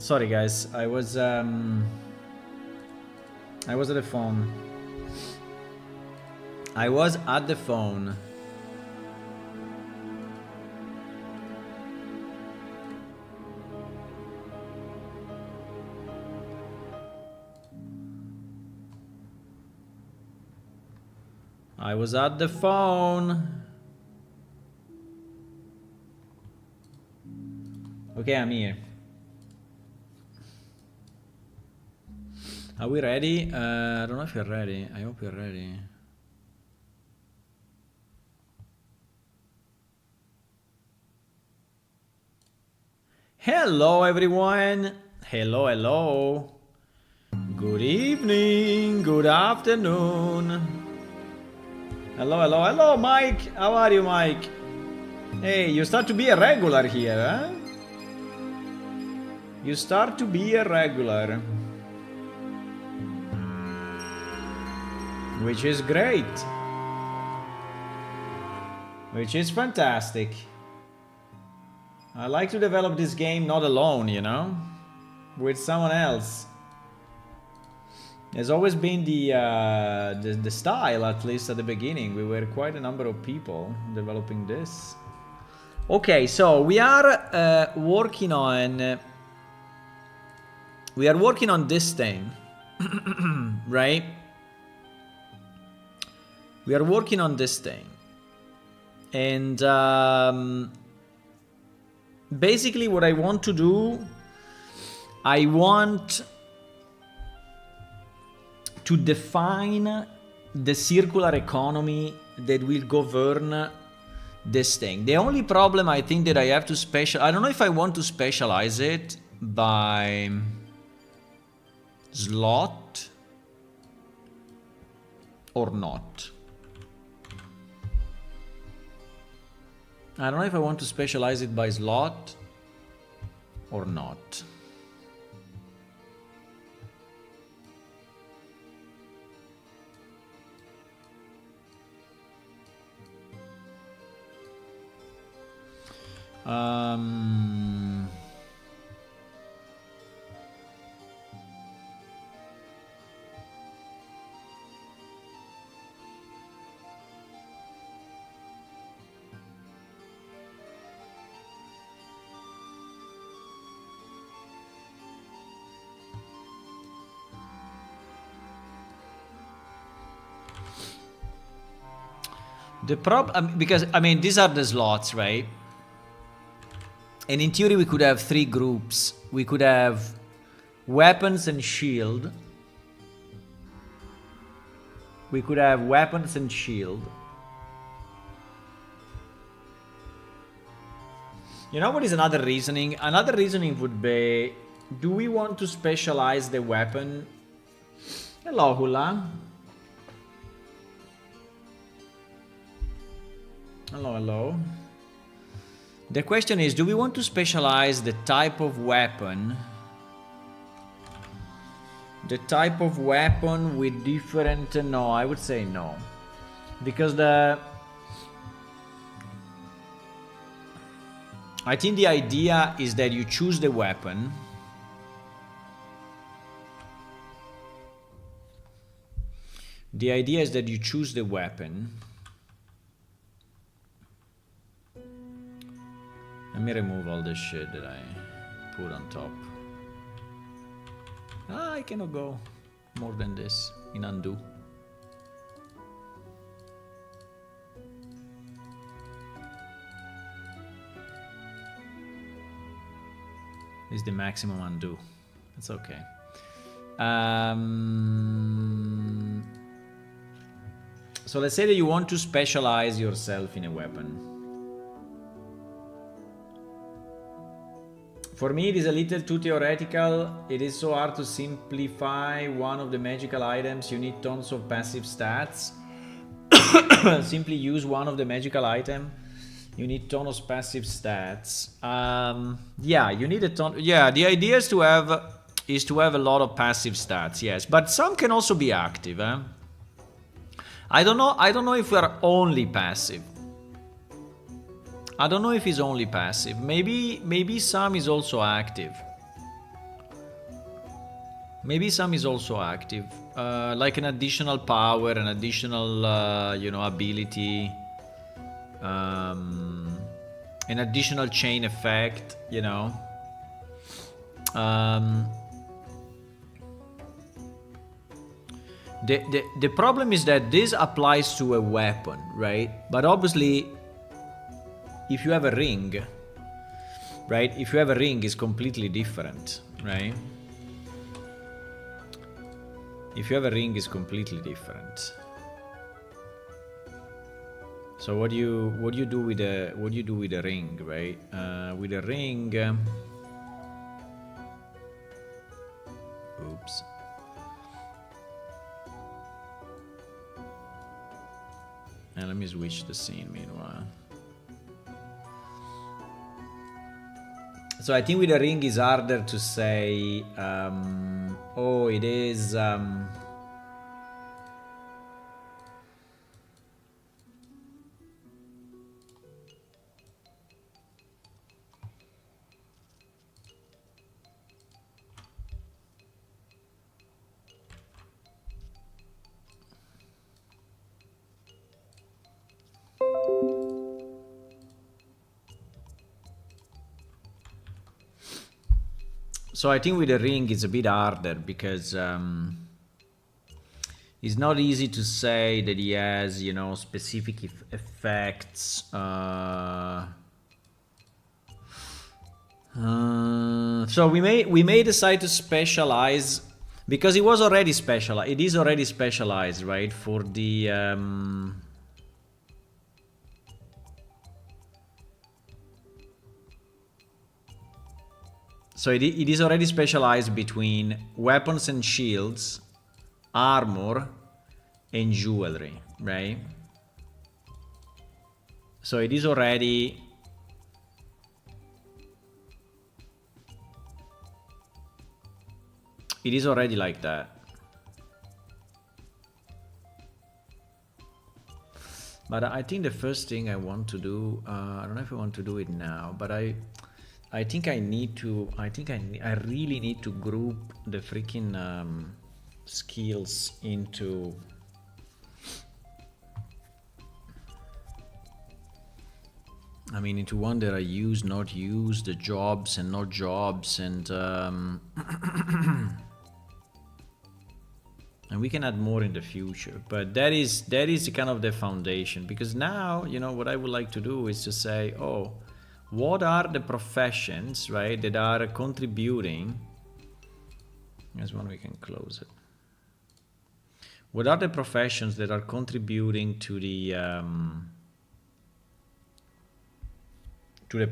Sorry guys, I was at the phone. I was at the phone. I was at the phone. Okay, I'm here. Are we ready? I don't know if you're ready. I hope you're ready. Hello everyone. Hello, hello. Good evening, good afternoon. Hello, hello, hello Mike. How are you, Mike? Hey, you start to be a regular here, huh? You start to be a regular. Which is great. Which is fantastic. I like to develop this game not alone, you know? With someone else. It's always been the style, at least at the beginning. We were quite a number of people developing this. Okay, so we are working on... we are working on this thing. Right? We are working on this thing. And basically what I want to do, I want to define the circular economy that will govern this thing. The only problem I think that I have to I don't know if I want to specialize it by slot or not. I don't know if I want to specialize it by slot or not. because I mean these are the slots, right? And in theory we could have 3 groups. We could have weapons and shield. We could have weapons and shield. You know what is another reasoning? Another reasoning would be, do we want to specialize the weapon? Hello, Hula. Hello, hello. The question is, do we want to specialize the type of weapon? The type of weapon with different... No, I would say no. Because I think the idea is that you choose the weapon. The idea is that you choose the weapon. Let me remove all this shit that I put on top. I cannot go more than this in undo. This is the maximum undo. It's okay. So let's say that you want to specialize yourself in a weapon. For me, it is a little too theoretical. It is so hard to simplify one of the magical items. You need tons of passive stats. Simply use one of the magical item. You need tons of passive stats. Yeah, you need a ton. Yeah, the idea is to have a lot of passive stats. Yes, but some can also be active. I don't know if we are only passive. I don't know if he's only passive. Maybe some is also active. Maybe some is also active. Like an additional power, an additional, ability. An additional chain effect, you know. The problem is that this applies to a weapon, right? But obviously, if you have a ring, right? If you have a ring, it's completely different, right? If you have a ring, it's completely different. So what do you do with a ring, right? With a ring, oops. And let me switch the scene meanwhile. So I think with a ring is harder to say, oh, it is, so I think with a ring it's a bit harder because it's not easy to say that he has, you know, specific effects. So we may decide to specialize because it was already specialized. It is already specialized, right? For the so it is already specialized between weapons and shields, armor, and jewelry, right? So it is already... It is already like that. But I think the first thing I want to do, I don't know if I want to do it now, but I think I need to, I really need to group the freaking skills into into one that I use, not use, the jobs and not jobs, and And we can add more in the future, but that is kind of the foundation, because now, you know, what I would like to do is to say, oh, what are the professions, right, that are contributing? There's one we can close it. What are the professions that are contributing to the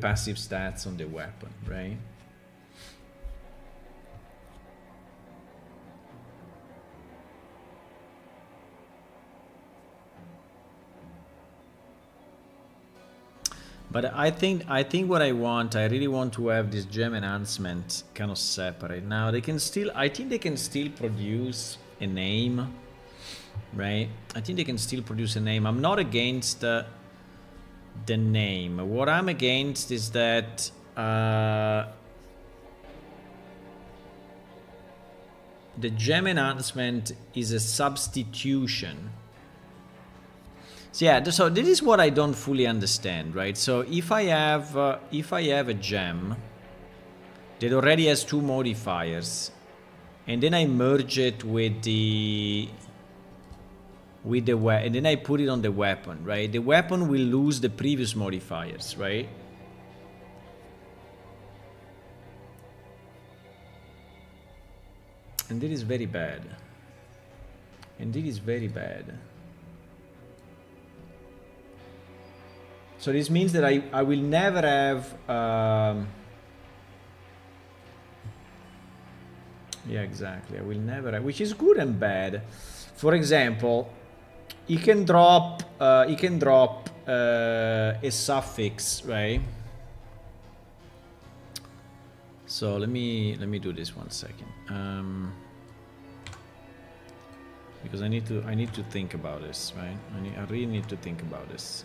passive stats on the weapon, right? But I think what I really want to have this gem enhancement kind of separate. Now they can still, I think they can still produce a name, right? I think they can still produce a name. I'm not against the name. What I'm against is that the gem enhancement is a substitution. So yeah, so this is what I don't fully understand, right? So if I have a gem that already has 2 modifiers, and then I merge it with the and then I put it on the weapon, right? The weapon will lose the previous modifiers, right? And this is very bad. And this is very bad. So this means that I will never have yeah, exactly. I will never have, which is good and bad. For example, you can drop a suffix, right? So let me do this 1 second. Because I need to think about this, right? I really need to think about this.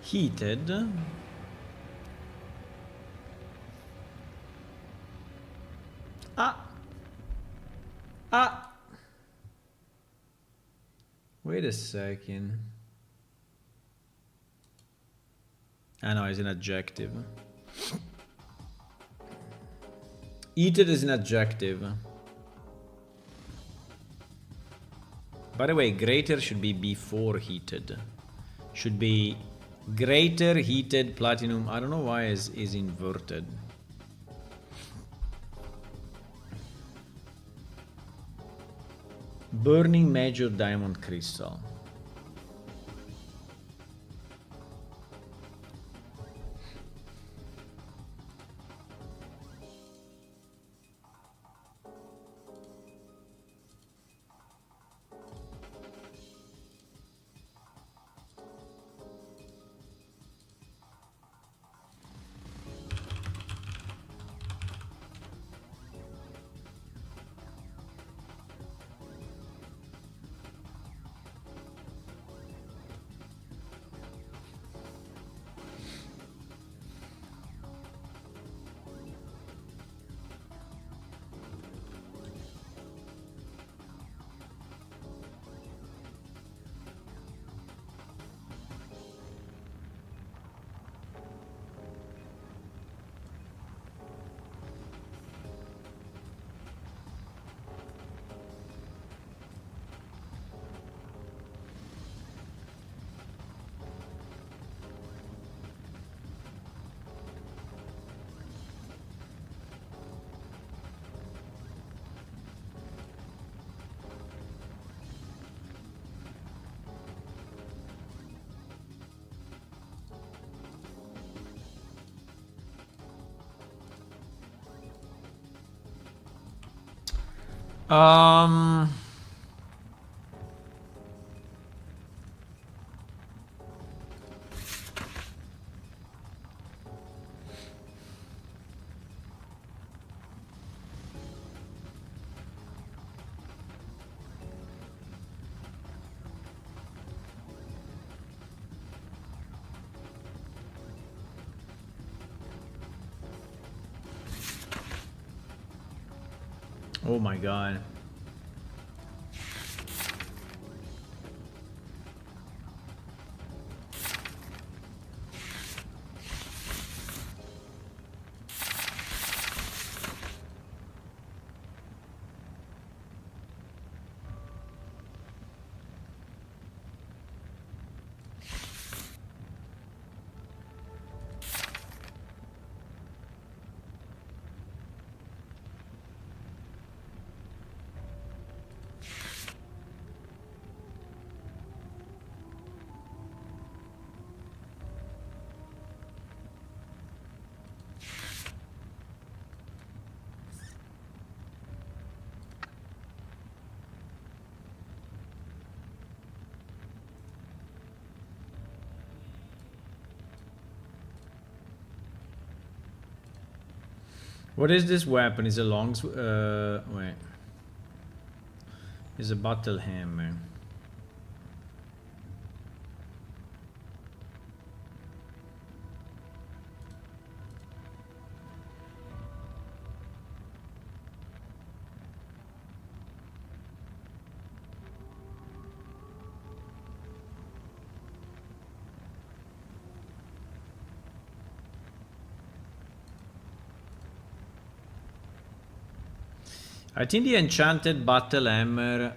Heated. Wait a second. Ah no, it's an adjective. Heated is an adjective. By the way, greater should be before heated. Should be greater heated platinum. I don't know why is inverted. Burning major diamond crystal. Um... Oh my god. What is this weapon? Is a long wait. Is a battle hammer. I think the enchanted battle hammer.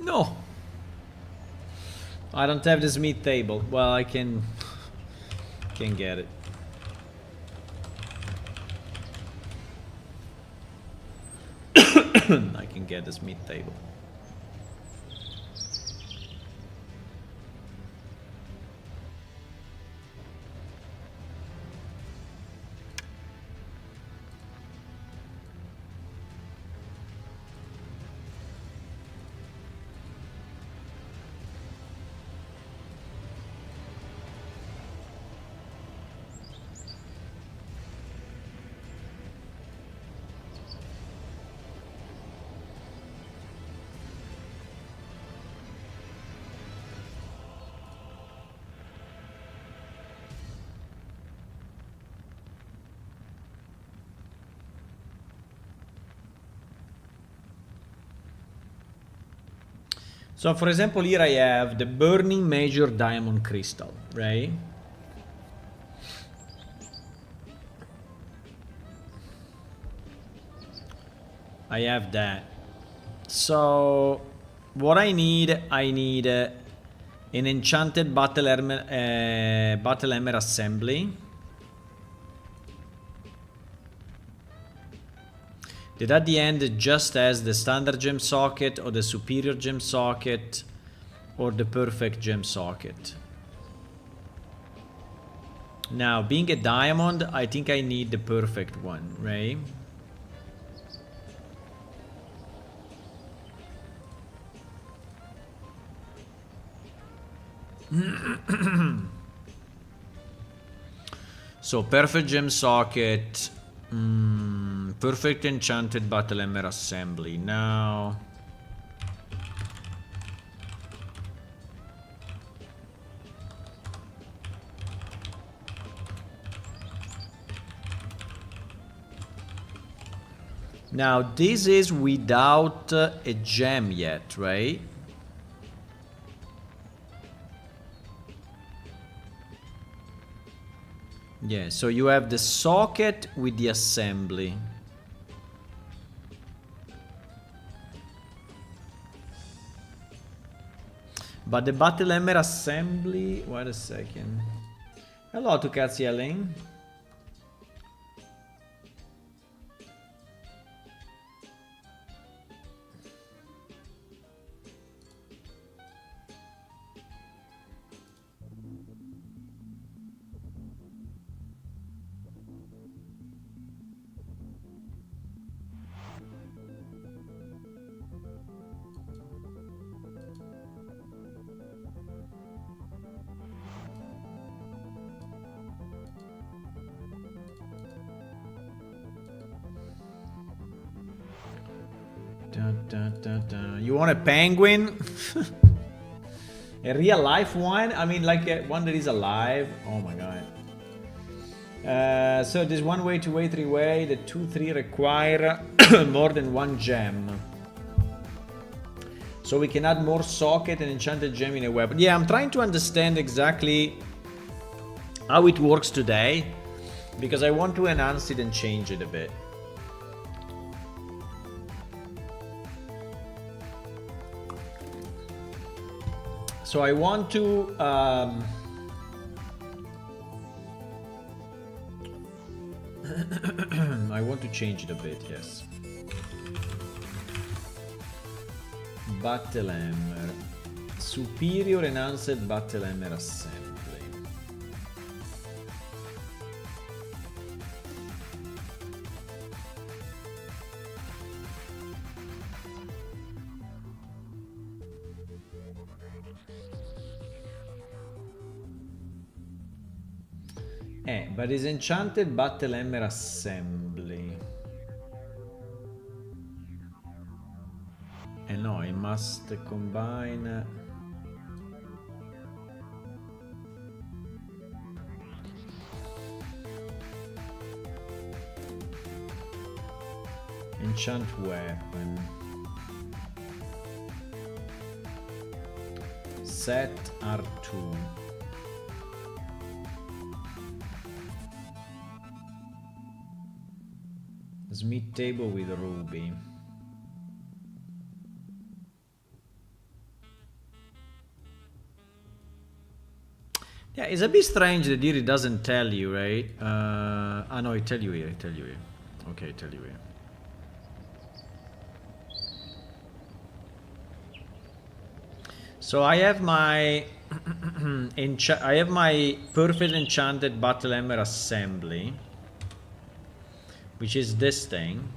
No. I don't have the smith table. Well, I can get it. I can get the smith table. So for example, here I have the burning major diamond crystal, right? I have that. So what I need an enchanted battle hammer assembly. That at the end it just has the standard gem socket or the superior gem socket or the perfect gem socket. Now, being a diamond, I think I need the perfect one, right? So, perfect gem socket. Perfect enchanted battle hammer assembly. Now... Now, this is without a gem yet, right? Yeah, so you have the socket with the assembly. But the battle hammer assembly... Wait a second. Hello to Cat yelling. You want a penguin? A real life one? I mean, like one that is alive. Oh my god. So there's one way, two way, three way. The 2, 3 require more than one gem. So we can add more socket and enchanted gem in a weapon. Yeah, I'm trying to understand exactly how it works today, because I want to enhance it and change it a bit. So I want to I want to change it a bit, yes. Battle hammer. Superior enhanced battle hammer assembly. But it's enchanted battle hammer assembly. No, it must combine. Enchant weapon. Set R2. Smith table with ruby. Yeah, it's a bit strange that it doesn't tell you, right? No, it tell you here, it tell you here. Okay, tell you here. So I have my I have my perfect enchanted battle hammer assembly, which is this thing.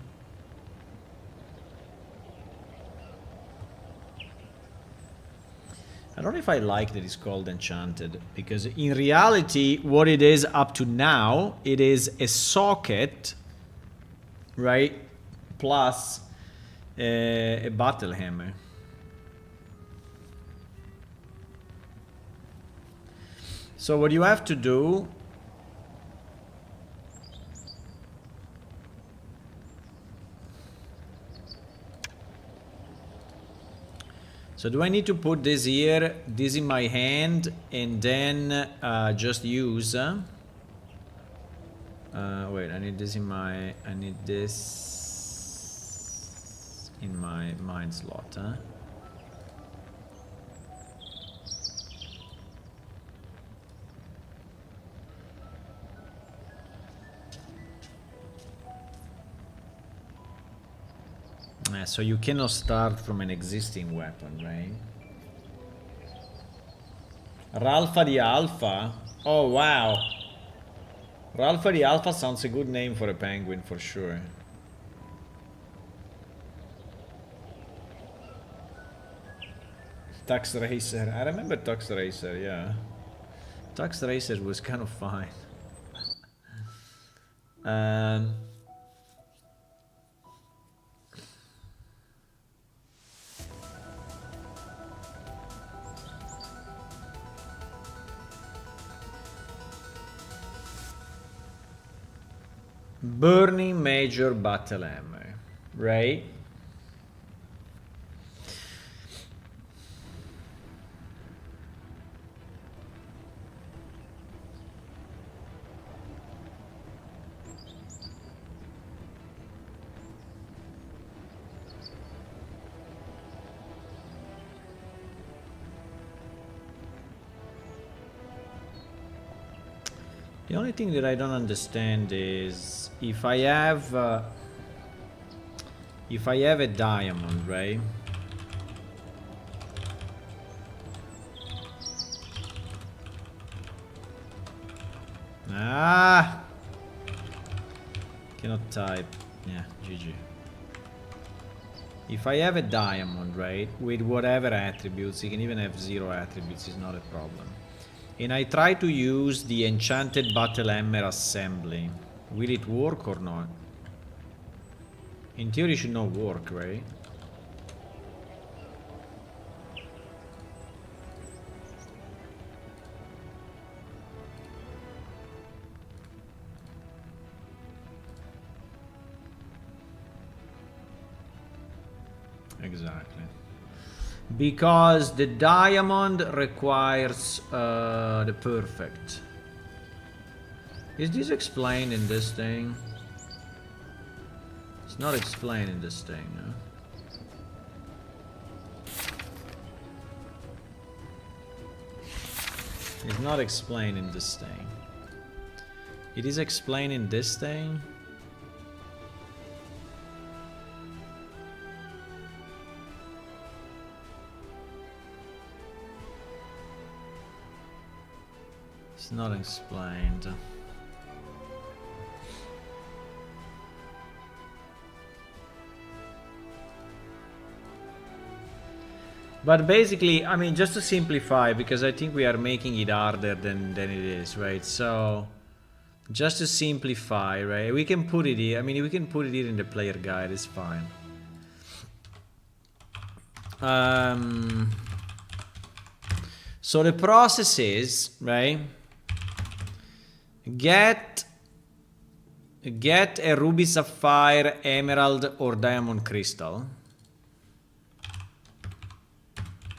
I don't know if I like that it's called enchanted, because in reality what it is up to now, it is a socket, right, plus a battle hammer. So what you have to do So do I need to put this here, this in my hand, and then just use? Wait, I need this in my. I need this in my mind slot, huh? So you cannot start from an existing weapon, right? Ralpha the Alpha? Oh, wow. Ralpha the Alpha sounds a good name for a penguin, for sure. Tux Racer. I remember Tux Racer, yeah. Tux Racer was kind of fine. Burning Major Battle Hammer, right? The only thing that I don't understand is if I have a diamond, right? Ah! Cannot type. Yeah, GG. If I have a diamond, right, with whatever attributes, you can even have 0 attributes, it's not a problem. And I try to use the enchanted battle hammer assembly. Will it work or not? In theory it should not work, right? Exactly. Because the diamond requires the perfect. Is this explained in this thing? It's not explained in this thing, no? It's not explained in this thing. It is explained in this thing. It's not explained. But basically, I mean, just to simplify, because I think we are making it harder than it is, right? So, just to simplify, right? We can put it here. I mean, we can put it here in the player guide. It's fine. So the process is, right? Get a ruby, sapphire, emerald, or diamond crystal.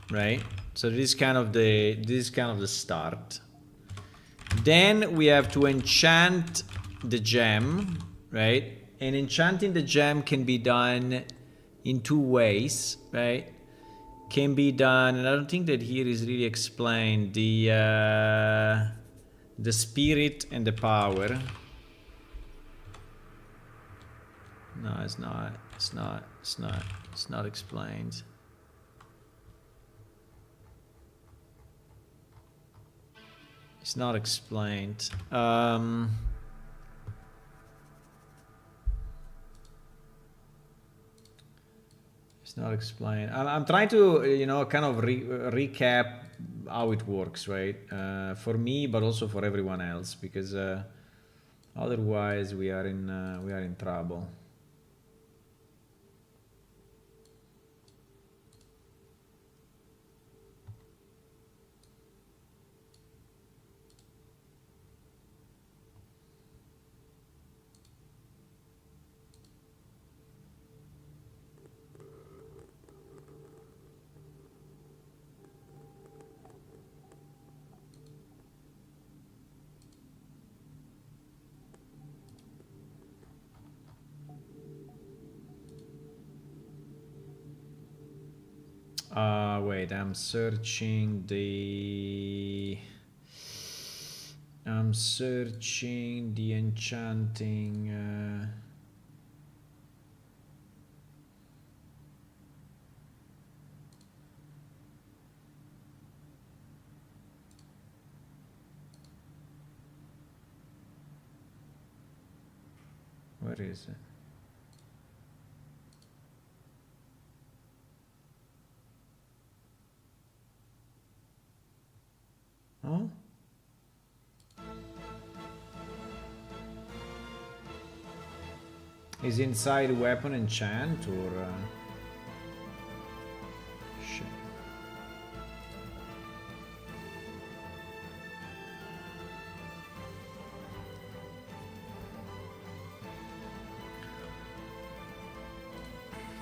Right? So this is kind of the start. Then we have to enchant the gem, right? And enchanting the gem can be done in 2 ways, right? Can be done, and I don't think that here is really explained, the spirit and the power. No, it's not explained. It's not explained. It's not explained. I'm trying to, you know, kind of recap how it works, right? For me, but also for everyone else, because otherwise we are in trouble. Wait, I'm searching the enchanting. Where is it? Huh? Is inside weapon enchant or shit.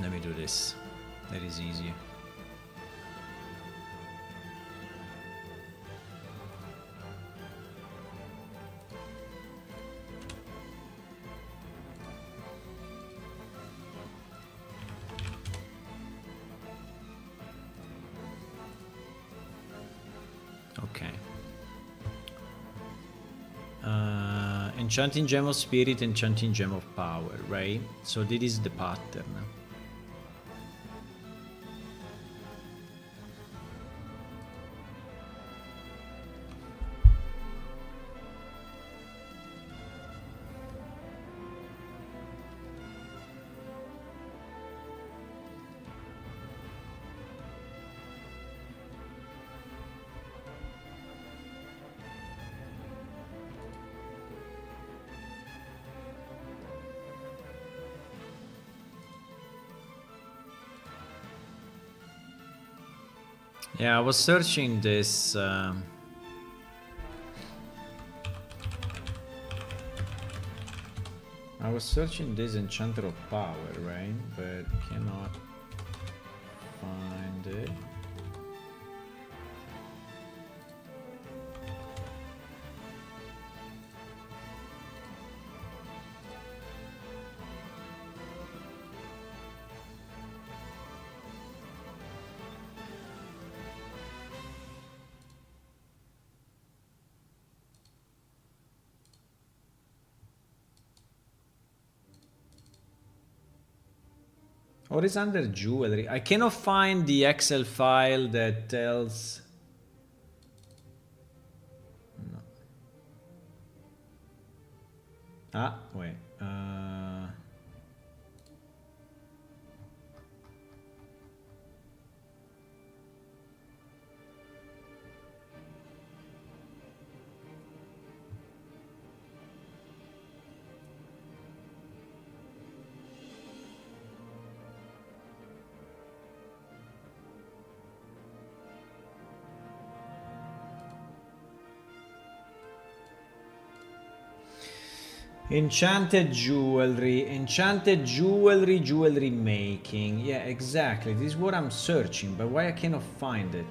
Let me do this. That is easier. Okay. Enchanting Gem of Spirit, Enchanting Gem of Power, right? So this is the pattern. Yeah, I was searching this. I was searching this Enchanter of Power, right? But cannot find it. Or is under jewelry? I cannot find the Excel file that tells. No. Ah, wait. Enchanted jewelry, jewelry making. Yeah, exactly. This is what I'm searching, but why I cannot find it?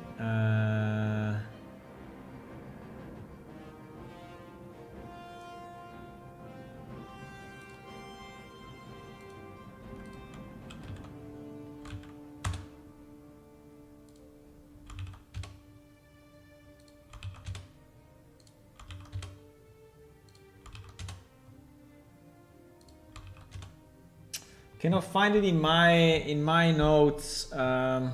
Cannot find it in my notes. Yeah,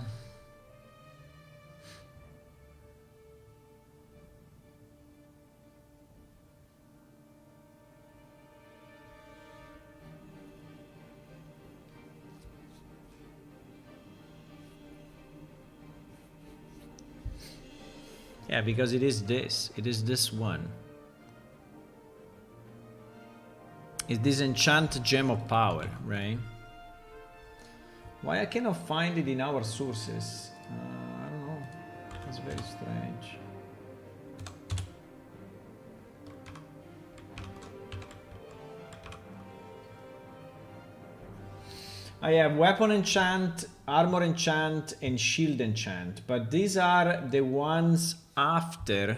because it is this. It is this one. It's this Enchanted Gem of Power, right? Why I cannot find it in our sources? I don't know. That's very strange. I have Weapon Enchant, Armor Enchant, and Shield Enchant, but these are the ones after.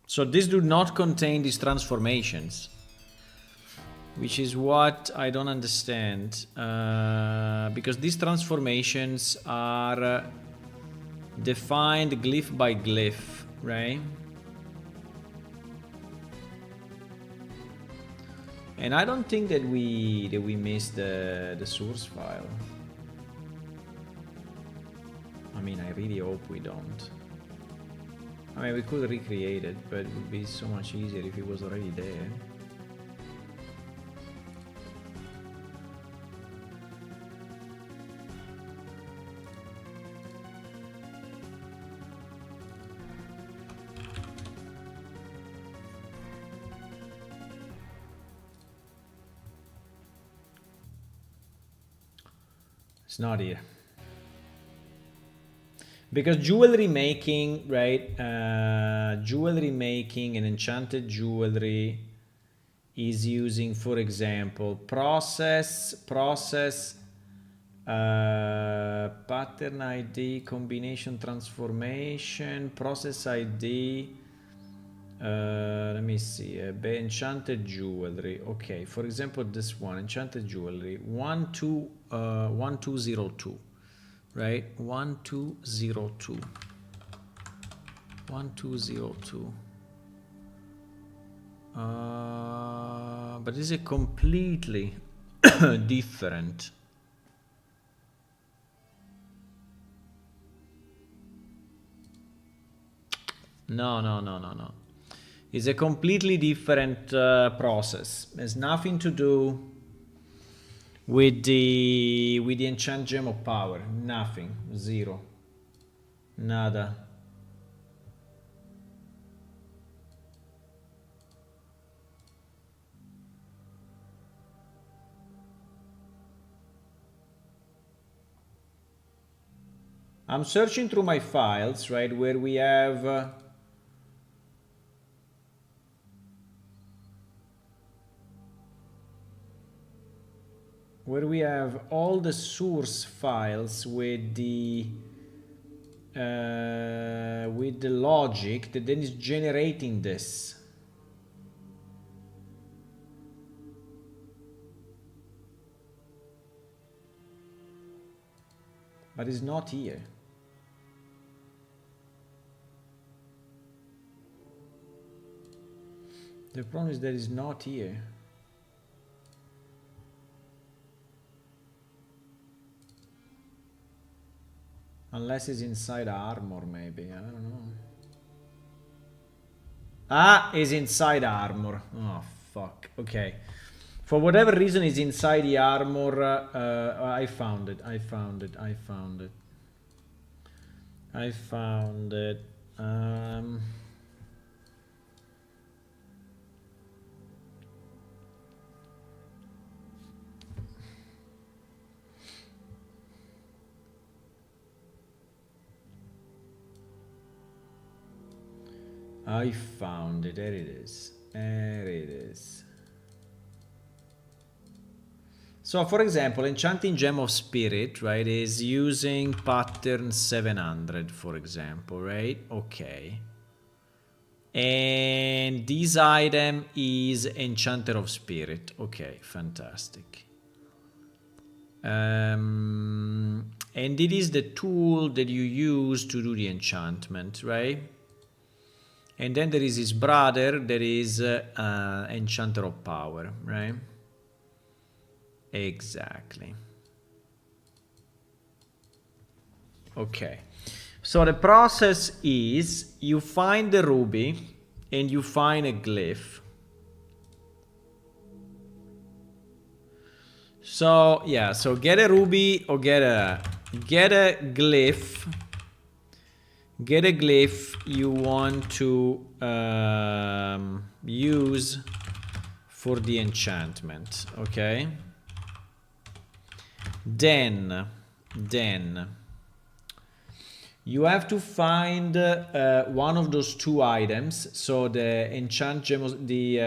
So these do not contain these transformations, which is what I don't understand, because these transformations are defined glyph by glyph, right? And I don't think that we missed the source file. I mean, I really hope we don't. I mean, we could recreate it, but it would be so much easier if it was already there. It's not here. Because jewelry making, right? Jewelry making and enchanted jewelry is using, for example, process, pattern ID, combination transformation, process ID. Let me see. Enchanted jewelry. Okay, for example, this one, enchanted jewelry 1202. right? 1202. 1202. But this is completely different. No. It's a completely different process. It has nothing to do with the enchant gem of power. Nothing. Zero. Nada. I'm searching through my files, right, where we have all the source files with the logic that then is generating this. But it's not here. The problem is that it's not here. Unless it's inside armor, maybe. I don't know. Ah, it's inside armor. Oh, fuck. Okay. For whatever reason, it's inside the armor. I found it. I found it. There it is. So, for example, enchanting gem of spirit, right, is using pattern 700, for example, right? Okay. And this item is enchanter of spirit. Okay, fantastic. And it is the tool that you use to do the enchantment, right? And then there is his brother that is enchanter of power, right? Exactly. Okay. So the process is you find the ruby and you find a glyph. So yeah, so get a ruby or get a glyph. Get a glyph you want to use for the enchantment, okay? Then you have to find one of those two items. So the enchant gem, the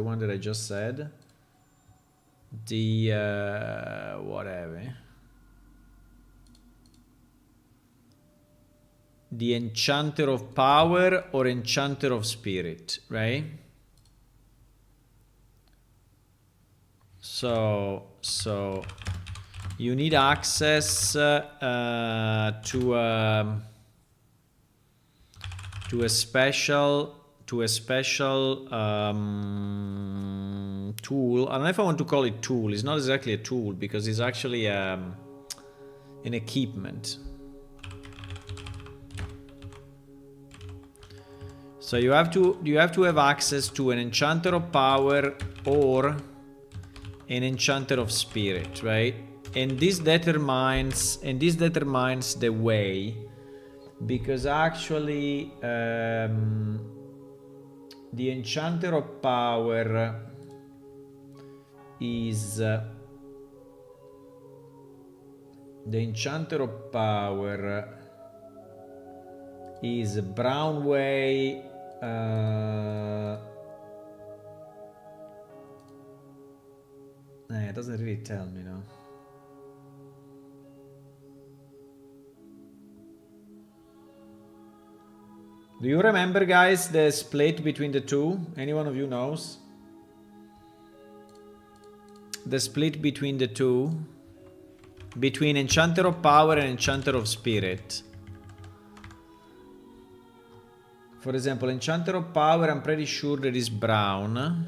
one that I just said, the whatever, the enchanter of power or enchanter of spirit, right? So you need access to a special tool. I don't know if I want to call it tool. It's not exactly a tool because it's actually an equipment. So you have to have access to an enchanter of power or an enchanter of spirit, right? And this determines the way, because actually the enchanter of power is brown way. It doesn't really tell me, no. Do you remember, guys, the split between the two? Any one of you knows? The split between the two? between Enchanter of Power and Enchanter of Spirit. For example, Enchanter of Power, I'm pretty sure that is brown.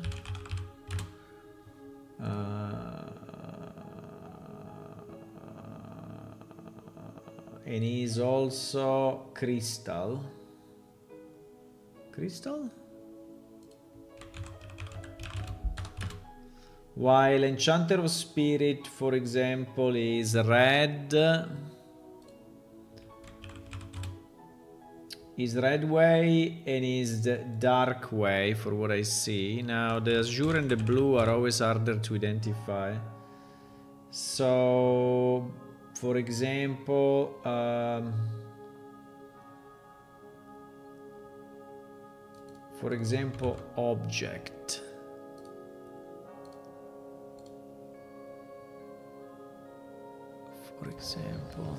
And he's also crystal. Crystal? While Enchanter of Spirit, for example, is red. Is red way and is the dark way for what I see. Now the azure and the blue are always harder to identify. So, for example, object. For example.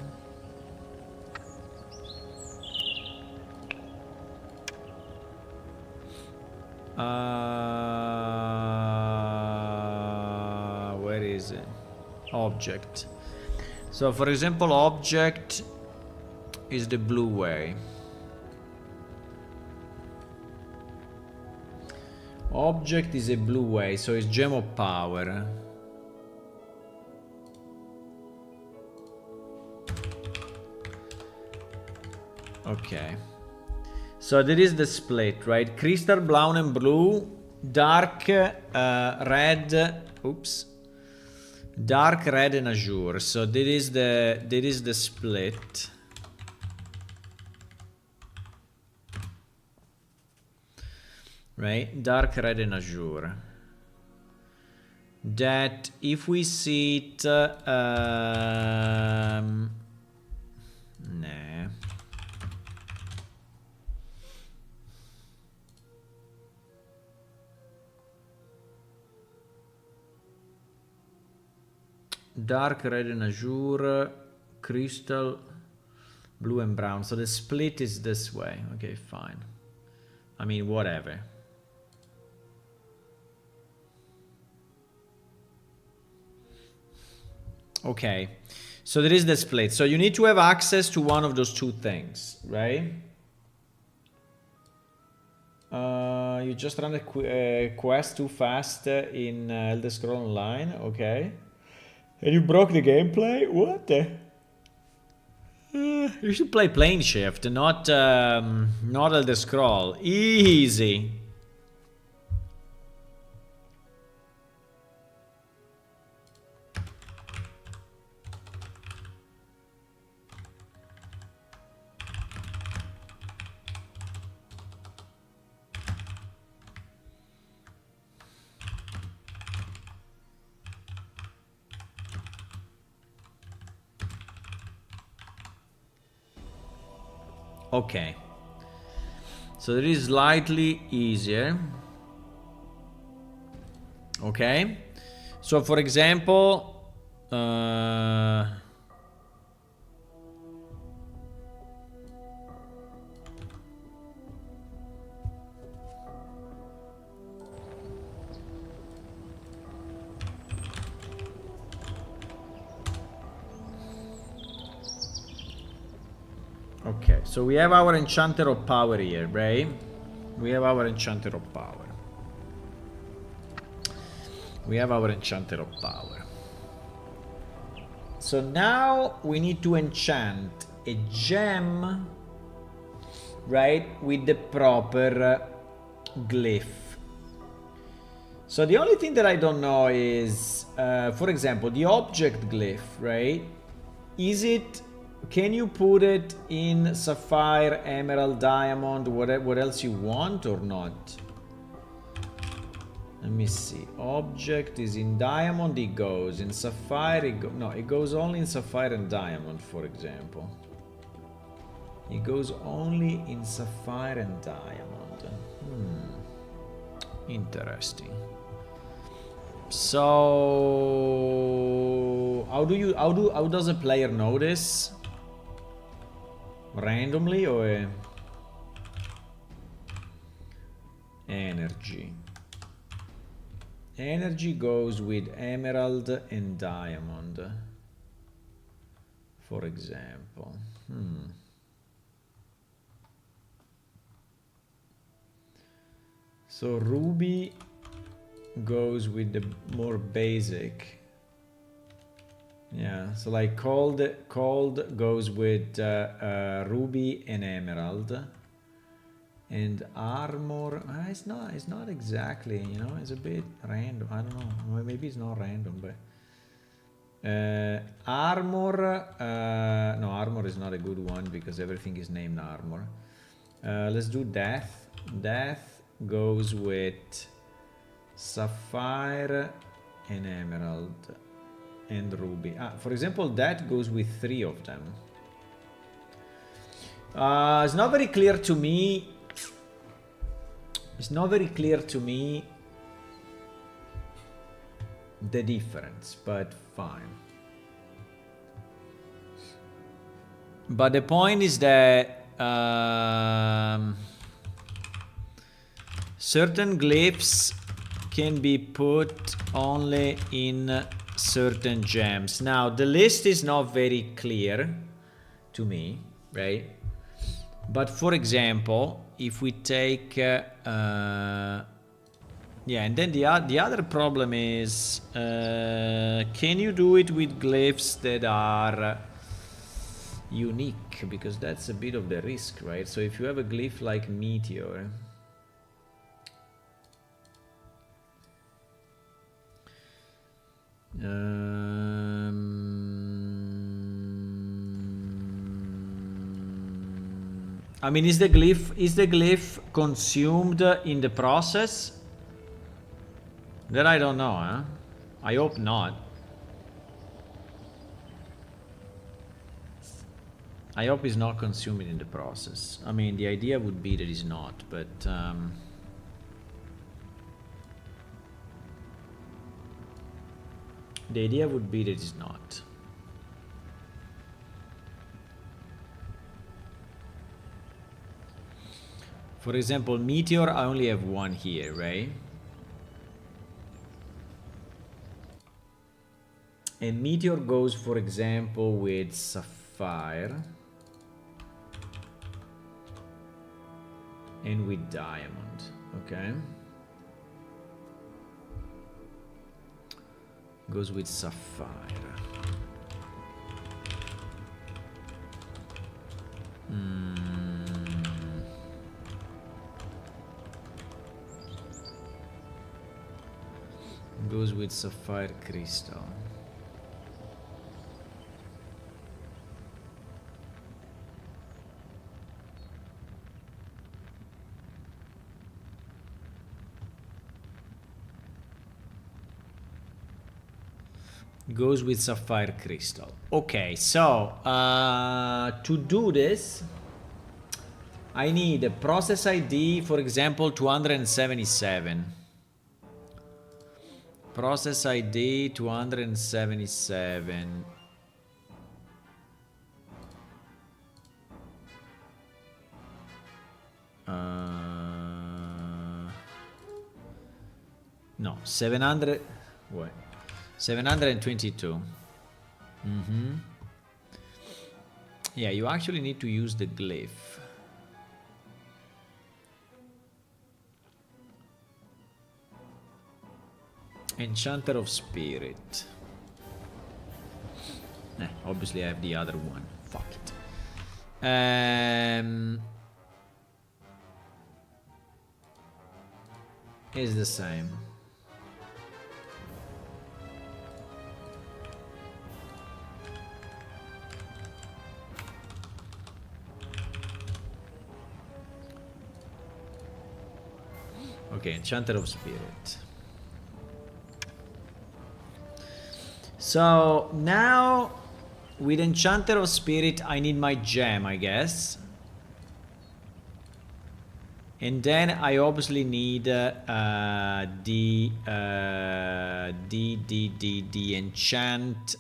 Where is it? Object. So for example, object is the blue way. Object is a blue way, so it's gem of power. Okay. So there is the split, right? Crystal brown and blue, dark red, oops. Dark red and azure. So there is the split. Right? Dark red and azure. That if we see it nah. Dark red and azure, crystal, blue and brown. So the split is this way. Okay, fine. I mean, whatever. Okay, so there is the split. So you need to have access to one of those two things, right? You just ran a quest too fast in Elder Scrolls Online. Okay. And you broke the gameplay? What the? You should play Plane Shift, not Elder Scroll. Easy. Okay, so it is slightly easier. Okay, so for example, okay, so we have our Enchanter of Power here, right? We have our Enchanter of Power. We have our Enchanter of Power. So now we need to enchant a gem, right, with the proper glyph. So the only thing that I don't know is, for example, the object glyph, right? Is it... Can you put it in sapphire, emerald, diamond, what else you want or not? Let me see. Object is in diamond, it goes. In sapphire, it goes only in sapphire and diamond, for example. It goes only in sapphire and diamond. Interesting. So how does a player know this? Randomly or energy? Energy goes with emerald and diamond. For example. So Ruby goes with the more basic. Yeah, so like cold goes with Ruby and Emerald. And armor, it's not exactly, you know, it's a bit random. I don't know, maybe it's not random, but armor, no, armor is not a good one because everything is named armor. Let's do death. Death goes with sapphire and emerald and ruby. For example, that goes with 3 of them. It's not very clear to me. It's not very clear to me the difference, but fine. But the point is that certain glyphs can be put only in certain gems. Now, the list is not very clear to me, right? But for example, if we take yeah, and then the other problem is can you do it with glyphs that are unique? Because that's a bit of the risk, right? So if you have a glyph like meteor, I mean, is the glyph consumed in the process? That I don't know, huh? I hope not. I hope it's not consumed in the process. I mean, the idea would be that it's not, but the idea would be that it's not. For example, meteor, I only have one here, right? And meteor goes, for example, with sapphire and with diamond, okay? Goes with sapphire. Goes with sapphire crystal. Goes with sapphire crystal. Okay, so to do this, I need a process ID, for example, 277. Process ID 277. No, 700. What? 722. Yeah, you actually need to use the glyph. Enchanter of Spirit. Obviously I have the other one. Fuck it. It's the same. Okay, Enchanter of Spirit. So now with Enchanter of Spirit I need my gem, I guess. And then I obviously need the enchant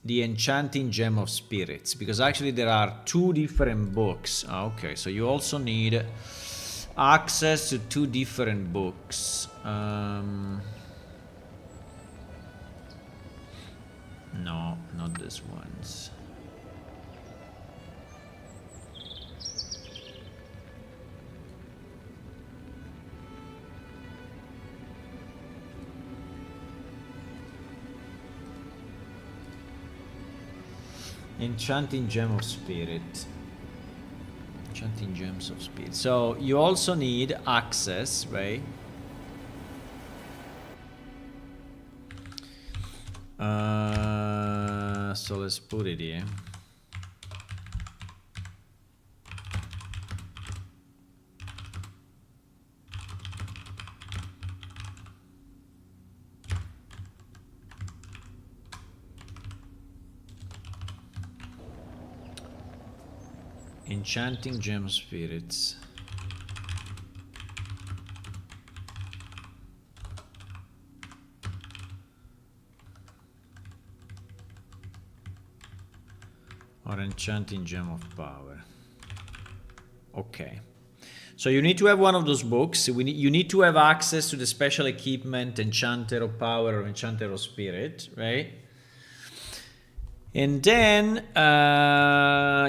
the Enchanting Gem of Spirits, because actually there are 2 different books. Okay, so you also need access to 2 different books. No, not these ones. Enchanting Gem of Spirit. Enchanting Gems of Spirit. So you also need access, right? So let's put it here. Enchanting Gem Spirits. Or Enchanting Gem of Power. Okay. So you need to have one of those books. You need to have access to the special equipment Enchanter of Power or Enchanter of Spirit, right? And then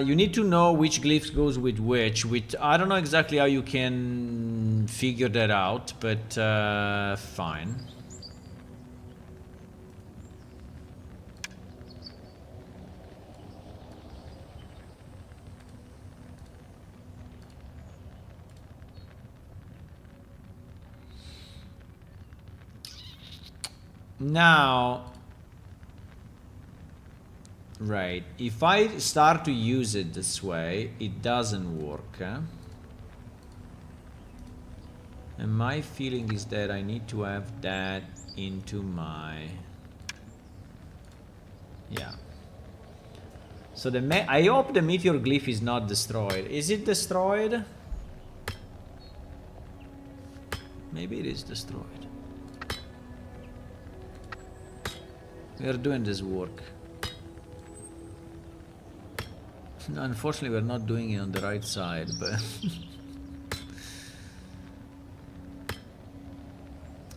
you need to know which glyph goes with which. I don't know exactly how you can figure that out, but fine. Now, right, if I start to use it this way, it doesn't work. And my feeling is that I need to have that into my... Yeah. So I hope the meteor glyph is not destroyed. Is it destroyed? Maybe it is destroyed. We are doing this work. Unfortunately, we're not doing it on the right side, but...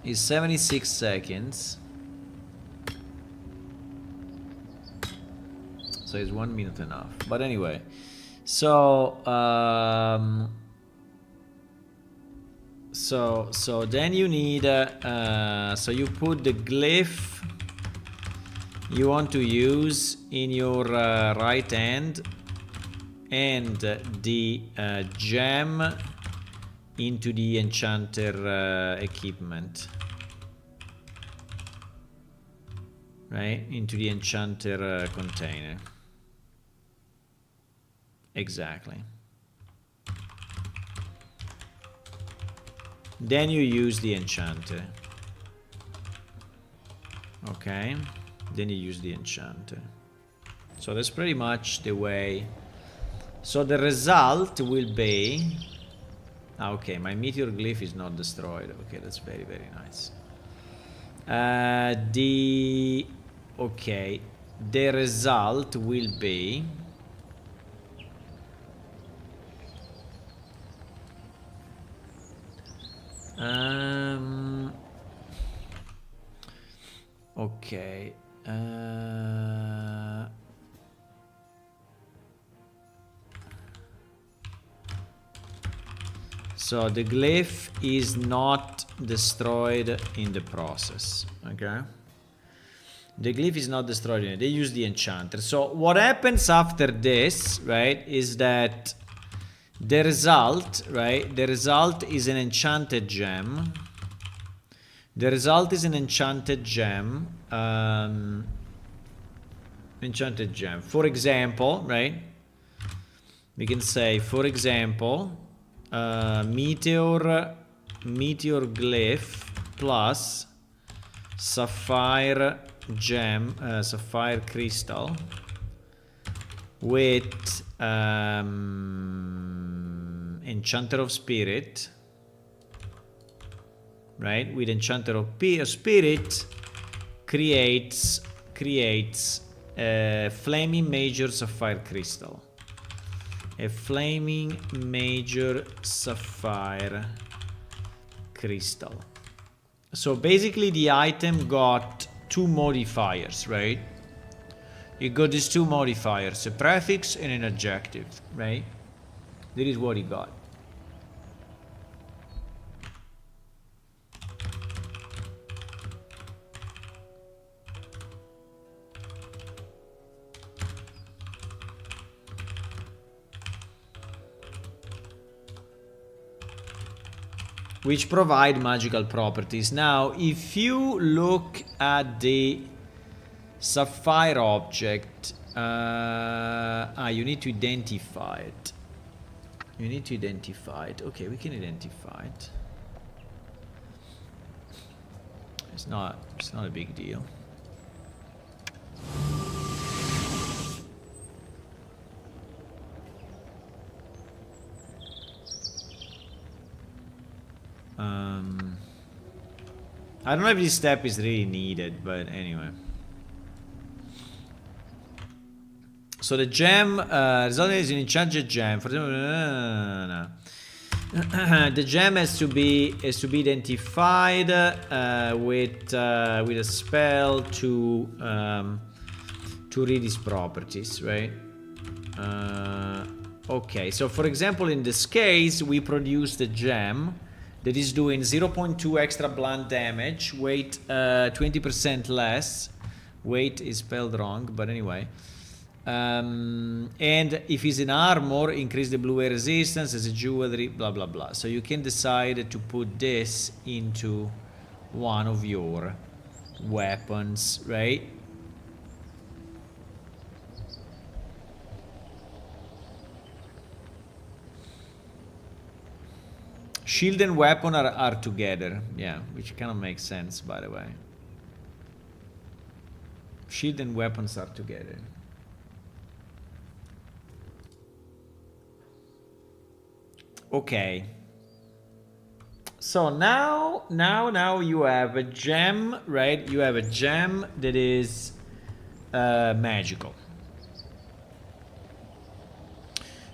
It's 76 seconds. So it's 1 minute enough. But anyway, so so then you need so you put the glyph you want to use in your right hand and the gem into the enchanter equipment, right? Into the enchanter container. Exactly. Then you use the enchanter. Okay. Then you use the enchanter. So that's pretty much the way. So the result will be... Okay, my meteor glyph is not destroyed. Okay, that's very, very nice. Okay, the result will be... okay. So the glyph is not destroyed in the process, okay? The glyph is not destroyed in it. They use the enchanter. So what happens after this, right, is that the result, right, the result is an enchanted gem. The result is an enchanted gem. Enchanted gem. For example, right, we can say, for example, meteor glyph plus sapphire gem, sapphire crystal with enchanter of spirit, right? With enchanter of spirit creates flaming major sapphire crystal. A flaming major sapphire crystal. So basically the item got two modifiers, right? It got these two modifiers, a prefix and an adjective, right? That is what it got. Which provide magical properties. Now, if you look at the sapphire object, you need to identify it. You need to identify it. Okay, we can identify it. It's not a big deal. I don't know if this step is really needed, but anyway. So the gem, result is an enchanted gem. For example, the gem has to be identified with a spell to read its properties, right? Okay, so for example, in this case, we produce the gem that is doing 0.2 extra blunt damage, weight 20% less. Weight is spelled wrong, but anyway. And if it's in armor, increase the blue air resistance as a jewelry, blah blah blah. So you can decide to put this into one of your weapons, right? Shield and weapon are together, yeah, which kind of makes sense, by the way. Shield and weapons are together. Okay. So now you have a gem, right? You have a gem that is magical.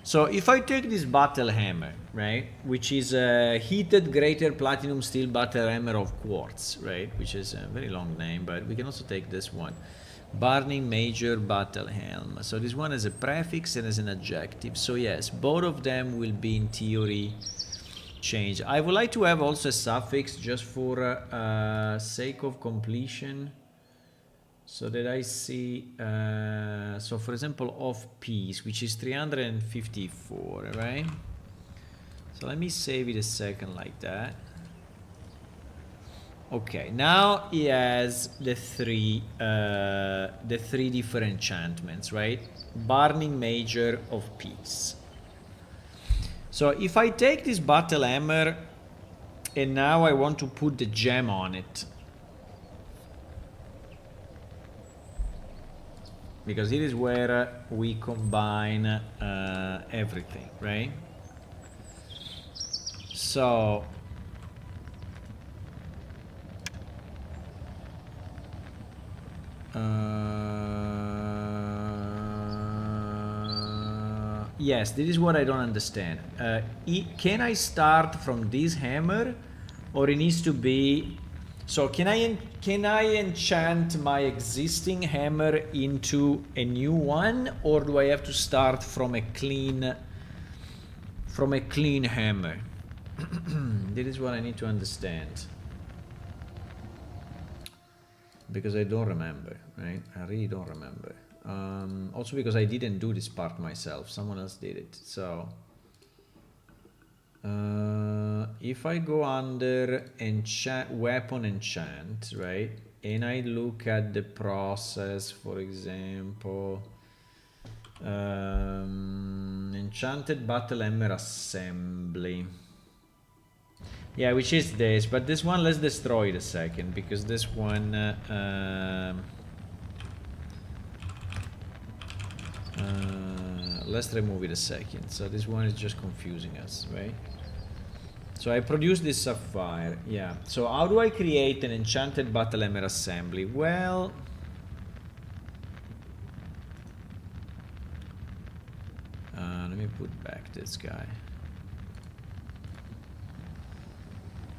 So if I take this battle hammer, right, which is a heated greater platinum steel battle hammer of quartz, right, which is a very long name, but we can also take this one. Burning major battle helm. So this one has a prefix and has an adjective. So yes, both of them will be in theory changed. I would like to have also a suffix just for sake of completion, so that I see. So for example, of peace, which is 354, right? So let me save it a second like that. Okay, now he has the three different enchantments, right? Burning Major of Peace. So if I take this battle hammer and now I want to put the gem on it, because it is where we combine everything, right? So yes, this is what I don't understand. Can I start from this hammer, or it needs to be? So can I enchant my existing hammer into a new one, or do I have to start from a clean hammer? This is what I need to understand, because I don't remember, right? I really don't remember. Also because I didn't do this part myself, someone else did it. So if I go under weapon enchant, right, and I look at the process, for example, enchanted battle hammer assembly, yeah, which is this, but this one, let's destroy it a second, because this one let's remove it a second. So this one is just confusing us, right? So I produce this sapphire, yeah. So how do I create an enchanted battle hammer assembly? Well, let me put back this guy.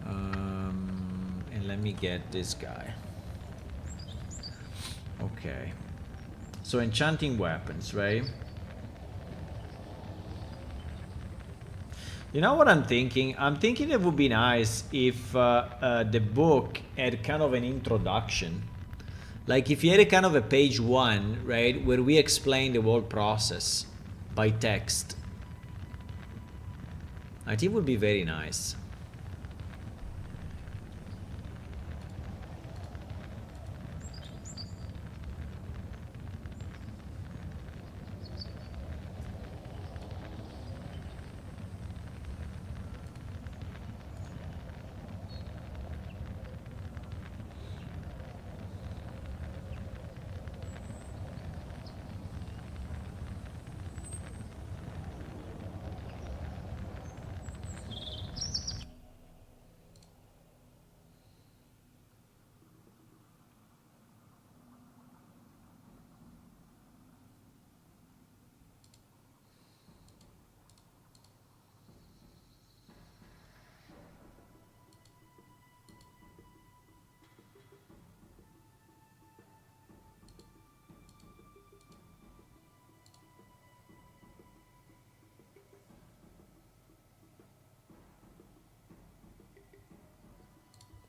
And let me get this guy. Okay. So enchanting weapons, right? You know what I'm thinking? I'm thinking it would be nice if the book had kind of an introduction. Like if you had a kind of a page 1, right, where we explain the whole process by text. I think it would be very nice.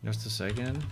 Just a second.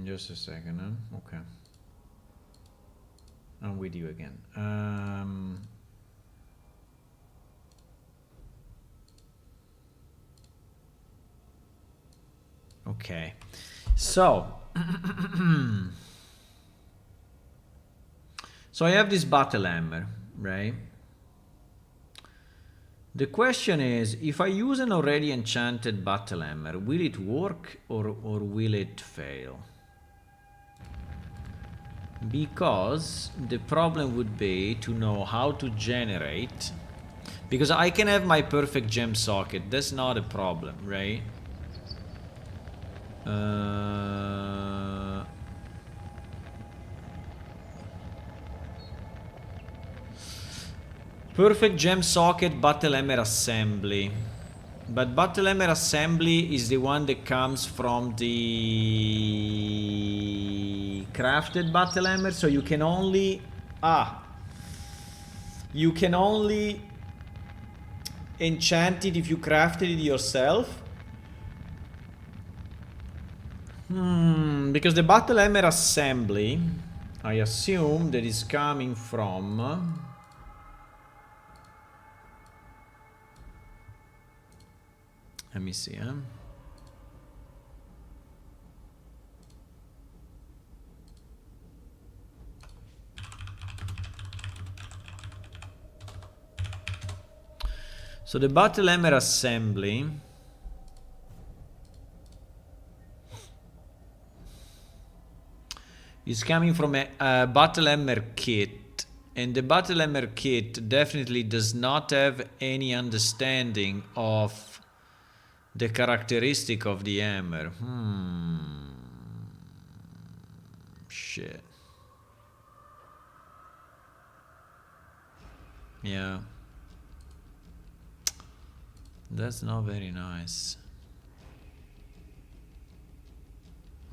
Just a second, huh? Okay. I'm with you again. Okay. So, so I have this battle hammer, right? The question is, if I use an already enchanted battle hammer, will it work or will it fail? Because the problem would be to know how to generate, because I can have my perfect gem socket, that's not a problem, right? Perfect gem socket, battle hammer assembly. But battle hammer assembly is the one that comes from the crafted battle hammer, so you can only enchant it if you crafted it yourself. Because the battle hammer assembly, I assume that is coming from let me see, huh? So the battle hammer assembly is coming from a battle hammer kit, and the battle hammer kit definitely does not have any understanding of the characteristic of the hammer. Shit. Yeah. That's not very nice.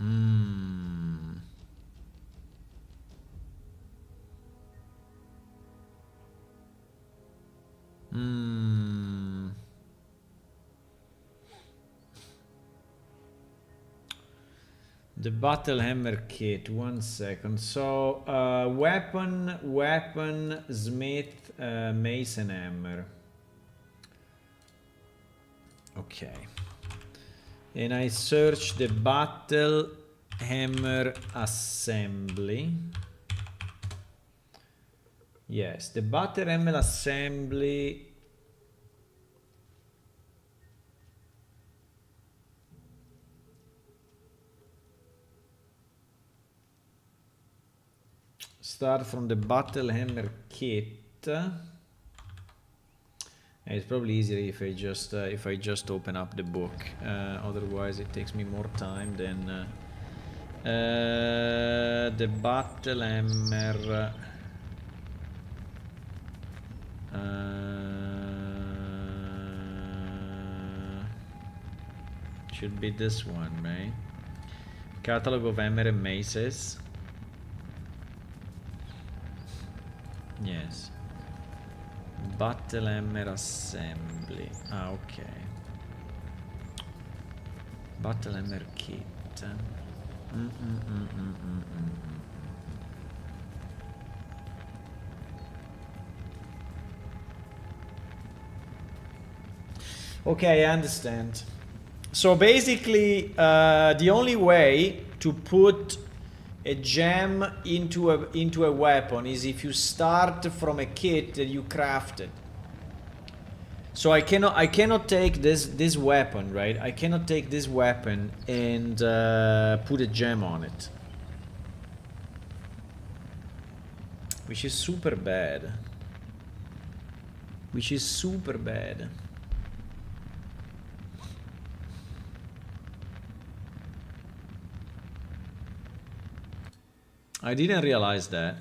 Hmm. Hmm. The battle hammer kit. 1 second. So weapon, smith, mason hammer. Okay. And I search the battle hammer assembly. Yes, the battle hammer assembly. Start from the battle hammer kit. It's probably easier if I just open up the book. Otherwise, it takes me more time than the battle hammer. Should be this one, right? Catalog of hammer and maces. Yes. Battle hammer assembly. Ah, okay. Battle hammer kit. Okay, I understand. So basically, the only way to put a gem into a weapon is if you start from a kit that you crafted. So I cannot take this weapon, right? I cannot take this weapon and put a gem on it, which is super bad. Which is super bad. I didn't realize that.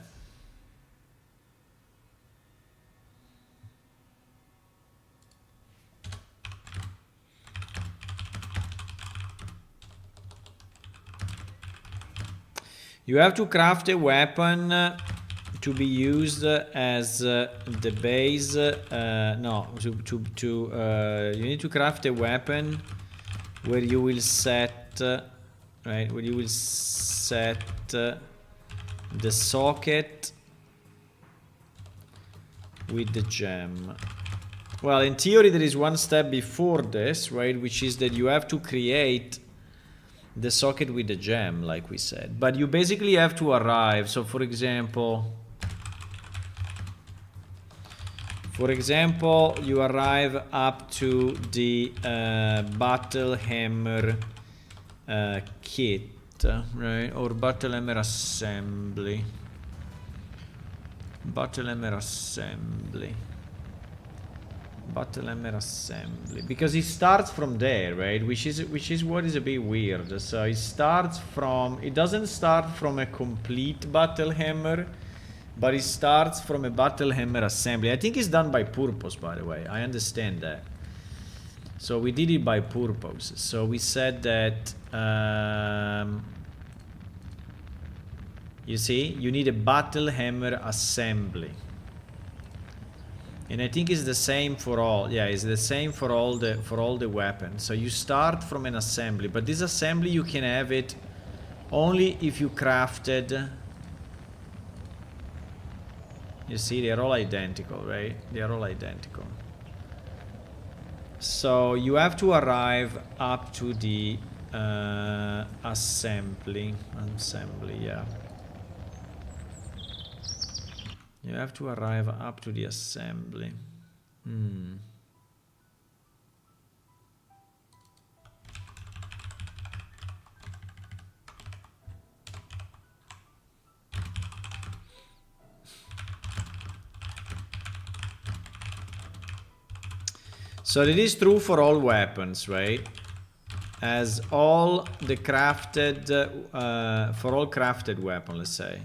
You have to craft a weapon to be used as the base. No, you need to craft a weapon where you will set, right? Where you will set the socket with the gem. Well, in theory, there is one step before this, right? Which is that you have to create the socket with the gem, like we said. But you basically have to arrive. So, for example, you arrive up to the battle hammer kit, right? Or battle hammer assembly. Battle hammer assembly. Battle hammer assembly, because it starts from there, right? Which is what is a bit weird. So it starts from, it doesn't start from a complete battle hammer, but it starts from a battle hammer assembly. I think it's done by purpose, by the way. I understand that. So we did it by purpose. So we said that you see, you need a battle hammer assembly. And I think it's the same for all. Yeah, it's the same for all the weapons. So you start from an assembly, but this assembly you can have it only if you crafted. You see, they're all identical, right? They are all identical. So you have to arrive up to the assembly, yeah. You have to arrive up to the assembly. So it is true for all weapons, right? As all the crafted, for all crafted weapon, let's say.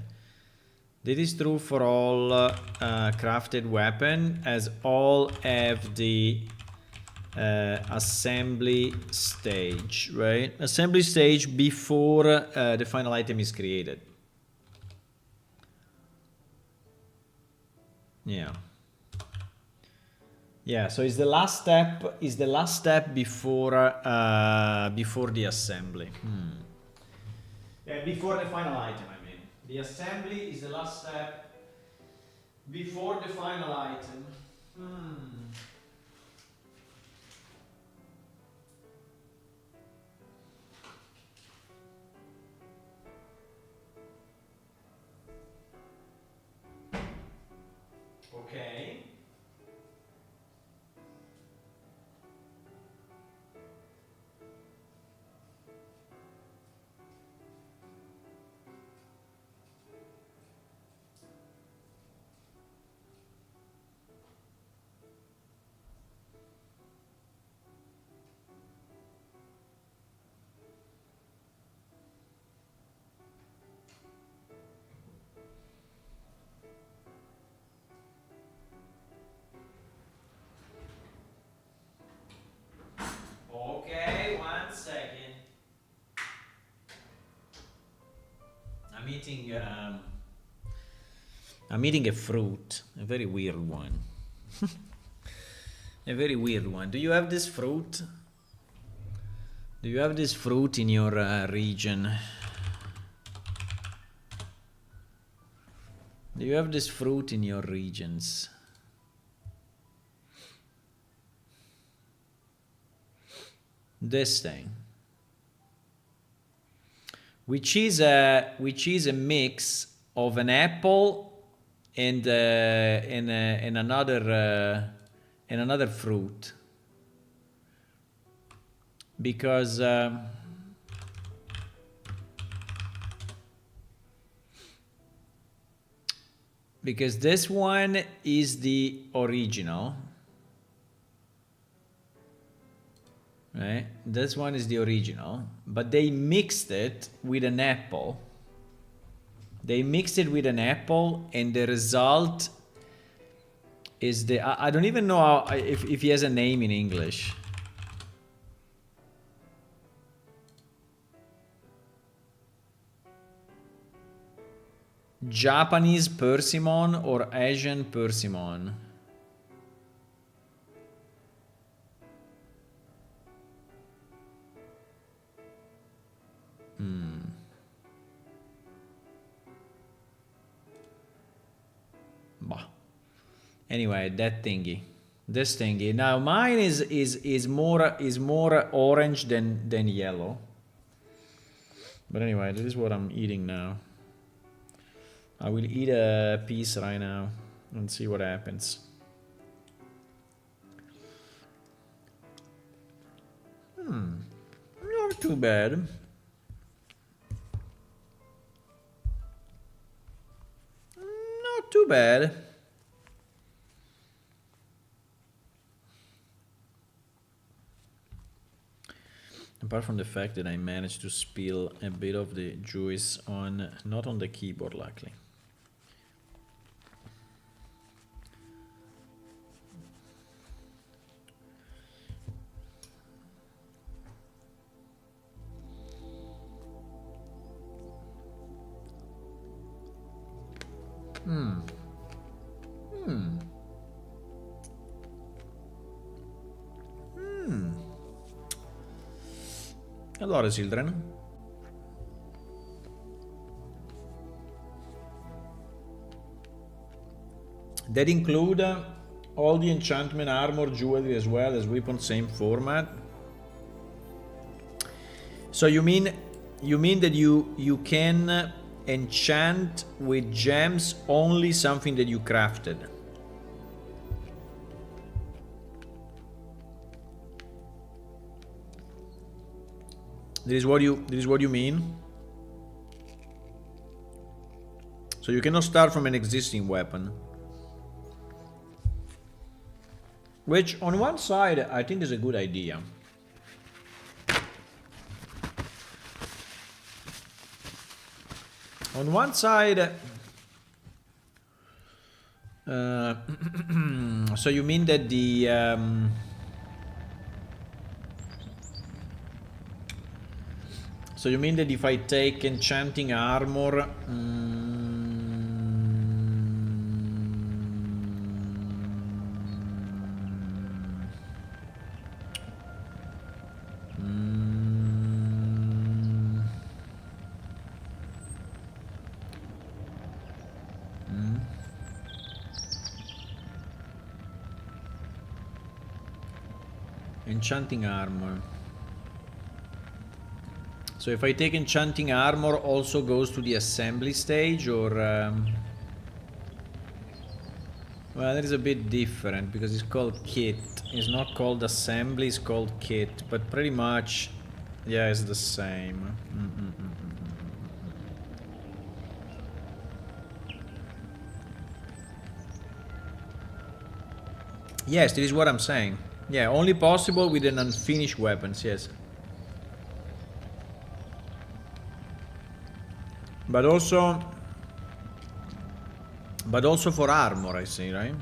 This is true for all crafted weapon, as all have the assembly stage, right? Assembly stage before the final item is created. Yeah. Yeah, so it's the last step. Is the last step before the assembly. Before the final item, I mean. The assembly is the last step before the final item. Okay. Okay, 1 second. I'm eating a fruit, a very weird one. A very weird one. Do you have this fruit? Do you have this fruit in your region? Do you have this fruit in your regions? This thing, which is a mix of an apple and another fruit, because this one is the original. Right? This one is the original, but they mixed it with an apple. They mixed it with an apple, and the result is I don't even know how, if he has a name in English. Japanese persimmon or Asian persimmon? Bah. Anyway, that thingy, this thingy. Now mine is more orange than yellow. But anyway, this is what I'm eating now. I will eat a piece right now and see what happens. Not too bad. Not too bad. Apart from the fact that I managed to spill a bit of the juice on, not on the keyboard, luckily. Allora, children. That include all the enchantment, armor, jewelry, as well as weapon, same format. So you mean that you can enchant with gems only something that you crafted? This is what you mean? So you cannot start from an existing weapon. Which on one side I think is a good idea. On one side, so you mean that So you mean that if I take enchanting armor... Enchanting armor. So if I take enchanting armor, also goes to the assembly stage, or well, that is a bit different because it's called kit. It's not called assembly, it's called kit, but pretty much, yeah, it's the same. Yes, this is what I'm saying. Yeah, only possible with an unfinished weapons, yes. But also for armor, I see, right?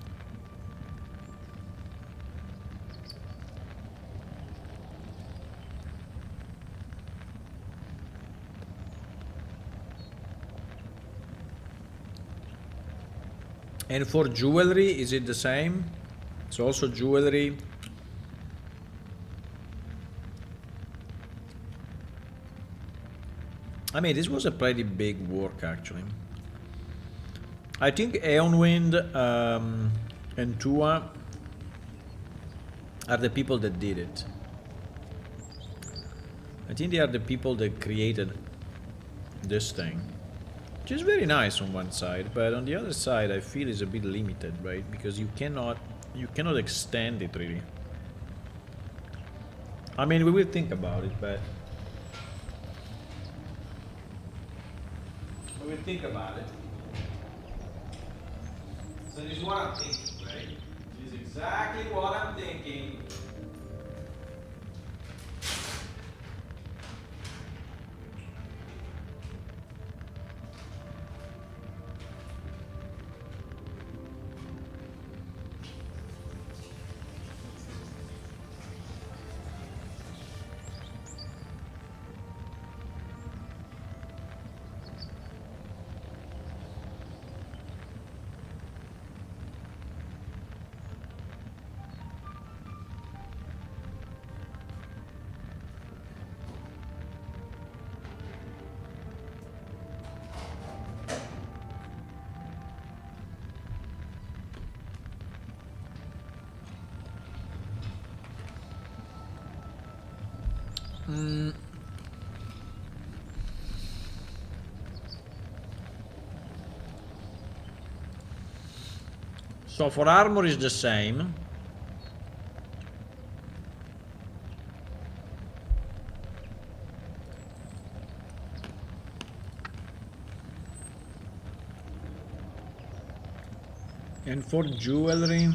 And for jewelry, is it the same? It's also jewelry. I mean, this was a pretty big work, actually. I think Eonwind and Tua are the people that did it. I think they are the people that created this thing. Which is very nice on one side, but on the other side I feel it's a bit limited, right? Because you cannot extend it really. I mean, we will think about it, but we will think about it. So this is what I'm thinking, right? This is exactly what I'm thinking. So for armor is the same. And for jewelry,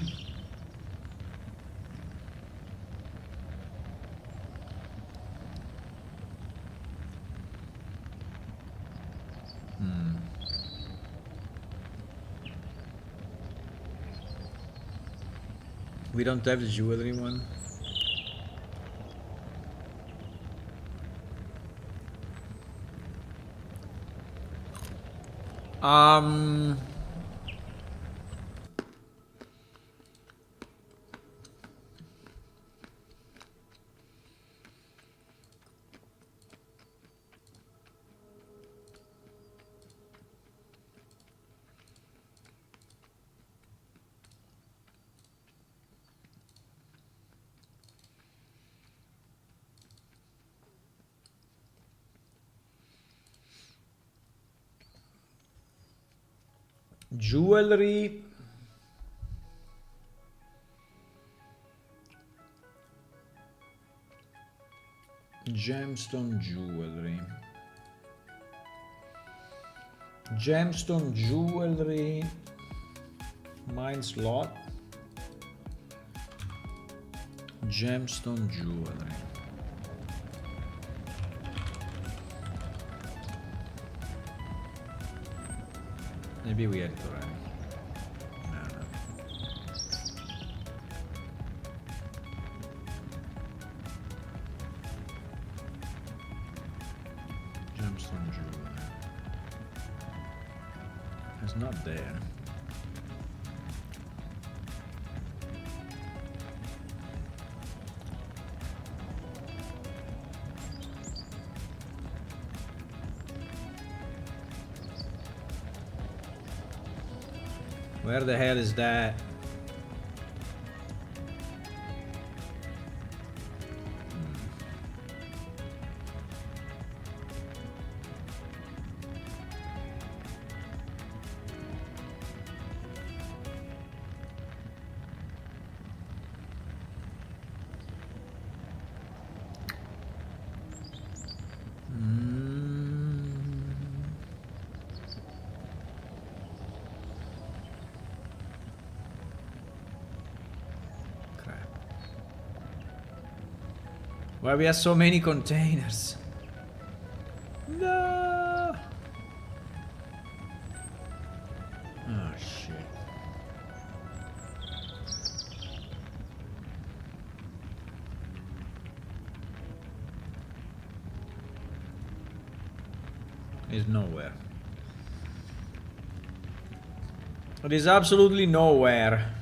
we don't have the jewelry one. Jewelry. Gemstone jewelry. Gemstone jewelry. Mine slot. Gemstone jewelry. Maybe we had to run. No. Gemstone jewelry. It's not there. Where the hell is that? Why we have so many containers? No. Oh shit. It's nowhere. It is absolutely nowhere.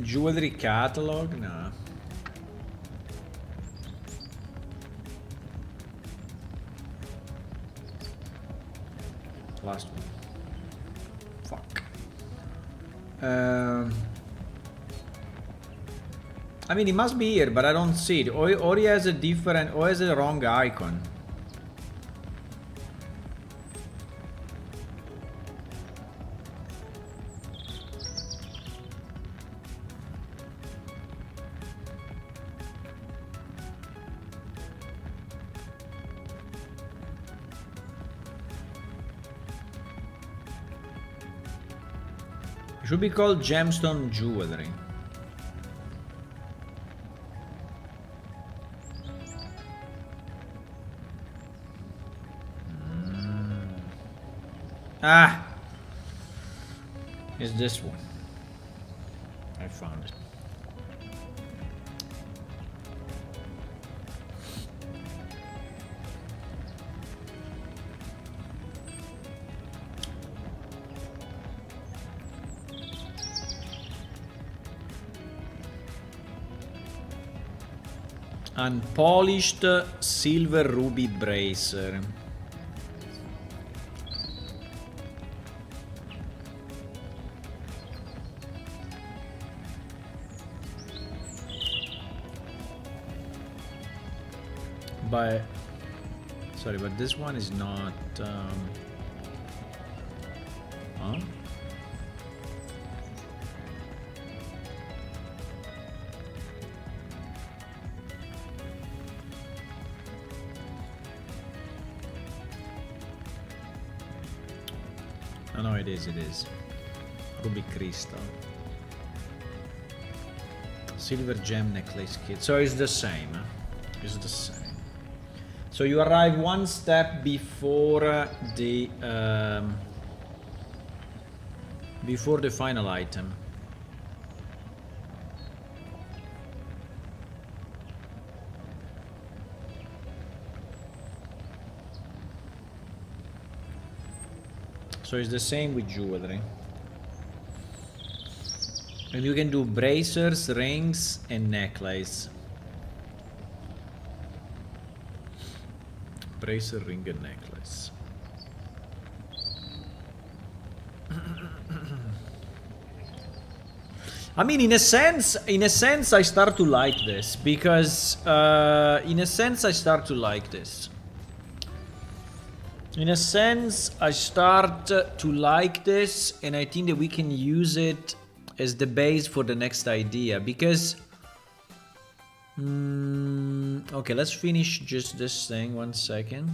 Jewelry catalog? No. Last one. Fuck. I mean, it must be here, but I don't see it. Or he has a different, or has a wrong icon. It should be called gemstone jewelry. Ah! It's this one. I found it. Unpolished silver ruby bracer. But sorry, but this one is not huh? Oh, no, it is. Ruby crystal. Silver gem necklace kit. So it's the same. It's the same. So you arrive one step before the final item. So it's the same with jewelry. And you can do bracers, rings, and necklace. Bracer, ring, and necklace. I mean, in a sense, I start to like this because, in a sense, I start to like this. In a sense, I start to like this, and I think that we can use it as the base for the next idea because. Okay, let's finish just this thing. 1 second.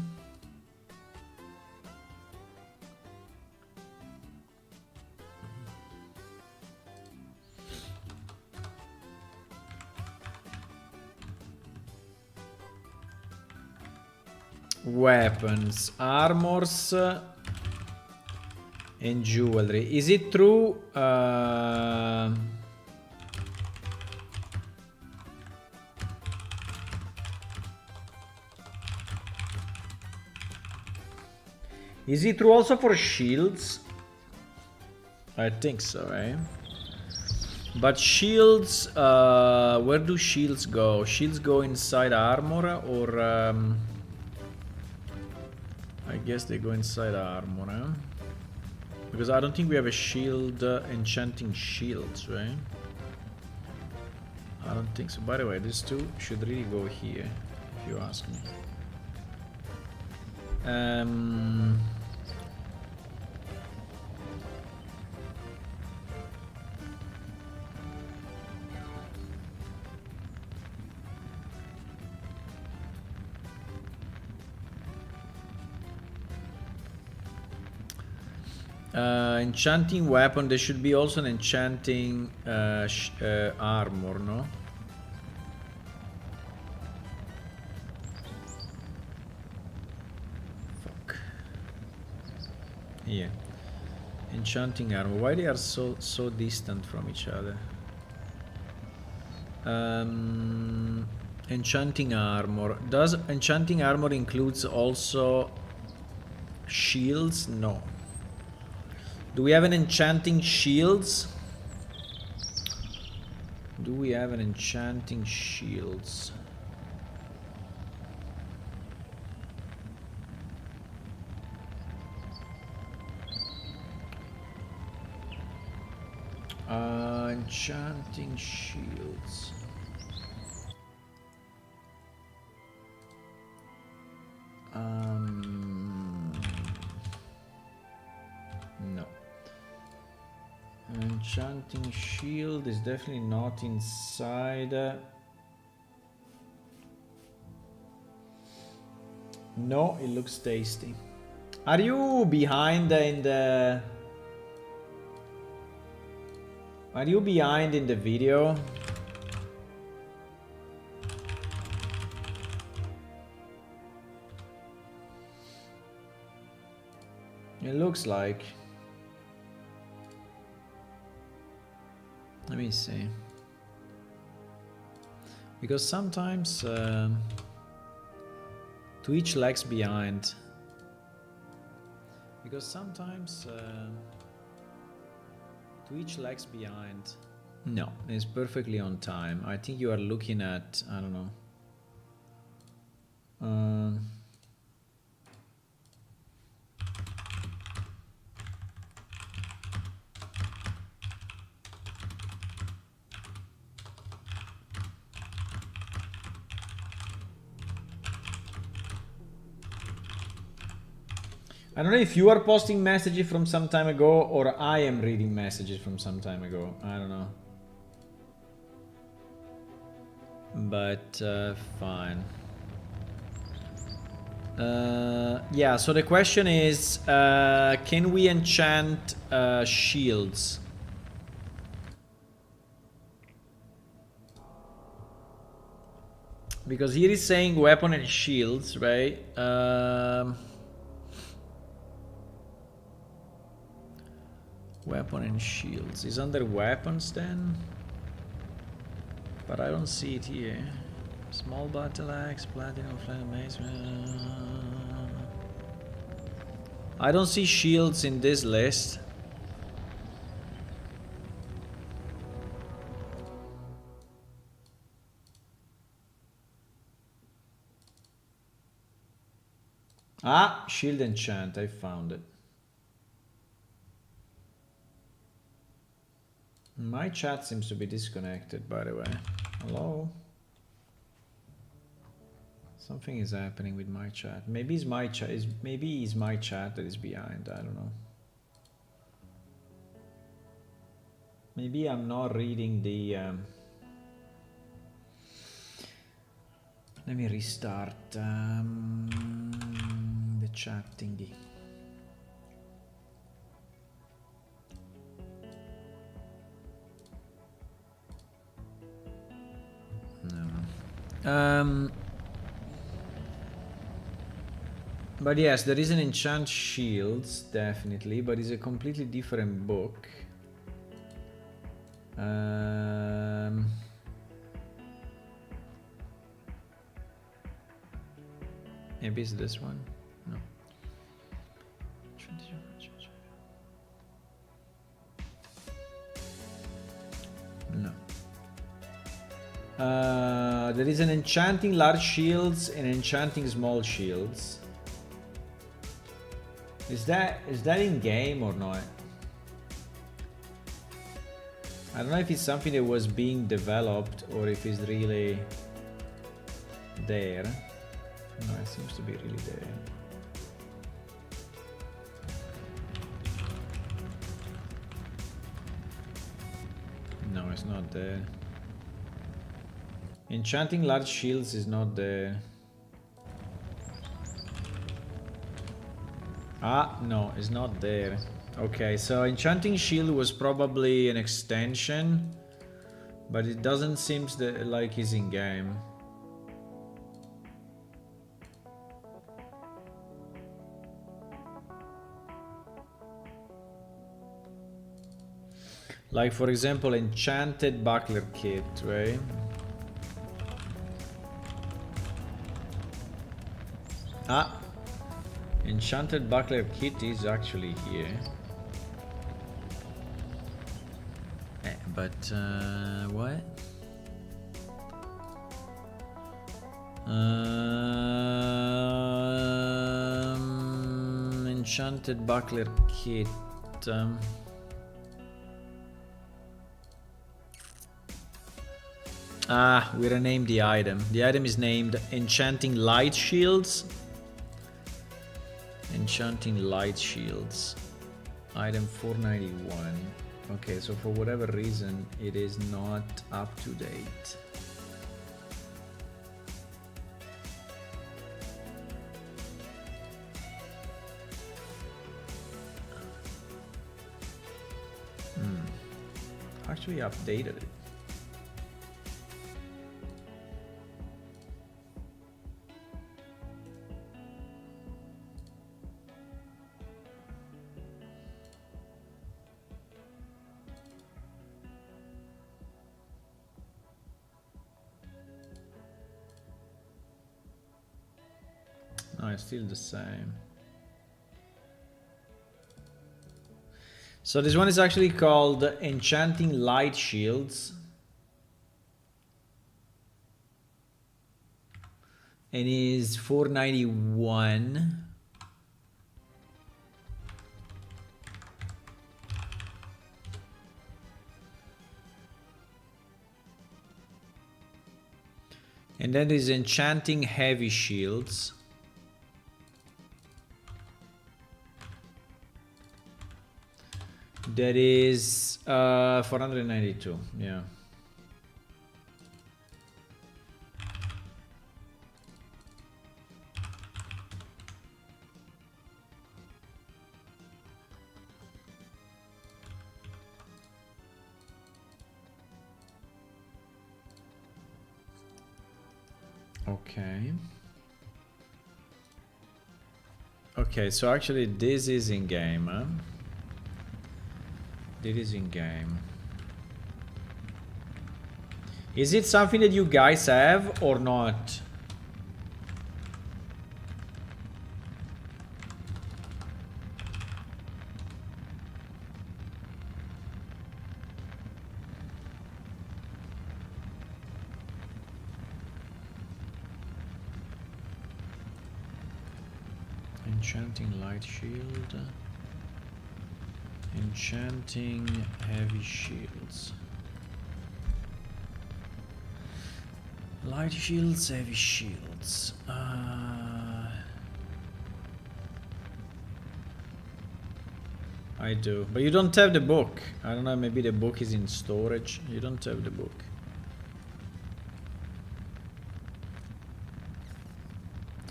Weapons, armors, and jewelry. Is it true? Is it true also for shields? I think so, right? But shields, where do shields go? Shields go inside armor, or I guess they go inside armor, huh? Because I don't think we have a shield, enchanting shields, right? I don't think so. By the way, these two should really go here, if you ask me. Enchanting weapon, there should be also an enchanting armor, no? Fuck. Yeah. Enchanting armor. Why they are so distant from each other? Enchanting armor. Does enchanting armor includes also shields? No. Do we have an enchanting shields? Do we have an enchanting shields? Enchanting shields. No. Enchanting shield is definitely not inside. No, it looks tasty. Are you behind in the... Are you behind in the video? It looks like. Let me see. Because sometimes Twitch lags behind. Because sometimes Twitch lags behind. No, it's perfectly on time. I think you are looking at, I don't know. I don't know if you are posting messages from some time ago or I am reading messages from some time ago. I don't know. But fine. Yeah, so the question is, can we enchant shields? Because here is saying weapon and shields, right? Weapon and shields. Is under weapons then? But I don't see it here. Small battle axe, platinum flame mace. I don't see shields in this list. Ah, shield enchant, I found it. My chat seems to be disconnected, by the way. Hello? Something is happening with my chat. Maybe it's my chat. Maybe it's my chat that is behind. I don't know. Maybe I'm not reading the. Let me restart the chat thingy. No. But yes, there is an enchant shields, definitely, but it's a completely different book. Maybe it's this one? No. There is an enchanting large shields and enchanting small shields. Is that in game or not? I don't know if it's something that was being developed or if it's really there. No, it seems to be really there. No, it's not there. Enchanting large shields is not there. Ah, no, it's not there. Okay, so enchanting shield was probably an extension, but it doesn't seem like it's in game. Like for example, enchanted buckler kit, right? Ah, enchanted buckler kit is actually here. But what? Enchanted buckler kit. We renamed the item. The item is named Enchanting Light Shields. Enchanting Light Shields. Item 491. Okay, so for whatever reason, it is not up to date. Actually updated it. No, it's still the same. So this one is actually called Enchanting Light Shields. And is 491. And then there's Enchanting Heavy Shields. That is 492, yeah. Okay. Okay, so actually this is in game, huh? It is in game. Is it something that you guys have or not? Enchanting Light Shield. Enchanting Heavy Shields. Light Shields, Heavy Shields. I do, but you don't have the book. I don't know, maybe the book is in storage. You don't have the book.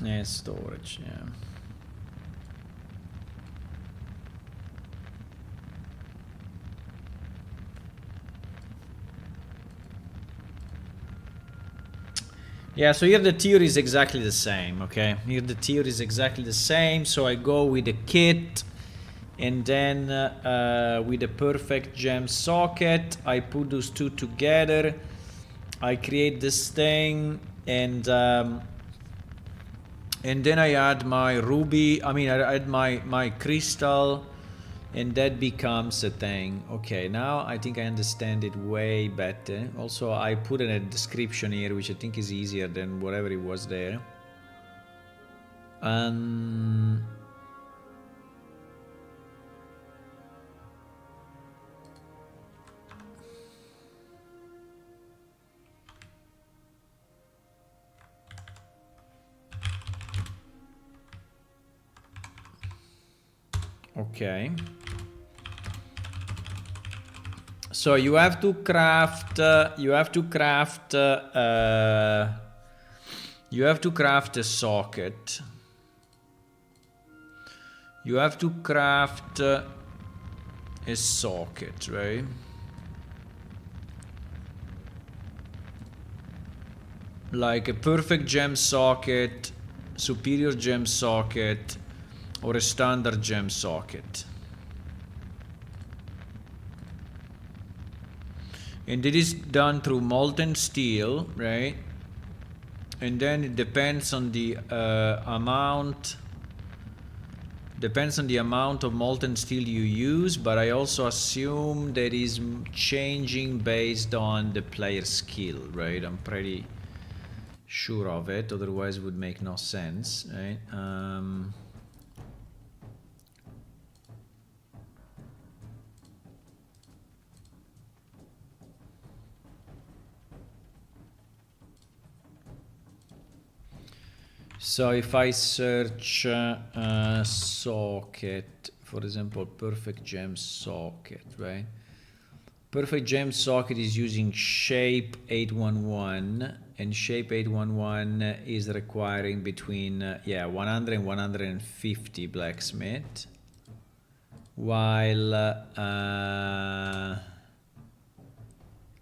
Yeah, storage, yeah. Yeah, so here the theory is exactly the same, okay? Here the theory is exactly the same, so I go with the kit, and then with the perfect gem socket, I put those two together, I create this thing, and then I add my ruby, I add my crystal, And that becomes a thing. Okay, now I think I understand it way better. Also, I put in a description here, which I think is easier than whatever it was there. Okay. So you have to craft. You have to craft a socket. You have to craft a socket, right? Like a perfect gem socket, superior gem socket, or a standard gem socket. And it is done through molten steel, right? And then it depends on the amount of molten steel you use, but I also assume that is changing based on the player's skill, right? I'm pretty sure of it, otherwise it would make no sense, right? So if I search socket, for example, perfect gem socket, right? Perfect gem socket is using shape 811, and shape 811 is requiring between 100 and 150 blacksmith, while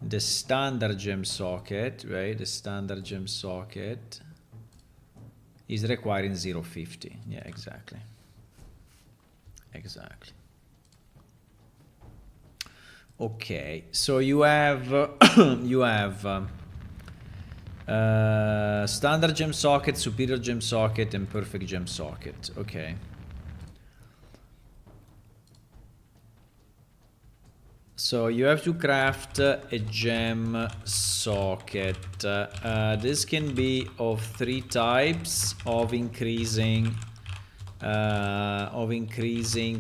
the standard gem socket, right? The standard gem socket is requiring 0.50. Yeah, exactly. Exactly. Okay, so you have standard gem socket, superior gem socket, and perfect gem socket. Okay. So you have to craft a gem socket. This can be of 3 types of increasing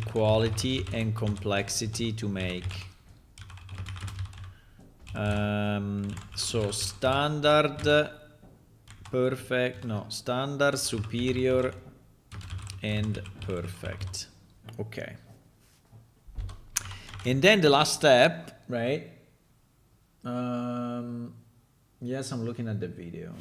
quality and complexity to make. So standard, perfect, no, standard, superior, and perfect. Okay. And then the last step, right? Yes, I'm looking at the video.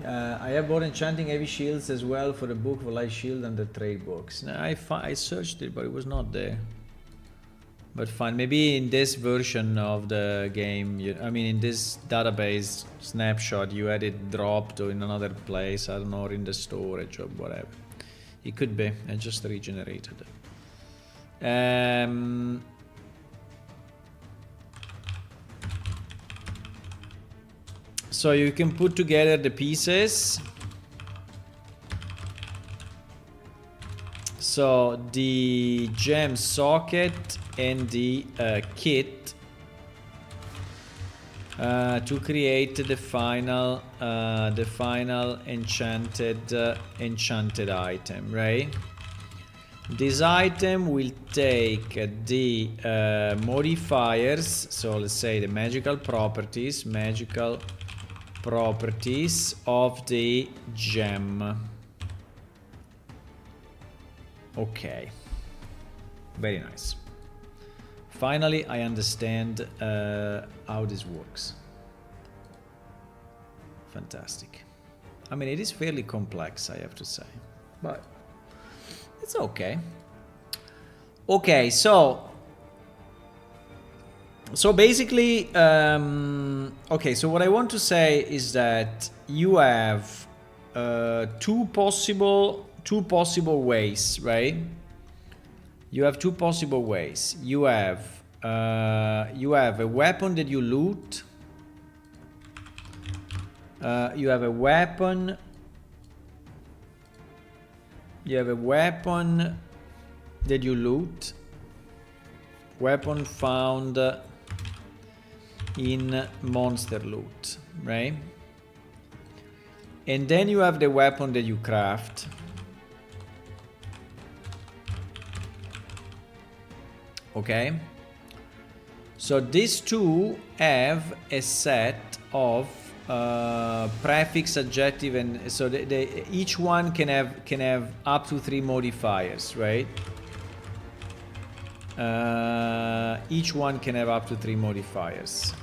I have bought enchanting heavy shields as well for the book of light shield and the trade books. Now, I searched it, but it was not there. But fine, maybe in this version of the game, I mean in this database snapshot, you had it dropped or in another place, I don't know, or in the storage or whatever. It could be, I just regenerated it. So you can put together the pieces. So the gem socket and the kit to create the final enchanted item, right? This item will take the modifiers, so let's say the magical properties of the gem. Okay, very nice. Finally, I understand how this works. Fantastic. I mean, it is fairly complex, I have to say, but it's okay. Okay, so basically, okay, so what I want to say is that you have two possible ways, right? You have two possible ways. You have a weapon that you loot. You have a weapon that you loot. Weapon found in monster loot, right? And then you have the weapon that you craft. Okay? So these two have a set of prefix, adjective, and so each one can have up to 3 modifiers, right? Each one can have up to 3 modifiers.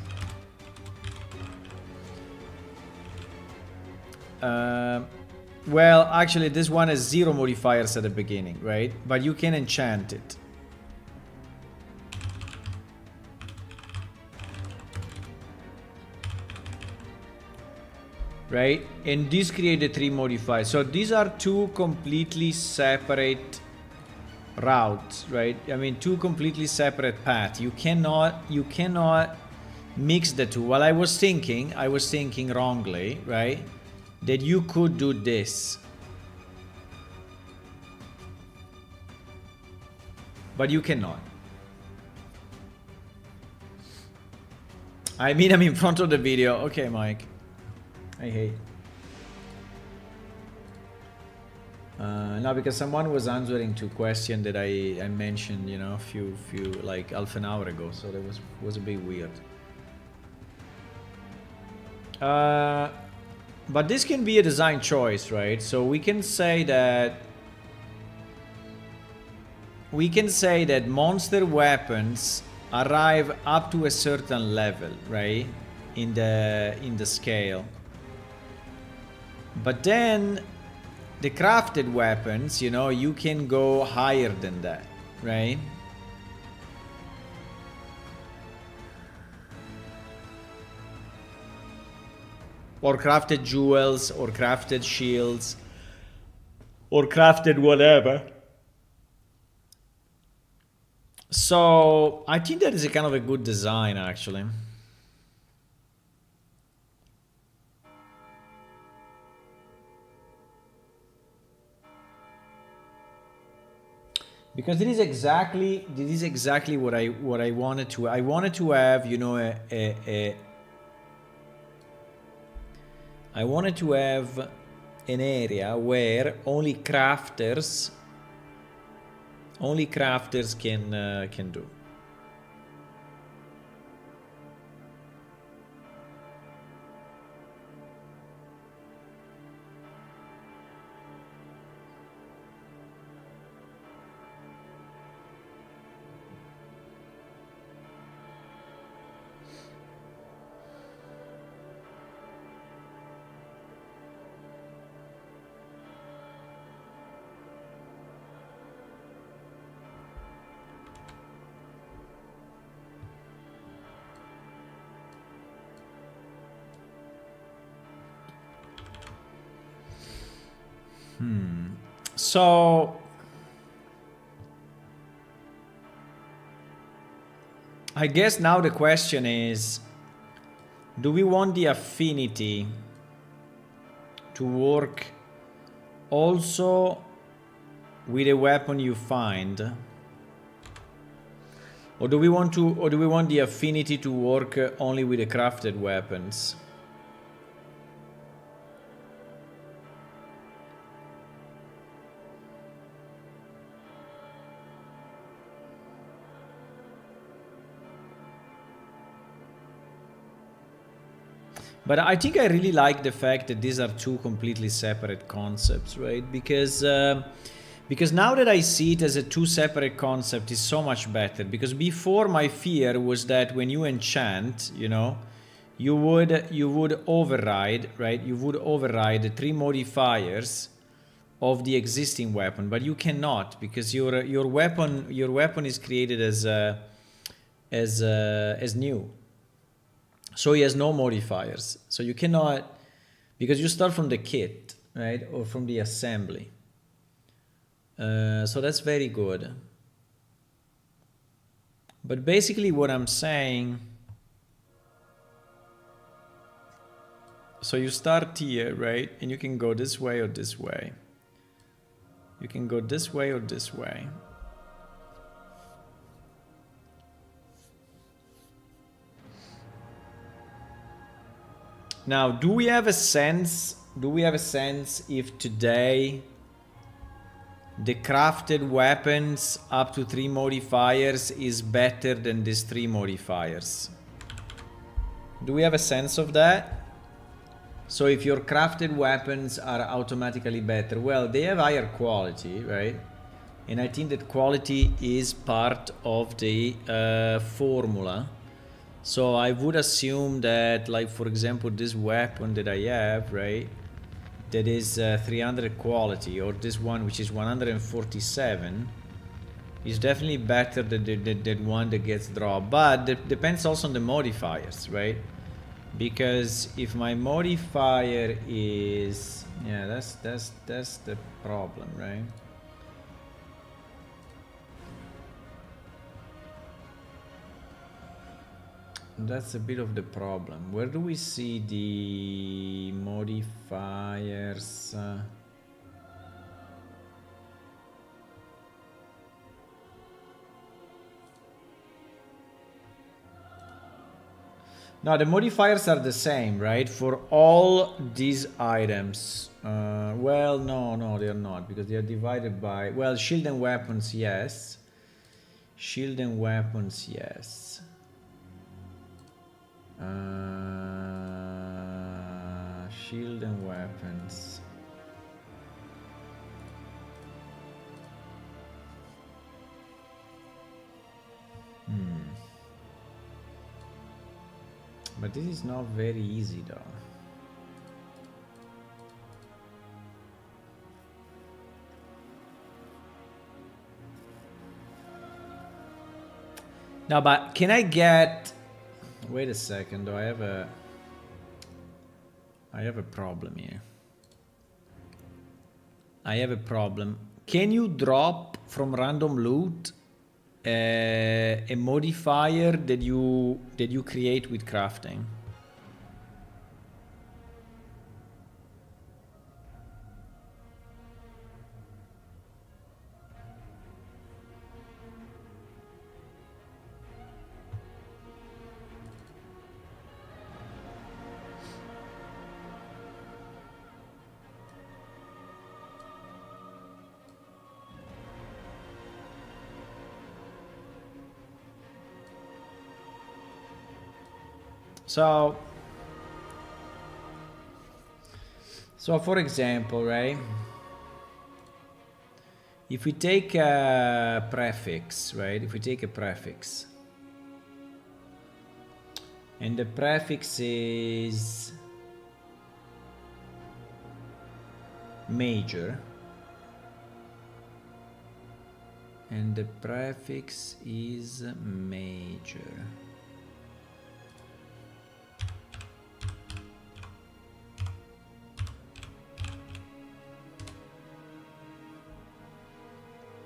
Well, actually, this one has 0 modifiers at the beginning, right? But you can enchant it. Right? And this created 3 modifiers. So these are 2 completely separate routes, right? I mean, 2 completely separate paths. You cannot mix the two. Well, I was thinking wrongly, right? That you could do this. But you cannot. I mean, I'm in front of the video. Okay, Mike. I hate. No, because someone was answering to a question that I mentioned, you know, a few like half an hour ago, so that was a bit weird. But this can be a design choice, right? So we can say that monster weapons arrive up to a certain level, right? In the scale. But then the crafted weapons, you know, you can go higher than that, right? Or crafted jewels, or crafted shields, or crafted whatever. So I think that is a kind of a good design, actually. Because it is exactly what I wanted to. I wanted to have, you know, I wanted to have an area where only crafters can do. So I guess now the question is, do we want the affinity to work also with a weapon you find? Or do we want the affinity to work only with the crafted weapons? But I think I really like the fact that these are 2 completely separate concepts, right? Because now that I see it as a 2 separate concept, is so much better. Because before, my fear was that when you enchant, you know, you would override, right? You would override the 3 modifiers of the existing weapon, but you cannot, because your weapon is created as new. So he has no modifiers. So you cannot, because you start from the kit, right? Or from the assembly. So that's very good. But basically what I'm saying, so you start here, right? And you can go this way or this way. You can go this way or this way. Now, do we have a sense if today the crafted weapons up to 3 modifiers is better than these 3 modifiers? Do we have a sense of that? So if your crafted weapons are automatically better, well, they have higher quality, right? And I think that quality is part of the formula. So I would assume that, like, for example, this weapon that I have, right, that is 300 quality, or this one which is 147, is definitely better than the one that gets dropped. But it depends also on the modifiers, right? Because if my modifier is, yeah, that's the problem, right? That's a bit of the problem. Where do we see the modifiers? No, the modifiers are the same, right? For all these items. Well, no, they're not, because they are divided by... Well, shield and weapons, yes. Shield and weapons, yes. Shield and weapons. But this is not very easy though. Now, but can I get... Wait a second, though. I have a problem here. I have a problem. Can you drop from random loot a modifier that you create with crafting? So for example, right? If we take a prefix, right? If we take a prefix, and the prefix is major, and the prefix is major.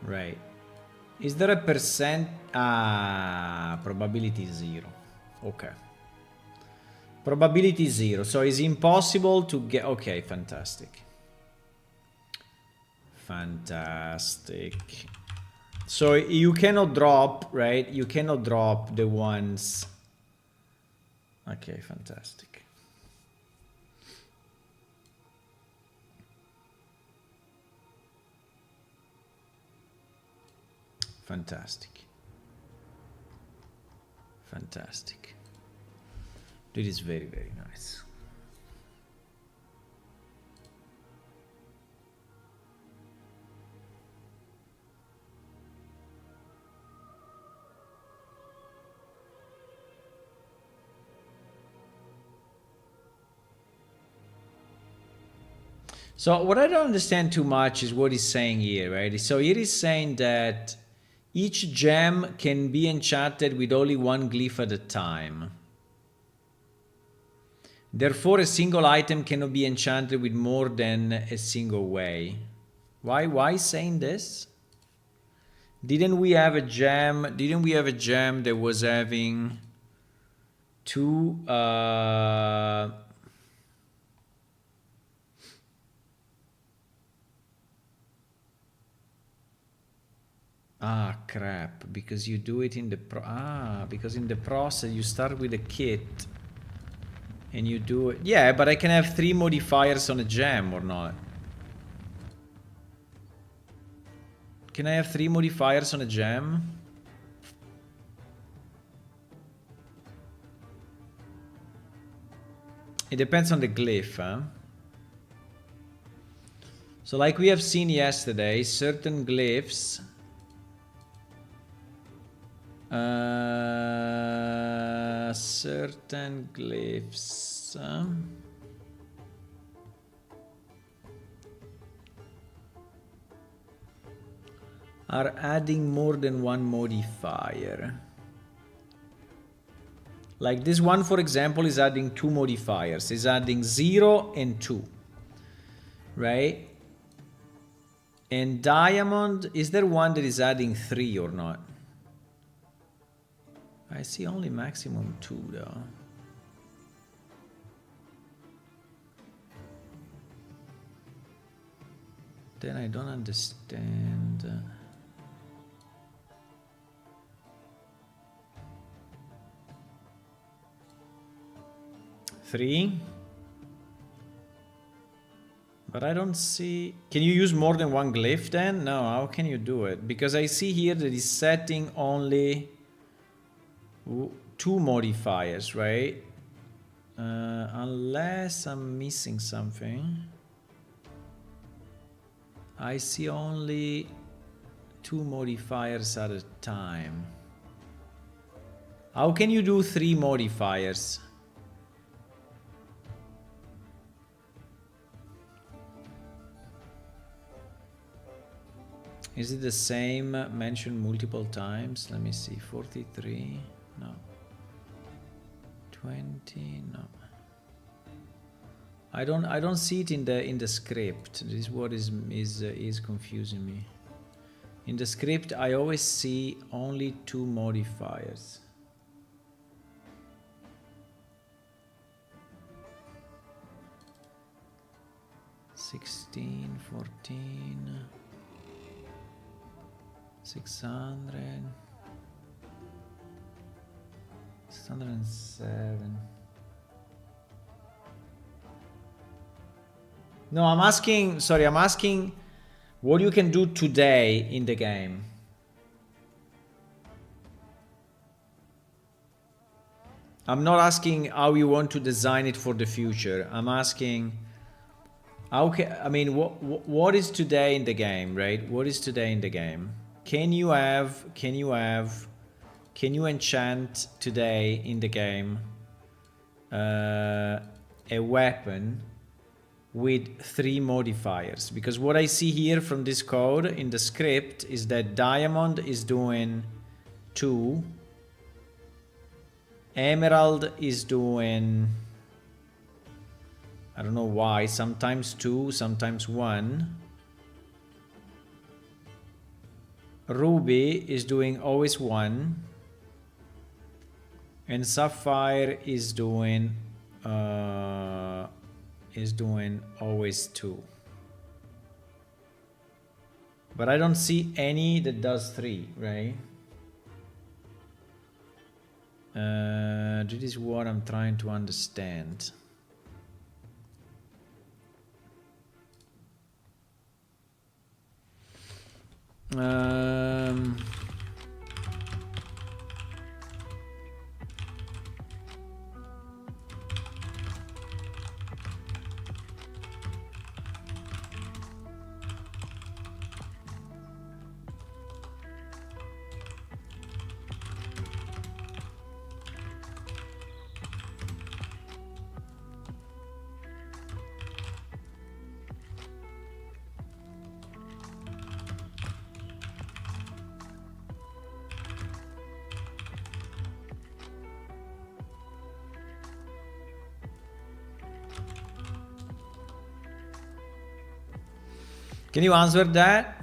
Right. Is there a percent? Probability 0. Okay. Probability 0. So it's impossible to get... Okay, fantastic. Fantastic. So you cannot drop, right? You cannot drop the ones... Okay, fantastic. Fantastic. Fantastic. It is very, very nice. So what I don't understand too much is what he's saying here, right? So here he's saying that each gem can be enchanted with only one glyph at a time. Therefore, a single item cannot be enchanted with more than a single way. Why saying this? Didn't we have a gem that was having two crap, because you do it in the because in the process you start with a kit. And you do it. Yeah, but I can have 3 modifiers on a gem or not. Can I have 3 modifiers on a gem? It depends on the glyph, huh? So like we have seen yesterday, certain glyphs are adding more than one modifier. Like this one, for example, is adding 2 modifiers. It's adding 0 and 2, right? And diamond, is there one that is adding 3 or not? I see only maximum 2 though. Then I don't understand. 3. But I don't see... Can you use more than one glyph then? No, how can you do it? Because I see here that it's setting only 2 modifiers, right? Unless I'm missing something. I see only 2 modifiers at a time. How can you do 3 modifiers? Is it the same mentioned multiple times? Let me see. 43. No. 20. No. I don't see it in the script. This is what is confusing me. In the script, I always see only 2 modifiers. $16, $14, $600, $607. No, I'm asking what you can do today in the game. I'm not asking how you want to design it for the future. I'm asking how can, I mean, what is today in the game, right? What is today in the game? Can you enchant today in the game a weapon with 3 modifiers? Because what I see here from this code in the script is that diamond is doing 2, emerald is doing, I don't know why, sometimes 2, sometimes 1. Ruby is doing always 1. And sapphire is doing always 2. But I don't see any that does 3, right? This is what I'm trying to understand. Can you answer that?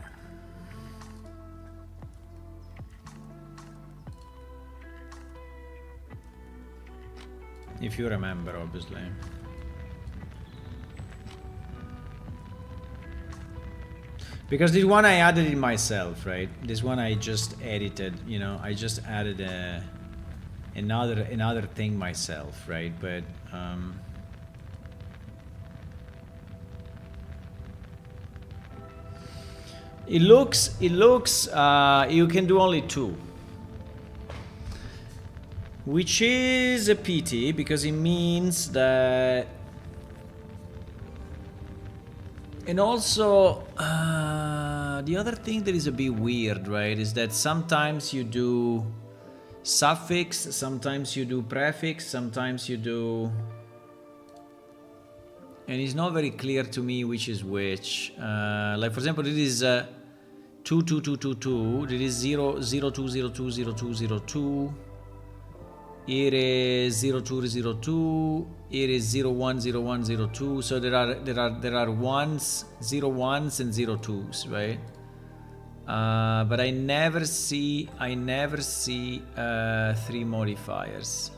If you remember, obviously. Because this one I added it myself, right? This one I just edited, you know, I just added another thing myself, right? But it looks you can do only 2, which is a pity because it means that. And also, the other thing that is a bit weird, right, is that sometimes you do suffix, sometimes you do prefix, sometimes you do... And it's not very clear to me which is which. Like, for example, this is 22222, this is 02020202. It is 0202. It is 010102. So there are ones, 01s and 02s, right? But I never see 3 modifiers.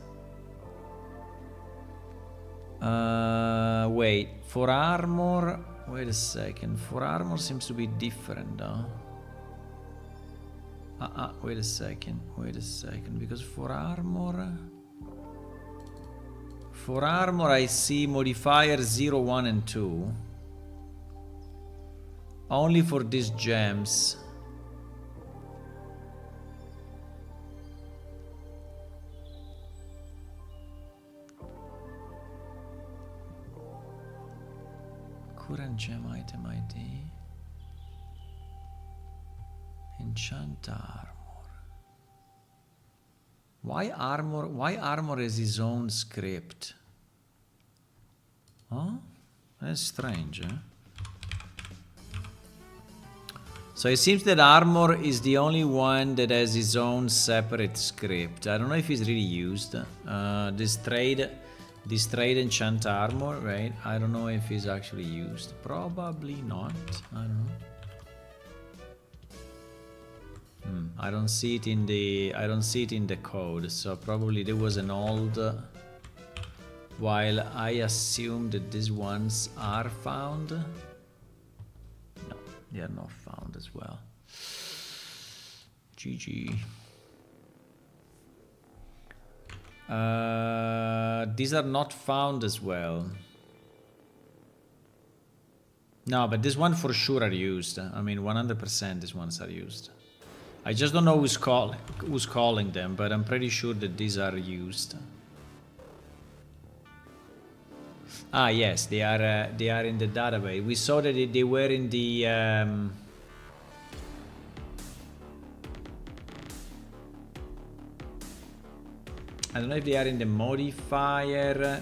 Wait, for armor. Wait a second. For armor seems to be different, though. Wait a second, because for armor I see modifier 0, 1 and 2 only for these gems. Current gem item ID. Enchant armor. Why armor has his own script? Huh? That's strange, eh? So it seems that armor is the only one that has his own separate script. I don't know if it's really used. This trade enchant armor, right? I don't know if it's actually used. Probably not. I don't know. I don't see it in the code, so probably there was an old, while I assume that these ones are found. No, they are not found as well. GG. These are not found as well. No, but this one for sure are used. I mean, 100% these ones are used. I just don't know who's calling them, but I'm pretty sure that these are used. Ah, yes, they are in the database. We saw that they were in the I don't know if they are in the modifier.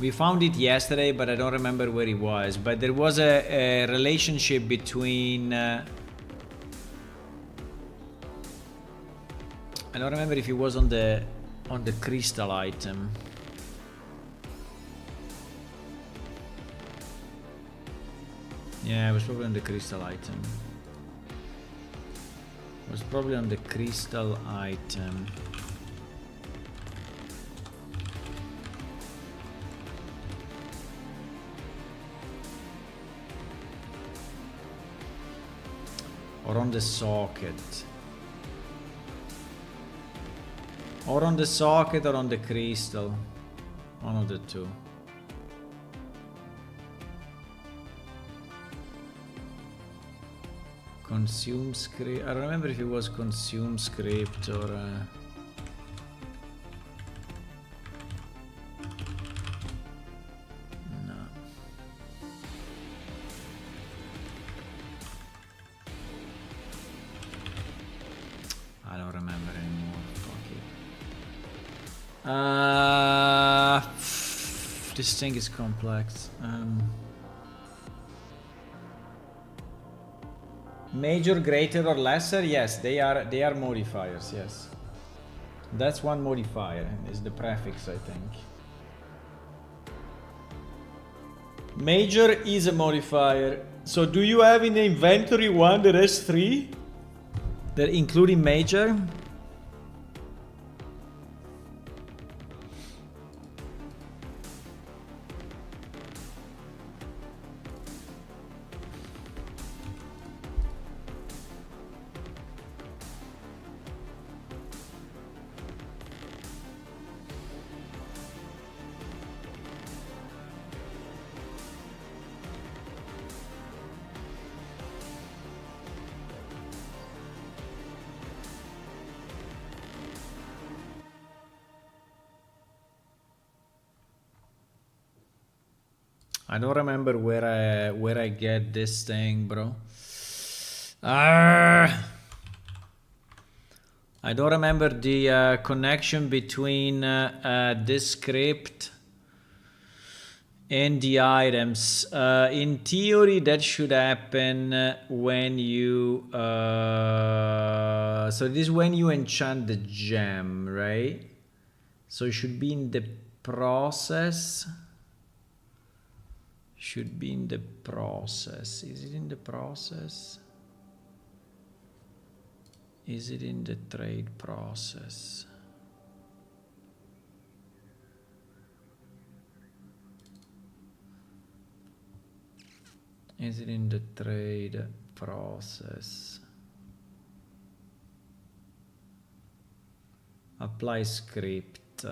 We found it yesterday, but I don't remember where it was. But there was a relationship between... I don't remember if it was on the crystal item. Yeah, it was probably on the crystal item. It was probably on the crystal item. Or on the socket. Or on the socket or on the crystal. One of the two. Consume script. I don't remember if it was consume script or... This thing is complex. Major, greater, or lesser? Yes, they are modifiers. Yes, that's one modifier. Is the prefix, I think. Major is a modifier. So, do you have in the inventory one that has 3? They're including major. I don't remember where I get this thing, bro. I don't remember the connection between this script and the items. In theory, that should happen when you. So this is when you enchant the gem, right? So it should be in the process. Should be in the process. Is it in the process? Is it in the trade process? Is it in the trade process? Apply script.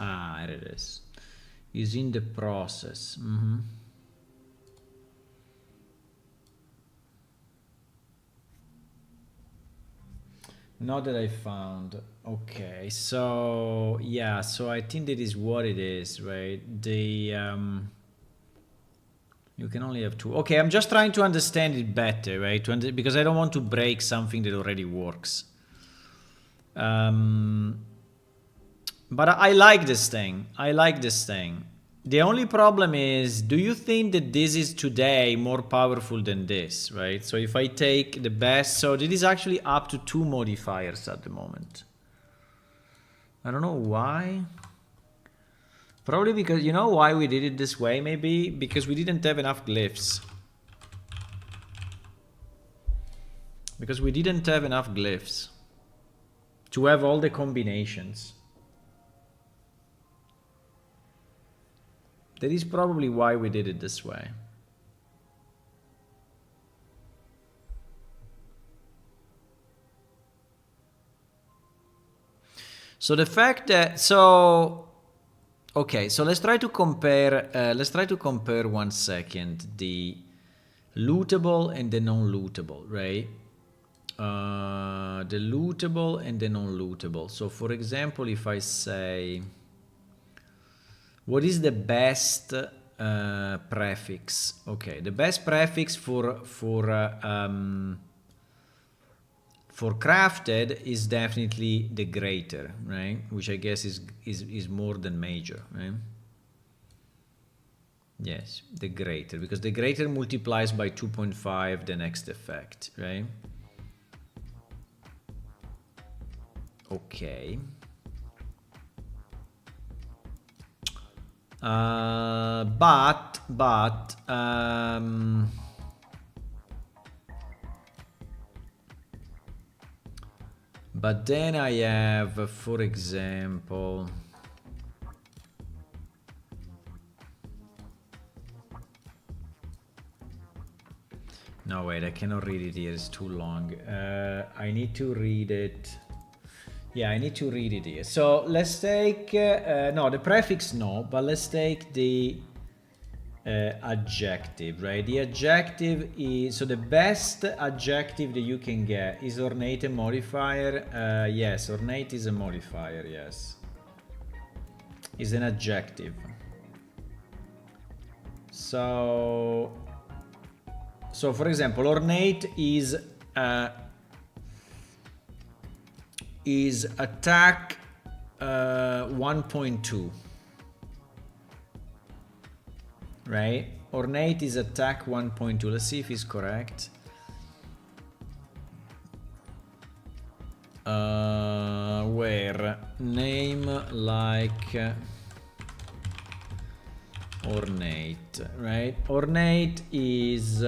Ah, here it is. Is in the process. Not that I found. Okay, so yeah, so I think that is what it is, right? The you can only have two. Okay, I'm just trying to understand it better, right? Because I don't want to break something that already works. But I like this thing. I like this thing. The only problem is, do you think that this is today more powerful than this, right? So if I take the best, so this is actually up to 2 modifiers at the moment. I don't know why. Probably because, you know why we did it this way, maybe? Because we didn't have enough glyphs. Because we didn't have enough glyphs to have all the combinations. That is probably why we did it this way. So the fact that, okay, so let's try to compare, 1 second, the lootable and the non-lootable, right? The lootable and the non-lootable. So for example, if I say, what is the best prefix? Okay, the best prefix for crafted is definitely the greater, right? Which I guess is more than major, right? Yes, the greater, because the greater multiplies by 2.5 the next effect, right? Okay. But then I have, for example, no wait, I cannot read it here, it's too long. I need to read it. Yeah, I need to read it here. So let's take, no, the prefix no, but let's take the adjective, right? The adjective is, so the best adjective that you can get is ornate a modifier. Yes, ornate is a modifier, yes. Is an adjective. So for example, ornate is attack 1.2, right? Ornate is attack 1.2. Let's see if it's correct. Where name like Ornate, right? Ornate is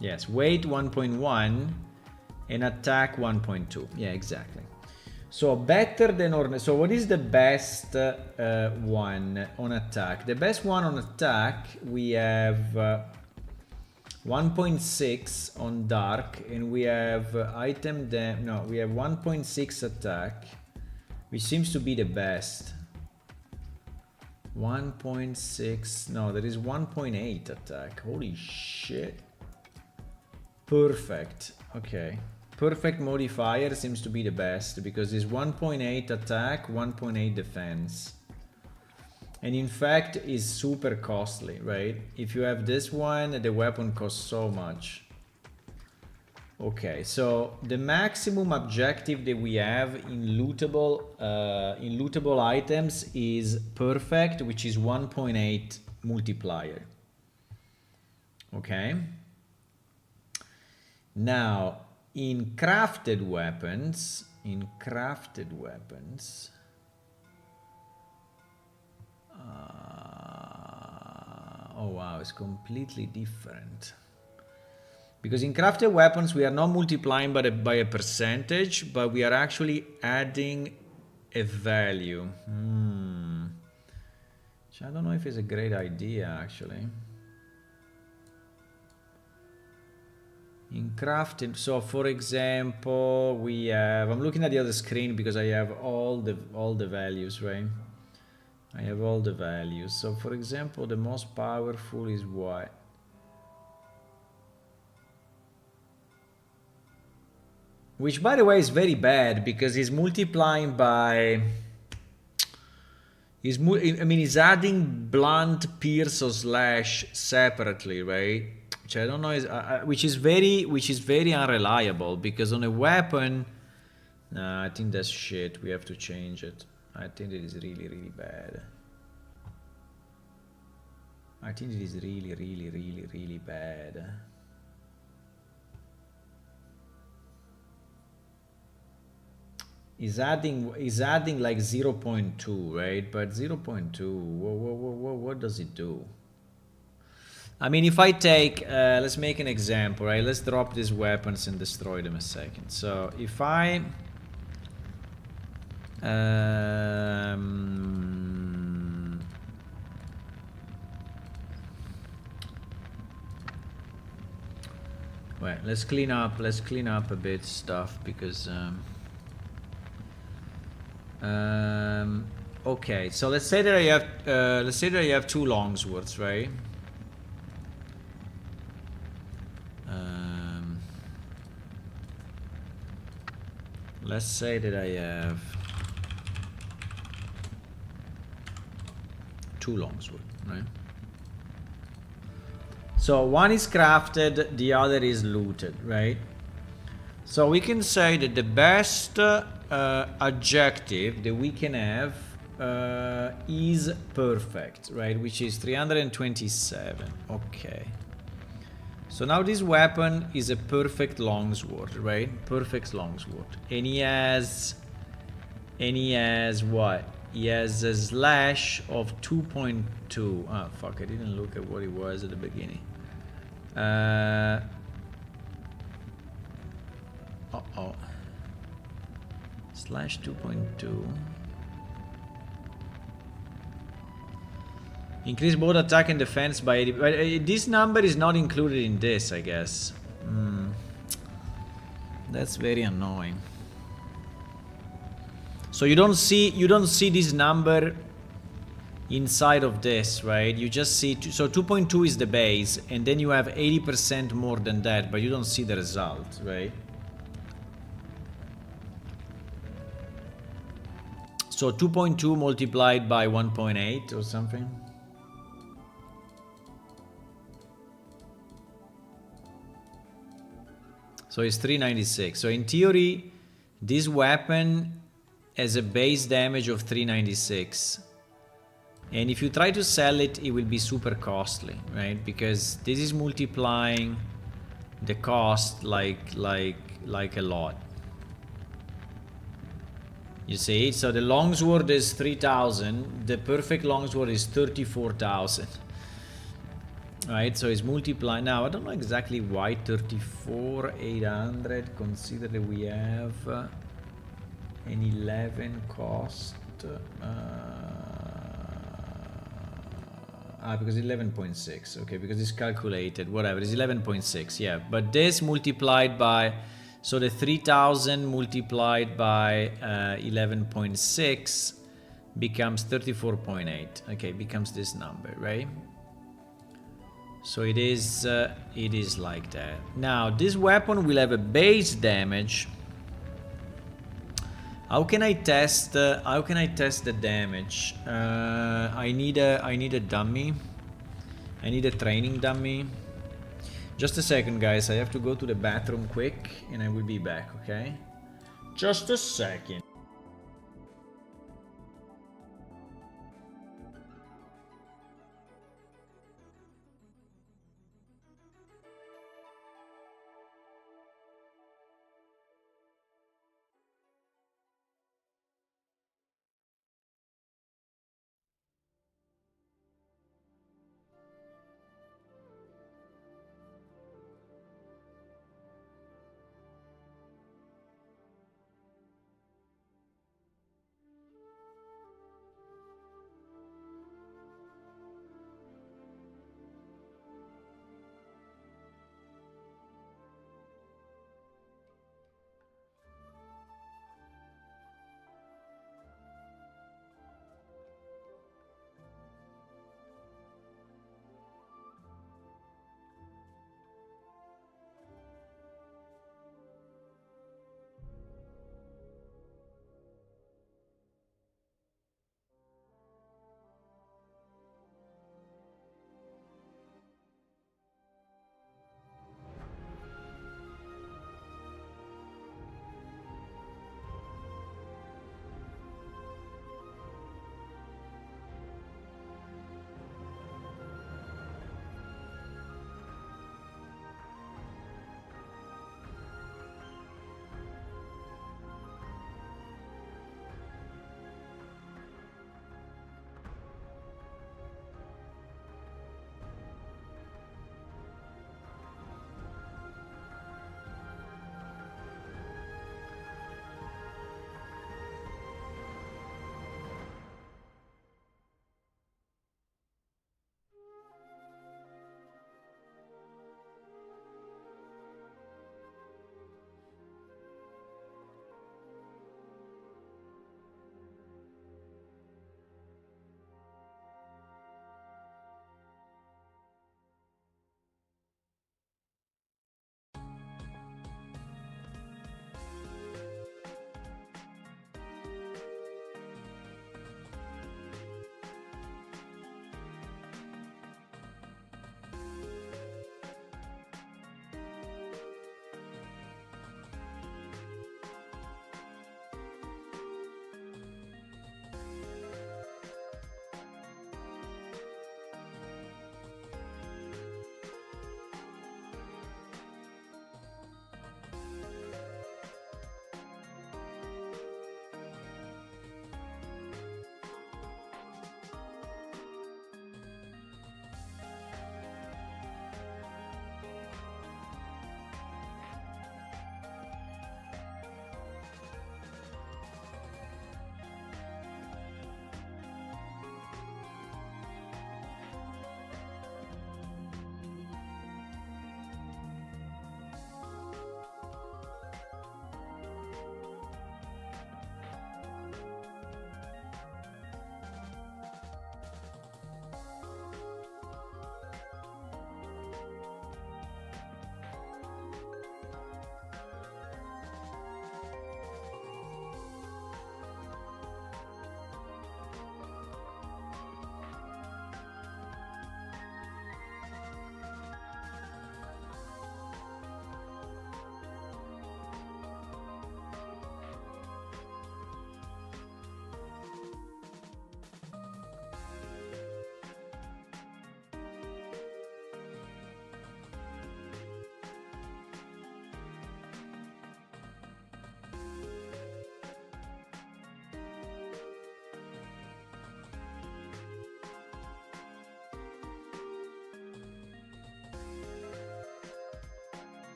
yes, weight 1.1 and attack 1.2. Yeah, exactly. So better than ornate. So what is the best one on attack? The best one on attack, we have 1.6 on dark, and we have item no, we have 1.6 attack, which seems to be the best. 1.6, no, there is 1.8 attack. Holy shit. Perfect. Okay. Perfect modifier seems to be the best because it's 1.8 attack, 1.8 defense. And in fact is super costly, right? If you have this one, the weapon costs so much. Okay, so the maximum objective that we have in lootable items is perfect, which is 1.8 multiplier. Okay. Now, in crafted weapons, oh wow, it's completely different. Because in crafted weapons, we are not multiplying by a percentage, but we are actually adding a value. Which I don't know if it's a great idea, actually. In crafted, so for example, we have, I'm looking at the other screen because I have all the values, right? I have all the values. So for example, the most powerful is what? Which, by the way, is very bad because he's multiplying by... he's adding blunt, pierce, or slash separately, right? Which I don't know is... which is very unreliable because on a weapon... Nah, I think that's shit. We have to change it. I think it is really, really bad. I think it is really, really, really, really bad. Is adding like 0.2, right? But 0.2, what does it do? I mean, if I take, let's make an example, right? Let's drop these weapons and destroy them a second. So if I, wait, let's clean up a bit stuff because, okay, so let's say that I have two longswords, right? Let's say that I have two longswords, right? So one is crafted, the other is looted, right? So we can say that the best adjective that we can have is perfect, right? Which is 327. Okay. So now this weapon is a perfect longsword, right? Perfect longsword. And he has what? He has a slash of 2.2. Ah, fuck, I didn't look at what it was at the beginning. Uh-oh. Slash 2.2. Increase both attack and defense by 80. But this number is not included in this, I guess. That's very annoying. So you don't see this number inside of this, right? You just see so 2.2 is the base, and then you have 80% more than that, but you don't see the result, right? So 2.2 multiplied by 1.8 or something. So it's 396. So in theory, this weapon has a base damage of 396. And if you try to sell it, it will be super costly, right? Because this is multiplying the cost like a lot. You see, so the longsword is 3000, the perfect longsword is 34,000. Right, so it's multiplied. Now, I don't know exactly why 34,800, consider that we have an 11 cost. Because 11.6, okay, because it's calculated, whatever, it's 11.6, yeah. But this multiplied by, so the 3000 multiplied by 11.6 becomes 34.8, okay, becomes this number, right? So it is like that. Now, this weapon will have a base damage. How can I test the damage? I need a dummy. I need a training dummy. Just a second, guys. I have to go to the bathroom quick and I will be back, okay? Just a second.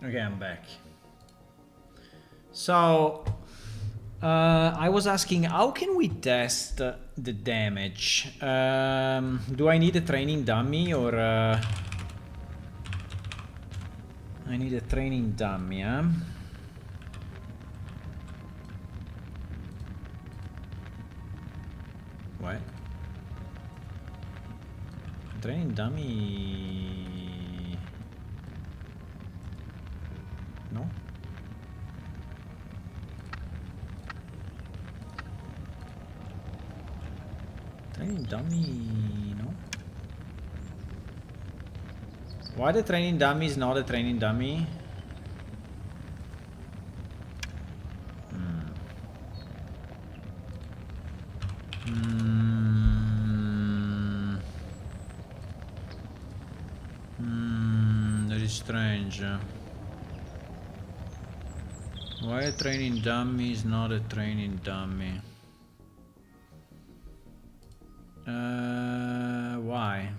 Okay, I'm back. So, I was asking, how can we test the damage? Do I need a training dummy or... I need a training dummy, huh? What? Training dummy... No? Training dummy... No? Why the training dummy is not a training dummy? That is strange. Why a training dummy is not a training dummy? Why?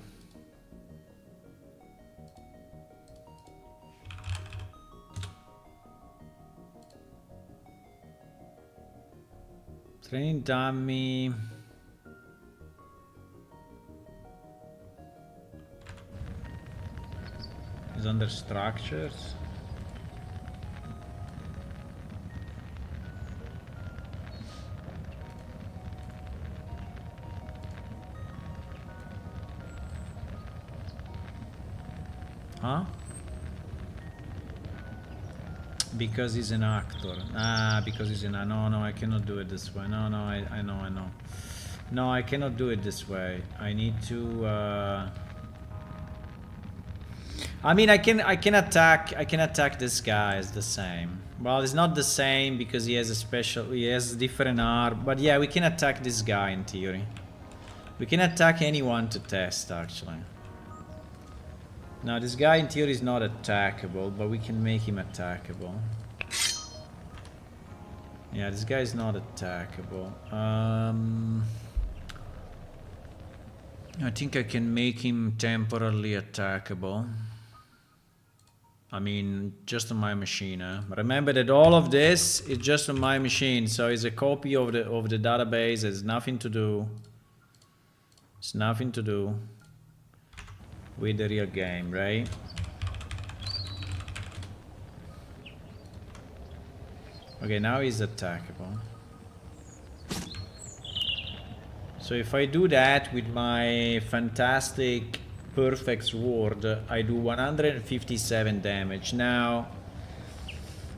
Training dummy... is under structures. Huh? Because he's an actor. Ah, because he's an... No, I cannot do it this way. No, I know. No, I cannot do it this way. I need to... I mean, I can attack this guy as the same. Well, it's not the same because he has a different arm. But yeah, we can attack this guy in theory. We can attack anyone to test, actually. Now, this guy in theory is not attackable, but we can make him attackable. Yeah, this guy is not attackable. I think I can make him temporarily attackable. I mean, just on my machine. Remember that all of this is just on my machine, so it's a copy of the database. It's nothing to do. It's nothing to do with the real game, right? Okay, now he's attackable. So if I do that with my fantastic perfect sword, I do 157 damage. Now,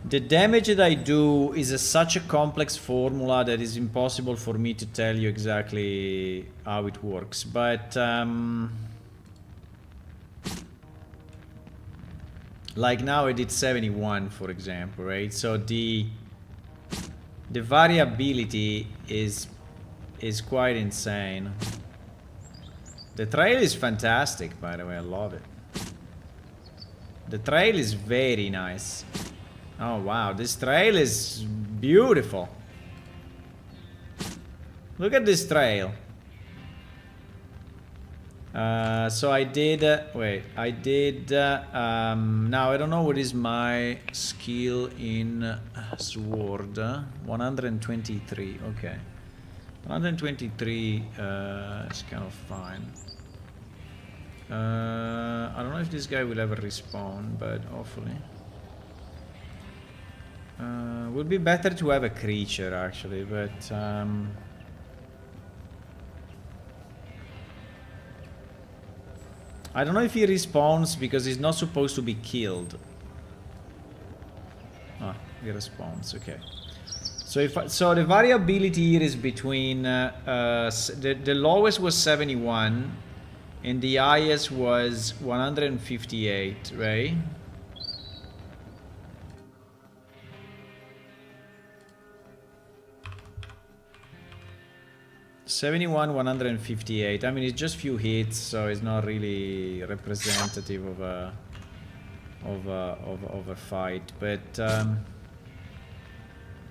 the damage that I do is such a complex formula that is impossible for me to tell you exactly how it works. But like now I did 71, for example, right? So the variability is quite insane. The trail is fantastic, by the way. I love it. The trail is very nice. Oh wow, this trail is beautiful. Look at this trail. So I did, now I don't know what is my skill in sword. 123, okay. 123 is kind of fine. I don't know if this guy will ever respawn, but hopefully. Would be better to have a creature actually, but I don't know if he respawns because he's not supposed to be killed. Ah, he respawns, okay. So the variability here is between the lowest was 71 and the highest was 158, right? $71, 158. I mean, it's just few hits, so it's not really representative of a fight. But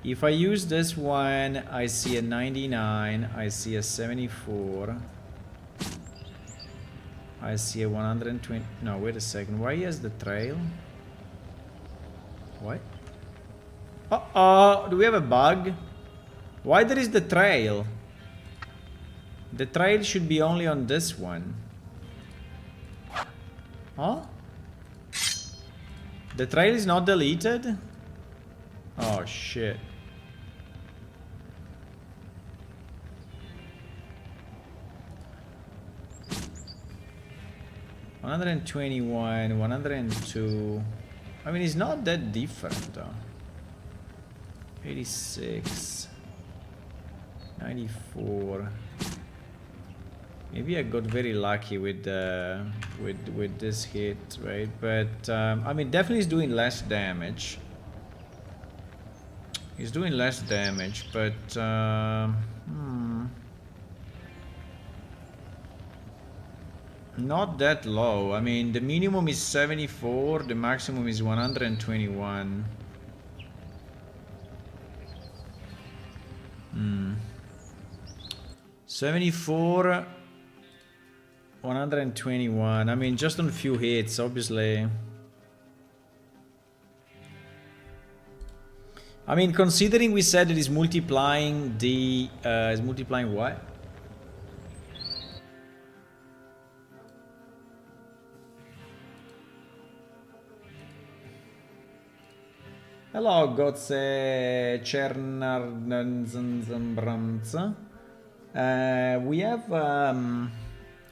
if I use this one, I see a 99, I see a 74, I see a 120. No, wait a second. Why he has the trail? What? Uh-oh, do we have a bug? Why there is the trail? The trail should be only on this one. Huh? The trail is not deleted? Oh shit. $121, 102. I mean, it's not that different though. 86, 94. Maybe I got very lucky with this hit, right? But I mean, definitely is doing less damage. He's doing less damage, but not that low. I mean, the minimum is 74, the maximum is 121. 74, 121. I mean, just on a few hits, obviously. I mean, considering we said it is multiplying the is multiplying what? Hello, Gotze Chernarnzbrams.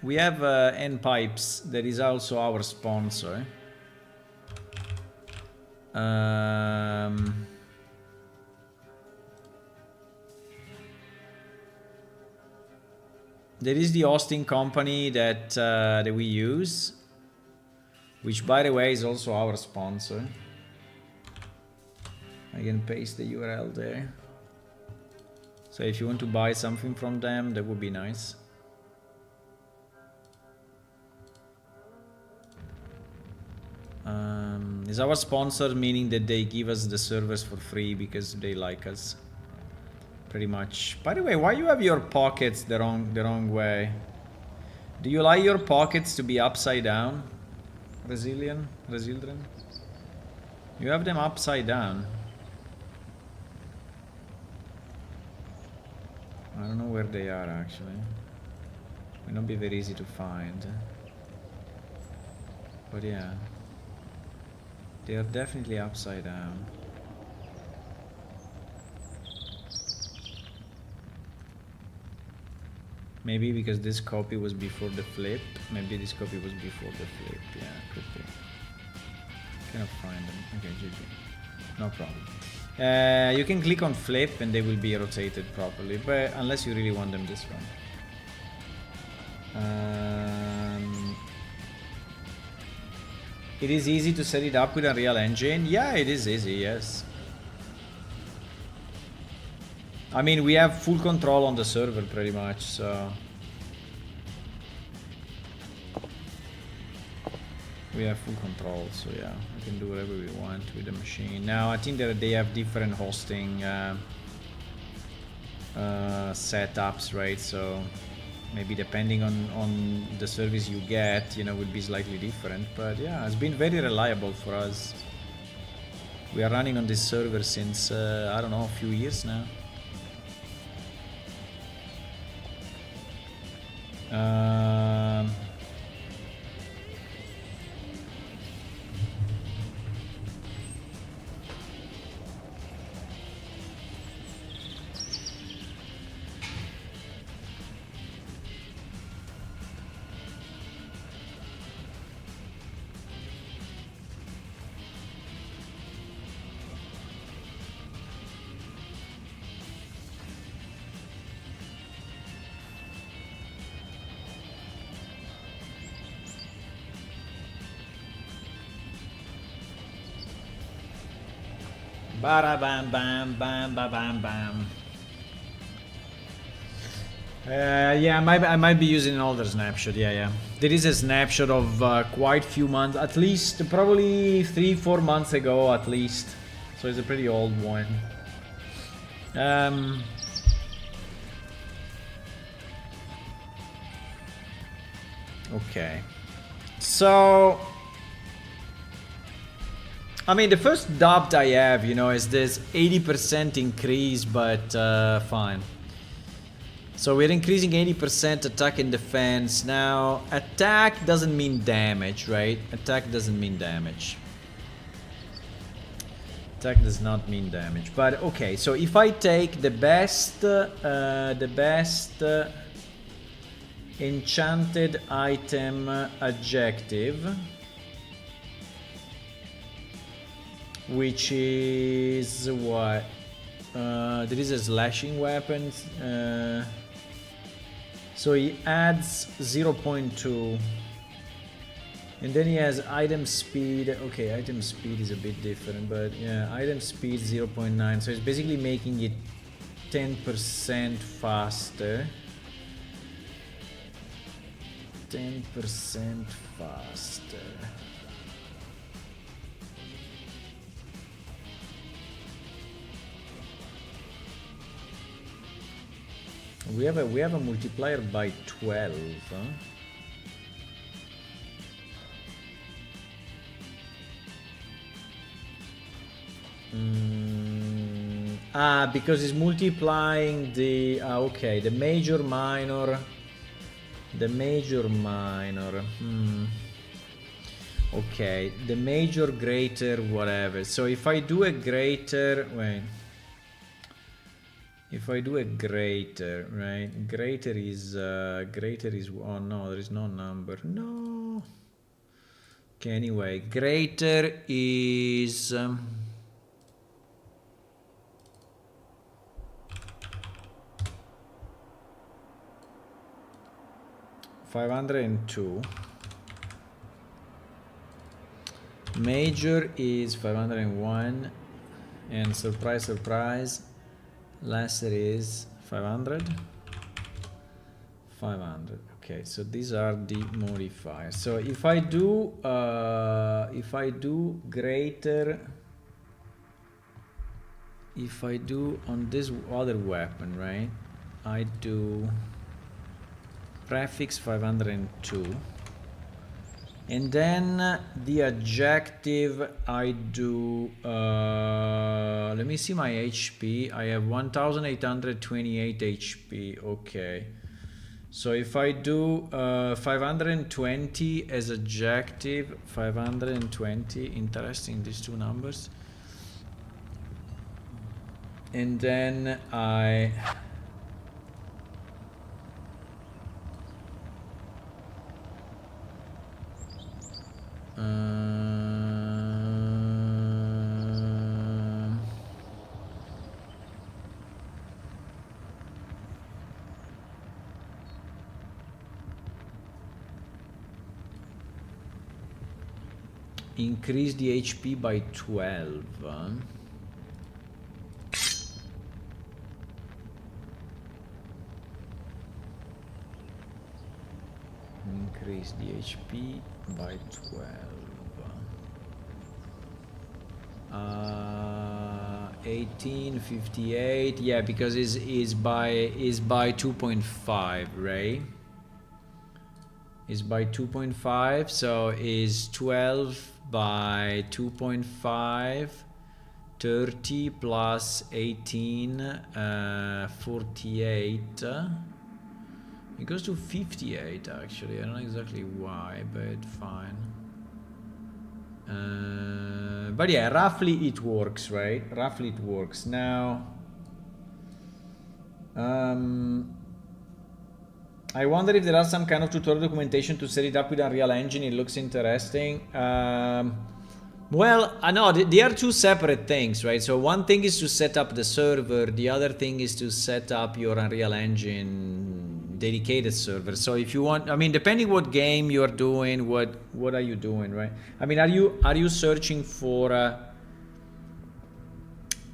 We have N Pipes that is also our sponsor. There is the hosting company that we use, which by the way is also our sponsor. I can paste the URL there. So if you want to buy something from them, that would be nice. Is our sponsor, meaning that they give us the servers for free because they like us. Pretty much. By the way, why you have your pockets the wrong way? Do you like your pockets to be upside down? Resilient? You have them upside down. I don't know where they are actually. Will not be very easy to find. But yeah. They are definitely upside down. Maybe because this copy was before the flip. Maybe this copy was before the flip. Yeah, could be. Cannot find them. Okay, GG. No problem. You can click on flip and they will be rotated properly, but unless you really want them this way. It is easy to set it up with Unreal Engine. Yeah, it is easy, yes. I mean, we have full control on the server pretty much, so... We have full control, so yeah, we can do whatever we want with the machine. Now, I think that they have different hosting setups, right? So maybe depending on the service you get, you know, would be slightly different. But yeah, it's been very reliable for us. We are running on this server since, I don't know, a few years now. Bada bam bam bam ba bam bam. Yeah, I might be using an older snapshot. Yeah. There is a snapshot of quite few months, at least probably 3-4 months ago, at least. So it's a pretty old one. Okay. So I mean, the first doubt I have, you know, is this 80% increase, but fine. So we're increasing 80% attack and defense. Now, attack doesn't mean damage, right? Attack doesn't mean damage. Attack does not mean damage. But okay, so if I take the best enchanted item adjective, which is what? There is a slashing weapon. So he adds 0.2. And then he has item speed. Okay, item speed is a bit different, but yeah, item speed 0.9. So it's basically making it 10% faster. 10% faster. We have a multiplier by 12, huh? Because it's multiplying the okay, the major minor. Okay, the major greater whatever. So if I do a greater, wait. If I do a greater, right? Greater is oh no, there is no number. No. Okay, anyway, greater is 502. Major is 501, and surprise, surprise, lesser is 500. 500. Okay, so these are the modifiers. So if I do greater, if I do on this other weapon, right? I do prefix 502. And then the adjective I do, let me see my HP. I have 1828 HP. Okay. So if I do 520 as adjective, 520, interesting, these two numbers. And then I increase the HP by 12. Increase the HP by 12. 1858. Yeah, because is by 2.5, right? Is by 2.5, so is 12 by 2.5, 30 plus 18, 48. It goes to 58 actually. I don't know exactly why, but fine. But yeah, roughly it works, right? Roughly it works. Now, I wonder if there are some kind of tutorial documentation to set it up with Unreal Engine. It looks interesting. Well, I know they are two separate things, right? So one thing is to set up the server. The other thing is to set up your Unreal Engine dedicated server. So if you want, I mean, depending what game you are doing, what are you doing, right? I mean, are you searching for a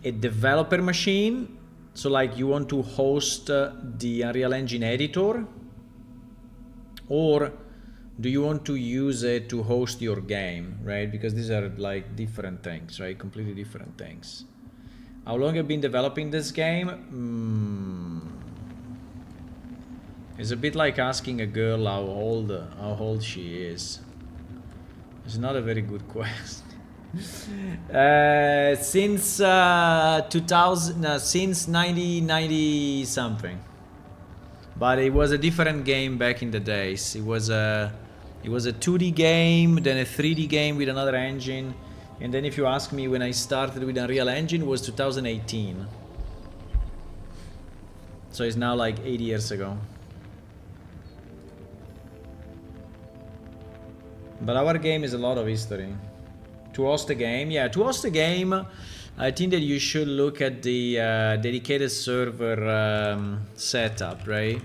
developer machine? So like you want to host the Unreal Engine editor? Or do you want to use it to host your game, right? Because these are like different things, right? Completely different things. How long have you been developing this game? It's a bit like asking a girl how old she is. It's not a very good question. Since 2000, no, since 1990 something. But it was a different game back in the days. It was a 2D game, then a 3D game with another engine, and then if you ask me when I started with Unreal Engine, it was 2018. So it's now like 8 years ago. But our game is a lot of history. To host a game, yeah, to host a game, I think that you should look at the dedicated server setup, right?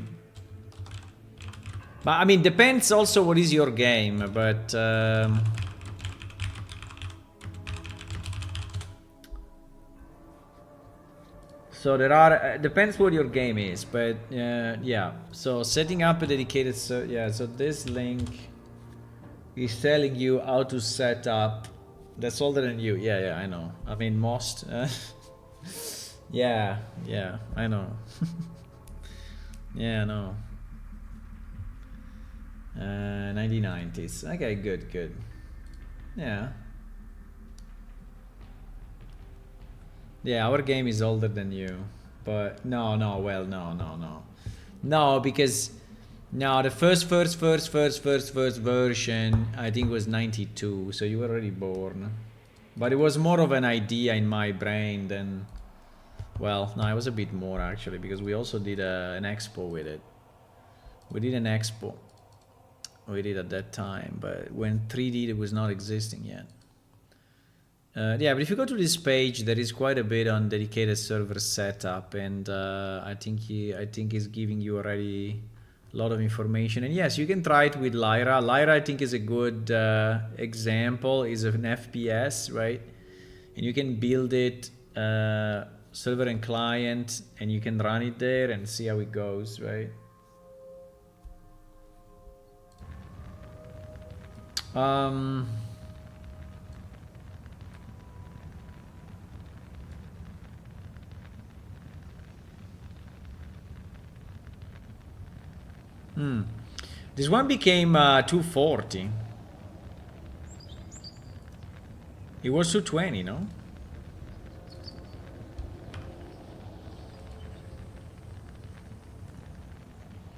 But I mean, depends also what is your game, but so there are depends what your game is, but yeah. So setting up a dedicated server, yeah. So this link is telling you how to set up. That's older than you. Yeah, yeah, I know. I mean, most. Yeah, yeah, I know. Yeah, I know. 1990s. Okay, good, good. Yeah. Yeah, our game is older than you. But no, well, no, because no, the first version I think was 92, so you were already born. But it was more of an idea in my brain than, well, no, it was a bit more actually, because we also did an expo with it. We did an expo. We did at that time, but when 3D it was not existing yet. Yeah, but if you go to this page, there is quite a bit on dedicated server setup, and I think he's giving you already a lot of information. And yes, you can try it with Lyra. Lyra, I think, is a good example. Is an FPS, right? And you can build it server and client, and you can run it there and see how it goes, right? This one became 240. It was 220, no?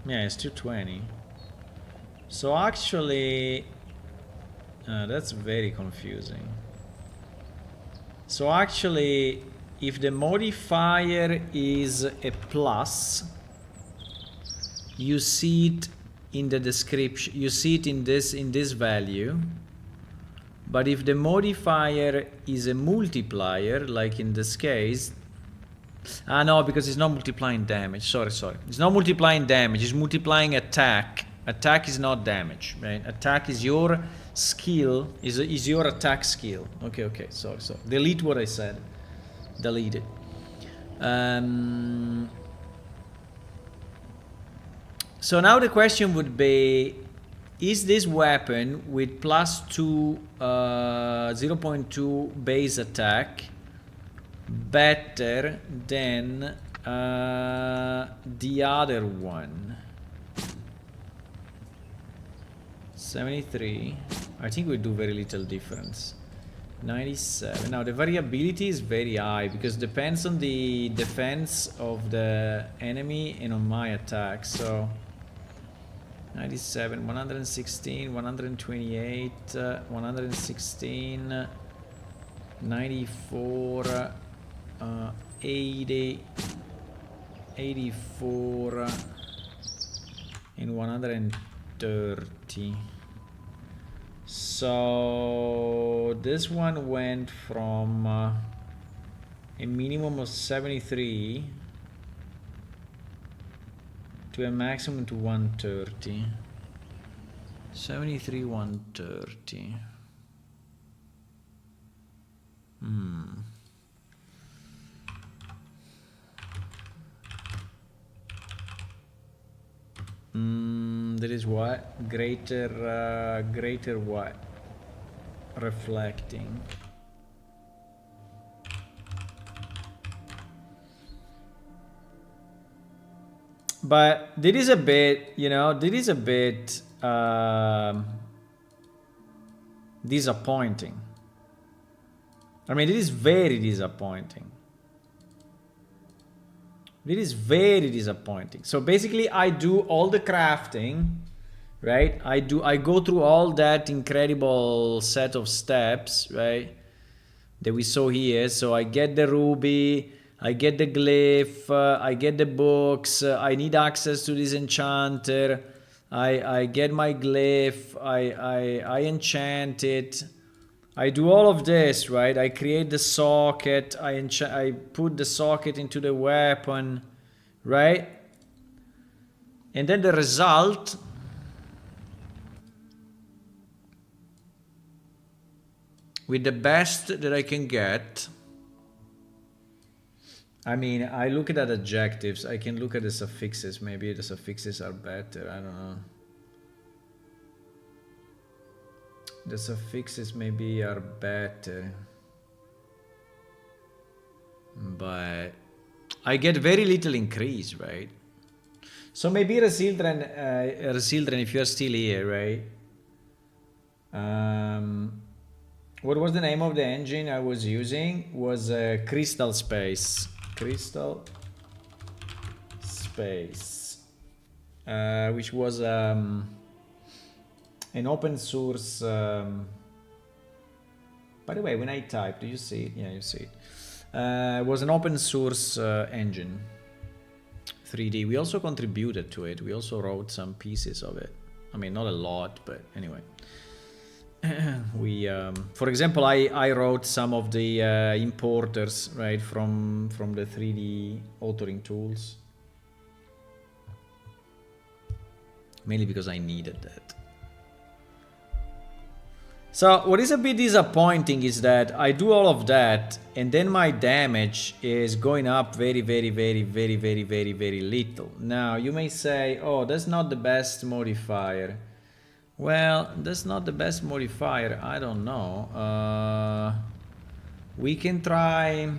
Yeah, it's 220. So actually, that's very confusing. So actually, if the modifier is a plus, you see it in the description, you see it in this value. But if the modifier is a multiplier, like in this case, no, because it's not multiplying damage. Sorry. It's not multiplying damage, it's multiplying attack. Attack is not damage, right? Attack is your skill, is your attack skill. Okay, sorry. Delete what I said. Delete it. So now the question would be, is this weapon with plus 2, 0.2 base attack better than the other one? 73. I think we do very little difference. 97. Now the variability is very high because it depends on the defense of the enemy and on my attack. So 97, 116, 128, 116, 94, 80, 84, and 130. So this one went from a minimum of 73 to a maximum to 130. 73, 130. There is what? Greater what? Reflecting. But there is a bit, disappointing. I mean, it is very disappointing. It is very disappointing. So basically I do all the crafting, right? I go through all that incredible set of steps, right? That we saw here. So I get the ruby, I get the glyph, I get the books, I need access to this enchanter, I get my glyph, I enchant it, I do all of this, right? I create the socket, I put the socket into the weapon, right? And then the result with the best that I can get. I mean, I look at adjectives. I can look at the suffixes. Maybe the suffixes are better. I don't know. The suffixes maybe are better. But I get very little increase, right? So maybe Resildren, if you're still here, right? What was the name of the engine I was using? Was Crystal Space. Crystal Space. Which was an open source. By the way, when I type, do you see it? Yeah, you see it. It was an open source engine. 3D. We also contributed to it. We also wrote some pieces of it. I mean, not a lot, but anyway. We, for example, I wrote some of the importers, right, from the 3D authoring tools. Mainly because I needed that. So what is a bit disappointing is that I do all of that and then my damage is going up very little. Now you may say, oh, that's not the best modifier. Well, that's not the best modifier. I don't know. We can try.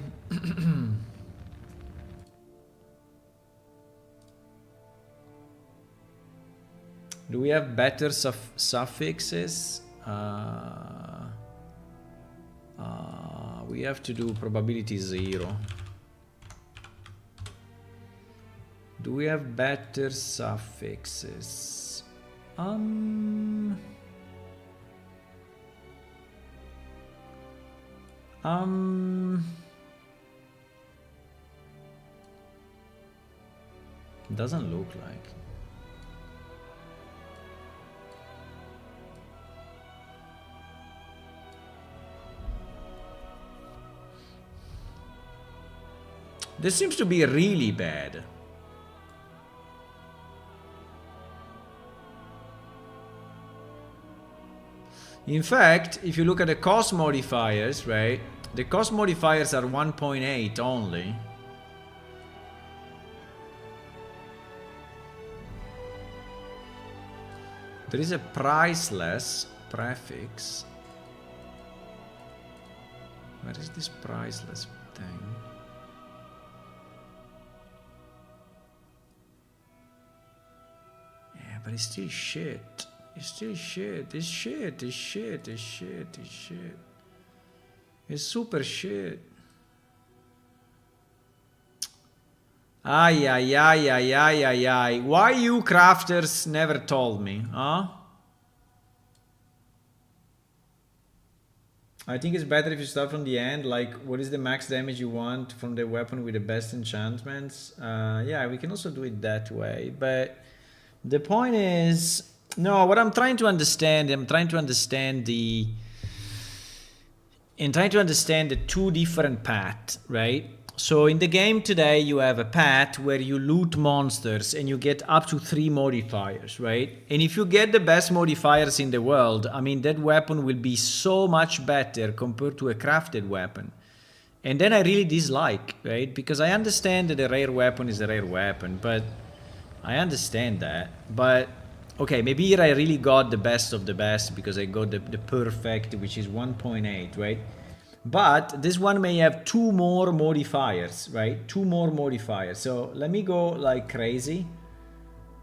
Do we have better suffixes? We have to do probability 0. Do we have better suffixes? Doesn't look like. This seems to be really bad. In fact, if you look at the cost modifiers, right? The cost modifiers are 1.8 only. There is a priceless prefix. Where is this priceless thing? Yeah, but it's still shit. It's still shit. It's shit. It's shit. It's shit. It's shit. It's super shit. Ay, ay, ay, ay, ay, ay, ay. Why you crafters never told me, huh? I think it's better if you start from the end, like what is the max damage you want from the weapon with the best enchantments? Yeah, we can also do it that way, but the point is, no, what I'm trying to understand the two different paths, right? So in the game today, you have a path where you loot monsters and you get up to 3 modifiers, right? And if you get the best modifiers in the world, I mean, that weapon will be so much better compared to a crafted weapon. And then I really dislike, right? Because I understand that a rare weapon is a rare weapon, but I understand that. But, okay, maybe here I really got the best of the best because I got the perfect, which is 1.8, right? But this one may have 2 more modifiers, right? 2 more modifiers. So let me go like crazy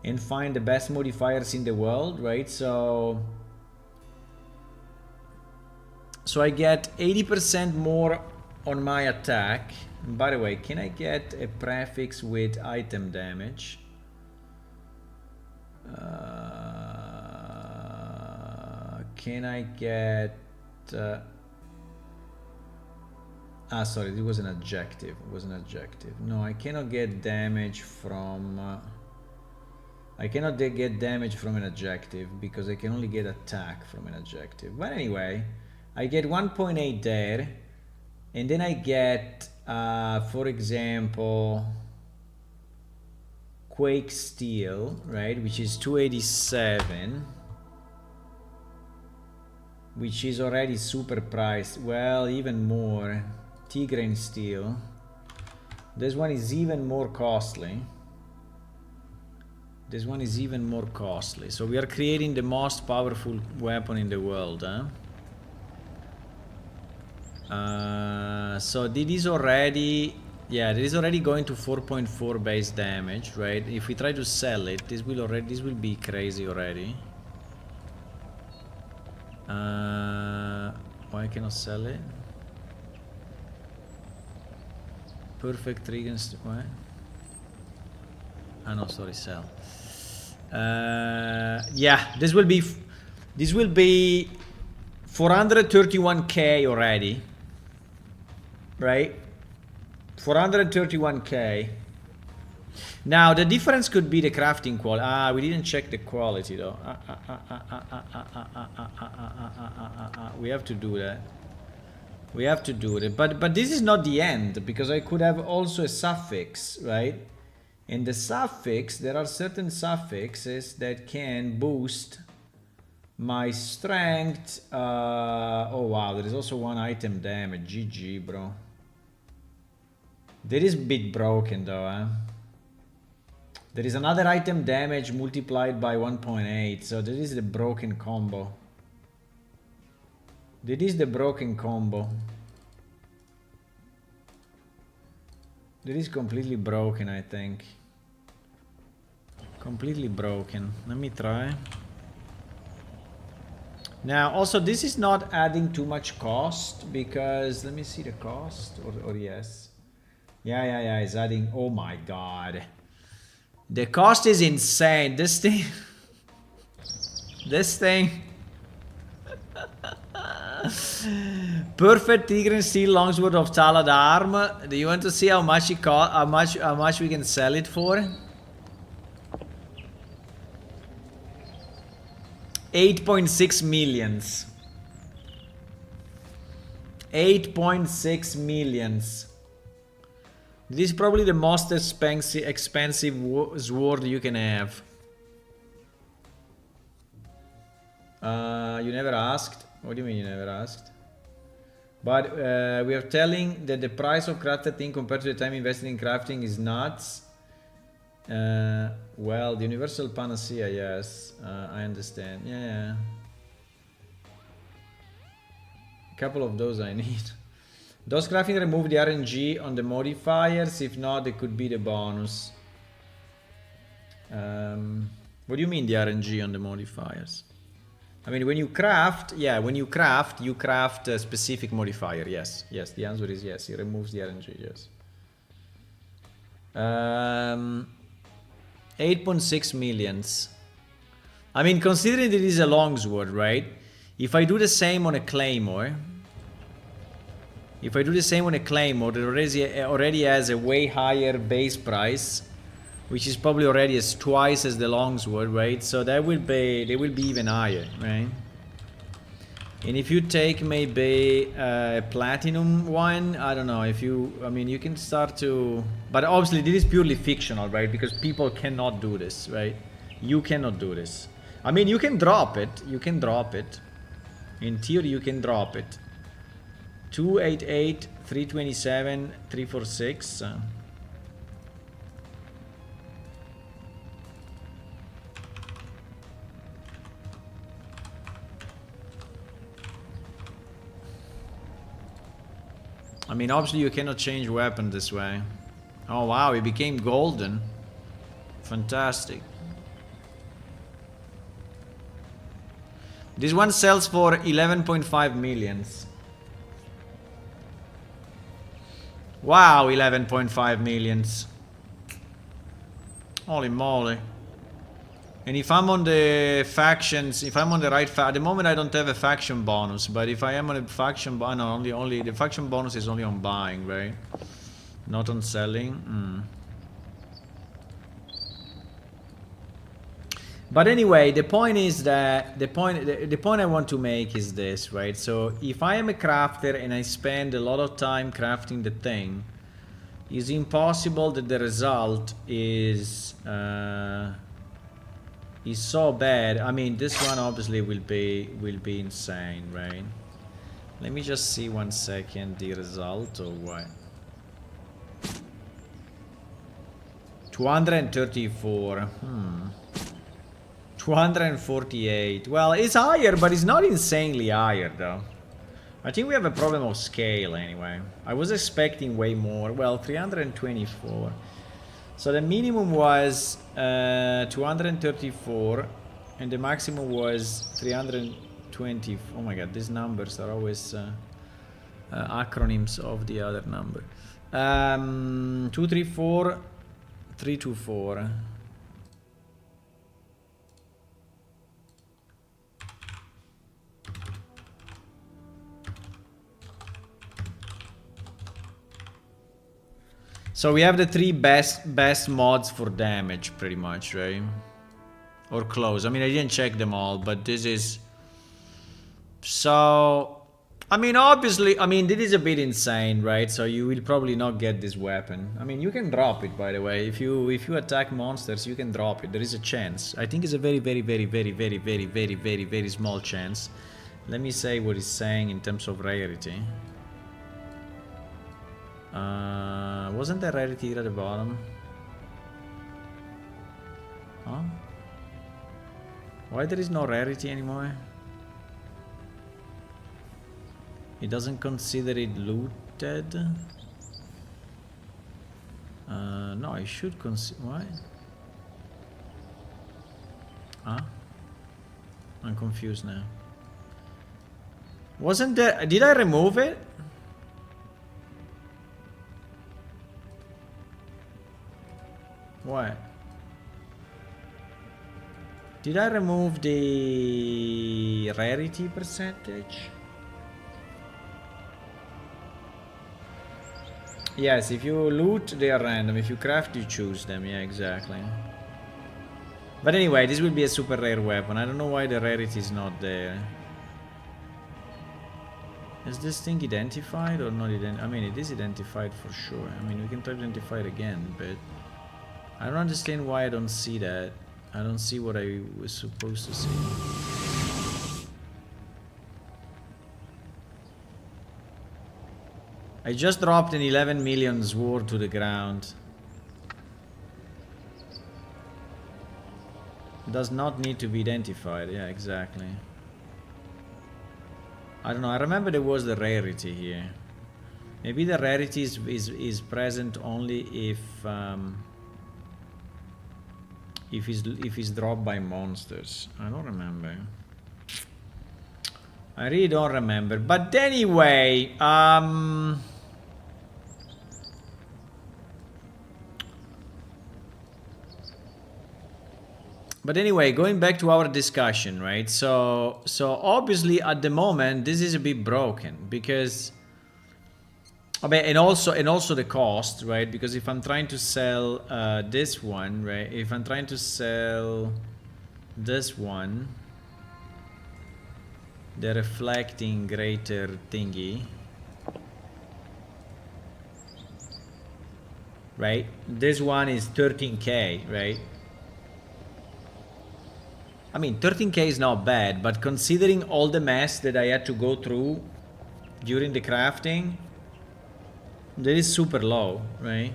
and find the best modifiers in the world, right? So So I get 80% more on my attack. And by the way, can I get a prefix with item damage? Can I get... sorry, it was an adjective. It was an adjective. No, I cannot get damage from... I cannot get damage from an adjective because I can only get attack from an adjective. But anyway, I get 1.8 there. And then I get, for example, Quake Steel, right? Which is 287. Which is already super priced. Well, even more. Tigraine Steel. This one is even more costly. This one is even more costly. So we are creating the most powerful weapon in the world, huh? So this is already... Yeah, this is already going to 4.4 base damage, right? If we try to sell it, this will be crazy already. Why cannot sell it? Perfect triggers. What? Ah no, sorry, sell. Yeah, this will be 431k already, right? 431k. Now the difference could be the crafting quality. We didn't check the quality though. We have to do that. We have to do it. But this is not the end, because I could have also a suffix, right? In the suffix, there are certain suffixes that can boost my strength. Oh wow, there is also one item damage. GG, bro. That is a bit broken though, huh? There is another item damage multiplied by 1.8, so that is the broken combo. That is the broken combo. That is completely broken, I think. Completely broken. Let me try. Now, also, this is not adding too much cost, because... Let me see the cost, or yes. Yeah, it's adding... Oh my god. The cost is insane. This thing... This thing... Perfect Tigran Steel Longsword of Talad Arm. Do you want to see how much it cost? How much we can sell it for? 8.6 millions. 8.6 millions. This is probably the most expensive sword you can have. You never asked. What do you mean you never asked? But we are telling that the price of crafted thing compared to the time invested in crafting is nuts. Well, the universal panacea, yes. I understand. Yeah. A couple of those I need. Does crafting remove the RNG on the modifiers? If not, it could be the bonus. What do you mean the RNG on the modifiers? I mean, when you craft, yeah, when you craft a specific modifier, yes. Yes, the answer is yes, it removes the RNG, yes. 8.6 millions. I mean, considering that it is a longsword, right? If I do the same on a claymore, it already has a way higher base price, which is probably already twice as the longsword, right? So they will be even higher, right? And if you take maybe a platinum one, I don't know if you, I mean, you can start to, but obviously this is purely fictional, right? Because people cannot do this, right? You cannot do this. I mean, you can drop it. In theory, you can drop it. 288, 327, 346. I mean, obviously you cannot change weapon this way. Oh wow, it became golden. Fantastic. This one sells for 11.5 millions. Wow, 11.5 millions. Holy moly. And if I'm on the factions, if I'm on the right at the moment I don't have a faction bonus, but if I am on a faction bonus, no, only the faction bonus is only on buying, right? Not on selling. But anyway, the point is that the point I want to make is this, right? So if I am a crafter and I spend a lot of time crafting the thing, it's impossible that the result is so bad. I mean, this one obviously will be insane, right? Let me just see 1 second the result or what. 234. 248. Well, it's higher, but it's not insanely higher though. I think we have a problem of scale anyway. I was expecting way more. Well, 324. So the minimum was 234 and the maximum was 320. Oh my god, these numbers are always acronyms of the other number. 234, 324. So we have the 3 best mods for damage, pretty much, right? Or close. I mean, I didn't check them all, but this is... So... I mean, obviously, I mean, this is a bit insane, right? So you will probably not get this weapon. I mean, you can drop it, by the way. If you attack monsters, you can drop it. There is a chance. I think it's a very small chance. Let me say what it's saying in terms of rarity. Wasn't there rarity here at the bottom? Huh? Why there is no rarity anymore? It doesn't consider it looted? No, I should consider... Why? Huh? I'm confused now. Wasn't there... Did I remove it? What? Did I remove the rarity percentage? Yes, if you loot, they are random. If you craft, you choose them. Yeah, exactly. But anyway, this will be a super rare weapon. I don't know why the rarity is not there. Is this thing identified or not identified? I mean, it is identified for sure. I mean, we can try to identify it again, but... I don't understand why I don't see that. I don't see what I was supposed to see. I just dropped an 11 million sword to the ground. Does not need to be identified. Yeah, exactly. I don't know. I remember there was the rarity here. Maybe the rarity is present only if it's dropped by monsters. I don't remember. I really don't remember. But anyway, going back to our discussion, right? So obviously at the moment this is a bit broken because I mean, and also the cost, right? Because if I'm trying to sell this one, right? If I'm trying to sell this one, the reflecting greater thingy, right? This one is 13k, right? I mean, 13k is not bad, but considering all the mess that I had to go through during the crafting, that is super low, right?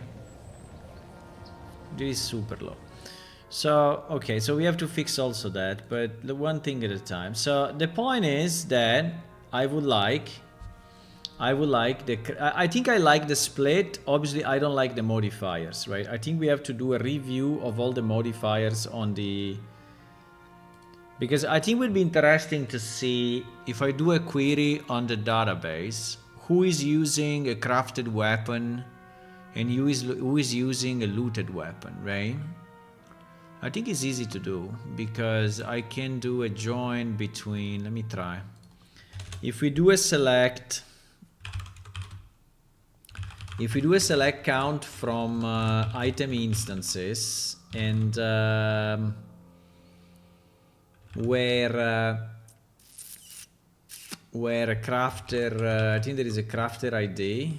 This is super low. So, okay, so we have to fix also that, but the one thing at a time. So the point is that I think I like the split. Obviously, I don't like the modifiers, right? I think we have to do a review of all the modifiers on the... Because I think it would be interesting to see if I do a query on the database, who is using a crafted weapon and who is using a looted weapon, right? I think it's easy to do because I can do a join between, let me try. If we do a select count from item instances and where a crafter, I think there is a crafter ID.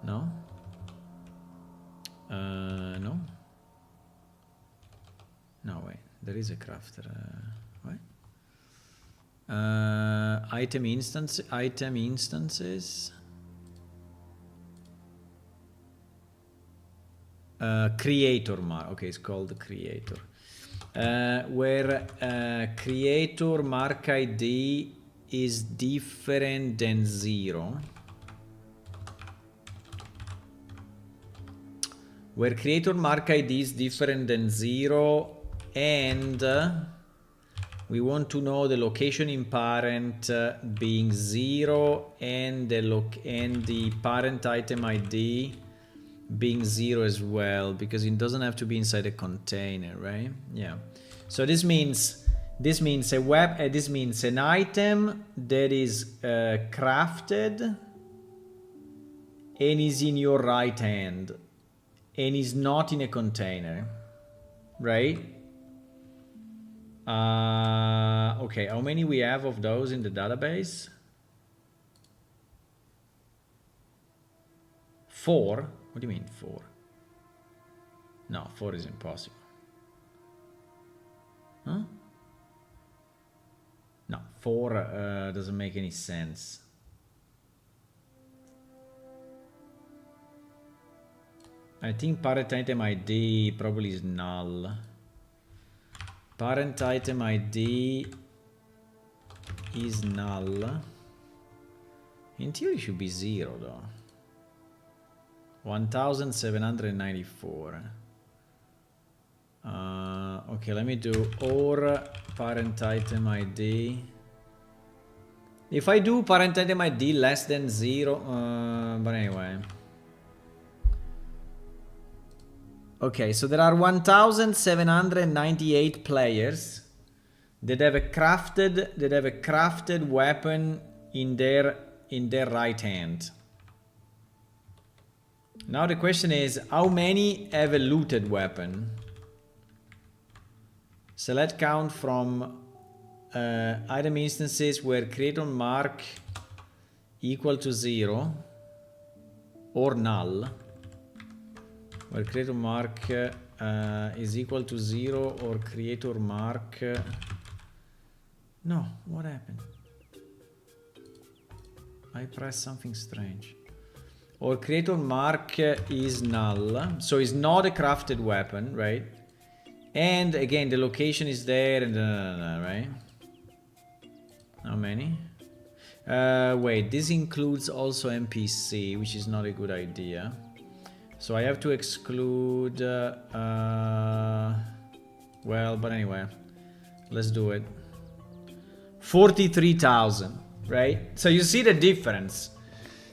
No? No? No, wait, there is a crafter. What? Item instances. Creator mark. Okay, it's called the creator. Where creator mark ID is different than 0. Where creator mark ID is different than 0 and we want to know the location in parent being 0 and the parent item ID being 0 as well, because it doesn't have to be inside a container, right? Yeah. So this means an item that is crafted and is in your right hand and is not in a container, right? Okay, how many we have of those in the database? 4? What do you mean 4? No, 4 is impossible. Huh? No, 4 doesn't make any sense. I think parent item ID probably is null. Parent item ID is null. In theory it should be 0 though. 1794. Okay, let me do or parent item ID. If I do parent item ID less than 0, but anyway. Okay, so there are 1798 players that have a crafted weapon in their right hand. Now the question is, how many have a looted weapon? Select count from item instances where creator mark equal to 0 or null. Where creator mark is equal to 0 or creator mark... No, what happened? I pressed something strange. Or creator mark is null, so it's not a crafted weapon, right? And again, the location is there and right? How many? Wait, this includes also NPC, which is not a good idea. So I have to exclude, well, but anyway, let's do it. 43,000, right? So you see the difference.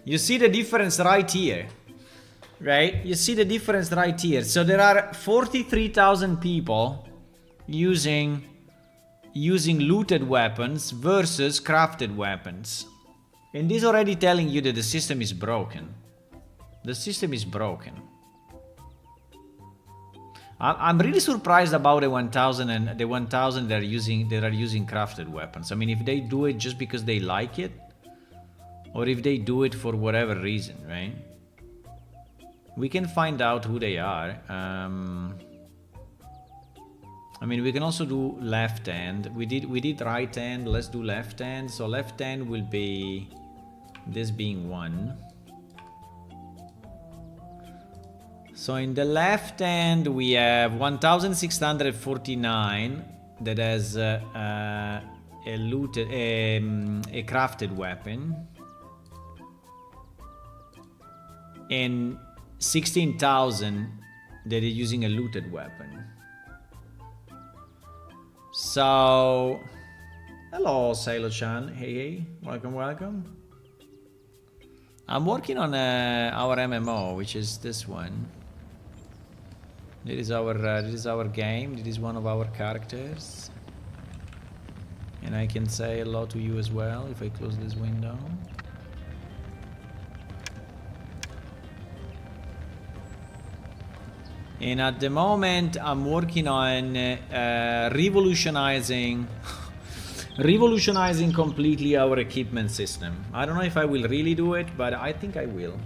You see the difference right here, right? You see the difference right here. So there are 43,000 people using looted weapons versus crafted weapons. And this already telling you that the system is broken. The system is broken. I'm really surprised about the 1,000 and the 1,000 that are using crafted weapons. I mean, if they do it just because they like it, or if they do it for whatever reason, right? We can find out who they are. I mean, we can also do left hand. We did right hand. Let's do left hand. So left hand will be this being 1. So in the left hand we have 1,649 that has a crafted weapon, and 16,000 that is using a looted weapon. So Hello, Silo-chan. Hey, welcome. I'm working on our MMO, which is this one. This is our game. This is one of our characters. And I can say hello to you as well if I close this window. And at the moment, I'm working on revolutionizing completely our equipment system. I don't know if I will really do it, but I think I will.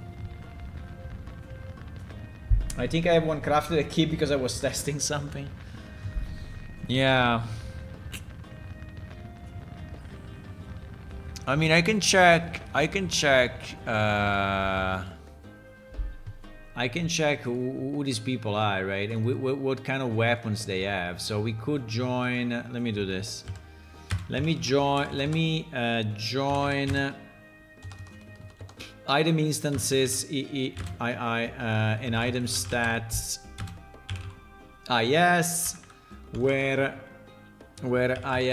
I think I have one crafted a kit because I was testing something. Yeah. I mean, I can check who these people are, right? And what kind of weapons they have. So we could join, let me do this. Let me join item instances, and item stats, is, where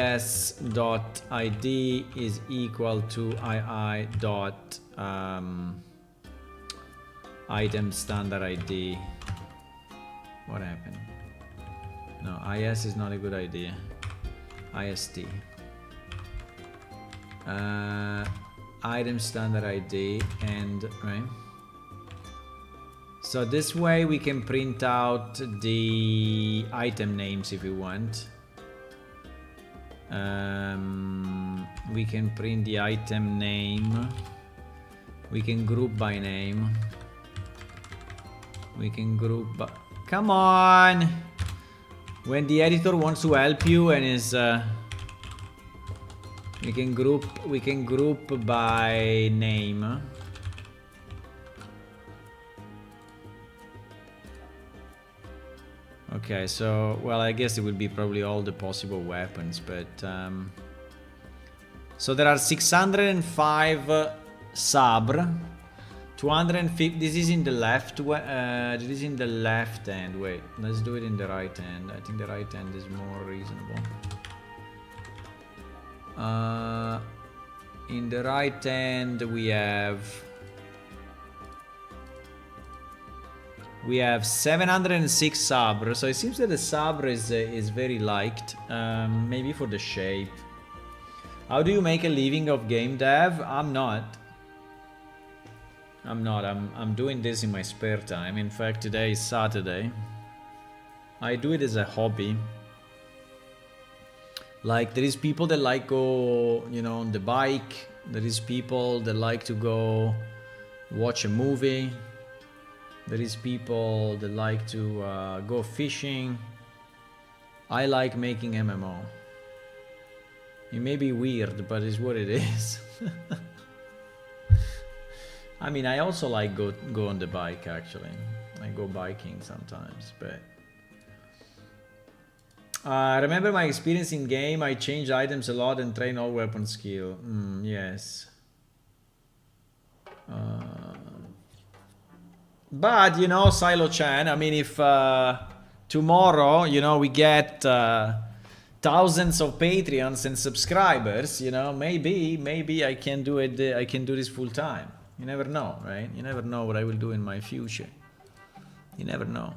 is.id is equal to item standard ID. What happened? No, is is not a good idea. ist. Item standard ID, and right. So this way we can print out the item names if we want. We can print the item name. We can group by name. We can group by... Come on! When the editor wants to help you and is... we can group by name. Okay, so, well, I guess it would be probably all the possible weapons, but... so there are 605 sabre. 250. This is in the left. This is in the left hand. Wait, let's do it in the right hand. I think the right hand is more reasonable. In the right hand we have 706 sabre. So it seems that the sabre is very liked. Maybe for the shape. How do you make a living of game dev? I'm not. I'm doing this in my spare time. In fact, today is Saturday. I do it as a hobby. Like, there is people that like go, you know, on the bike. There is people that like to go watch a movie. There is people that like to go fishing. I like making MMO. It may be weird, but it's what it is. I mean, I also like go on the bike, actually. I go biking sometimes, but... remember my experience in game, I change items a lot and train all weapon skill. Yes. But, you know, Silo-chan, I mean, if tomorrow, you know, we get thousands of Patreons and subscribers, you know, maybe I can do it, I can do this full time. You never know, right? You never know what I will do in my future. You never know.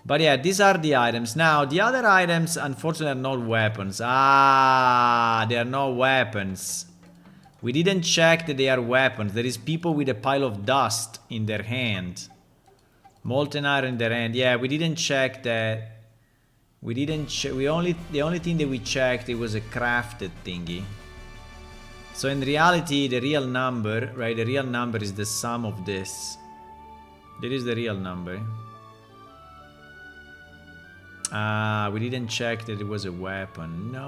But yeah, these are the items. Now, the other items, unfortunately, are not weapons. Ah, they are not weapons. We didn't check that they are weapons. There is people with a pile of dust in their hand. Molten iron in their hand. Yeah, we didn't check that. We didn't check. The only thing that we checked, it was a crafted thingy. So in reality, the real number, right? The real number is the sum of this. That is the real number. Ah, we didn't check that it was a weapon. No.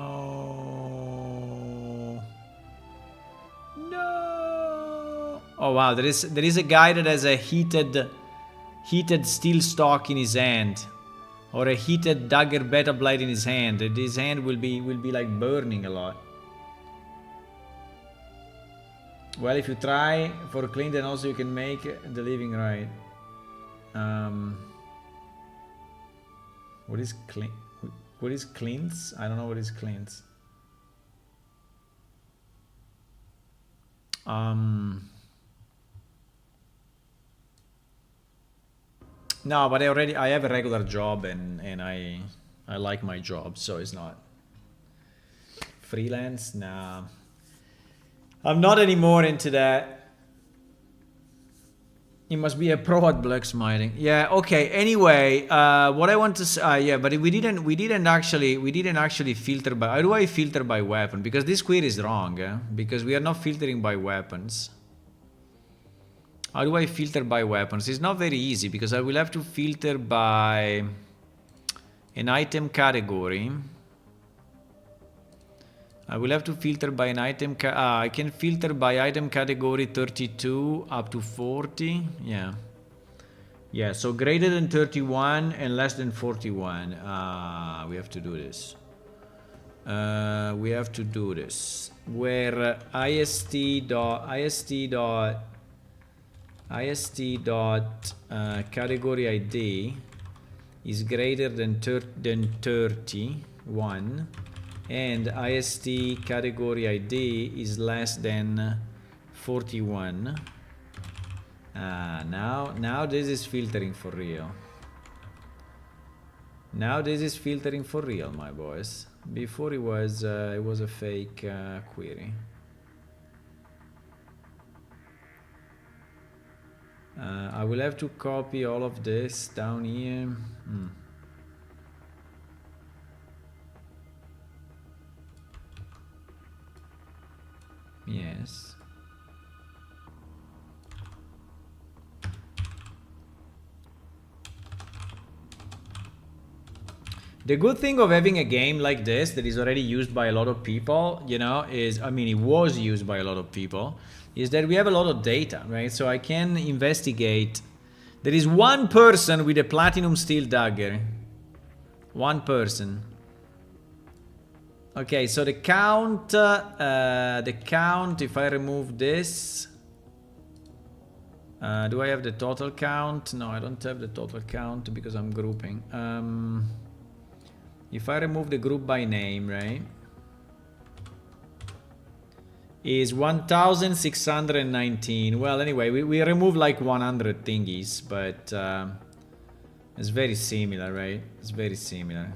No. Oh wow, there is a guy that has a heated steel stock in his hand, or a heated dagger beta blade in his hand. His hand will be like burning a lot. Well, if you try for clean, then also you can make the living right. What is clean? What is cleans? I don't know what is cleans. No, but I have a regular job and I like my job, so it's not freelance. Nah, I'm not anymore into that. You must be a pro at blacksmithing. Yeah. Okay. Anyway, what I want to say, yeah, but we didn't actually filter by. How do I filter by weapon? Because this query is wrong. Because we are not filtering by weapons. How do I filter by weapons? It's not very easy because I will have to filter by an item category. I will have to filter by an item. I can filter by item category 32 up to 40. Yeah. Yeah, so greater than 31 and less than 41. We have to do this. We have to do this. Where ist dot category ID is greater than 31 and ist category ID is less than 41. Now this is filtering for real. Now this is filtering for real, my boys. Before it was a fake query. I will have to copy all of this down here. Yes. The good thing of having a game like this that is already used by a lot of people, you know, is, I mean, it was used by a lot of people, is that we have a lot of data, right? So I can investigate. There is one person with a platinum steel dagger. One person. Okay, so the count, if I remove this, do I have the total count? No, I don't have the total count because I'm grouping. If I remove the group by name, right, is 1619. Well, anyway, we remove like 100 thingies, but it's very similar, right? It's very similar.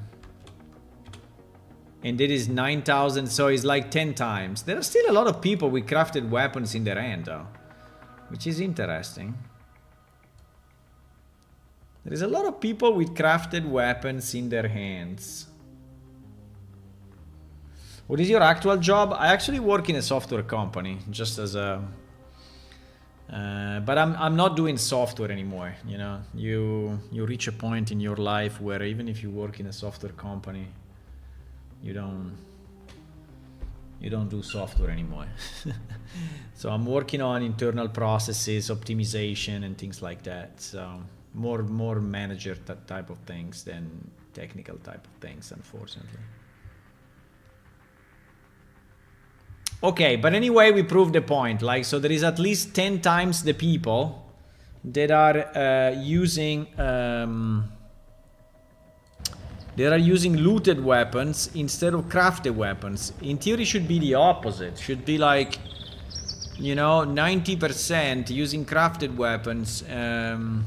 And it is 9,000, so it's like 10 times. There are still a lot of people with crafted weapons in their hand, though, which is interesting. There is a lot of people with crafted weapons in their hands. What is your actual job? I actually work in a software company, just as a... but I'm not doing software anymore, you know? You reach a point in your life where even if you work in a software company, you don't do software anymore. So I'm working on internal processes, optimization, and things like that. So more manager type of things than technical type of things, unfortunately. Okay, but anyway, we proved the point. Like, so there is at least 10 times the people that are using looted weapons instead of crafted weapons. In theory, should be the opposite. Should be like, you know, 90% using crafted weapons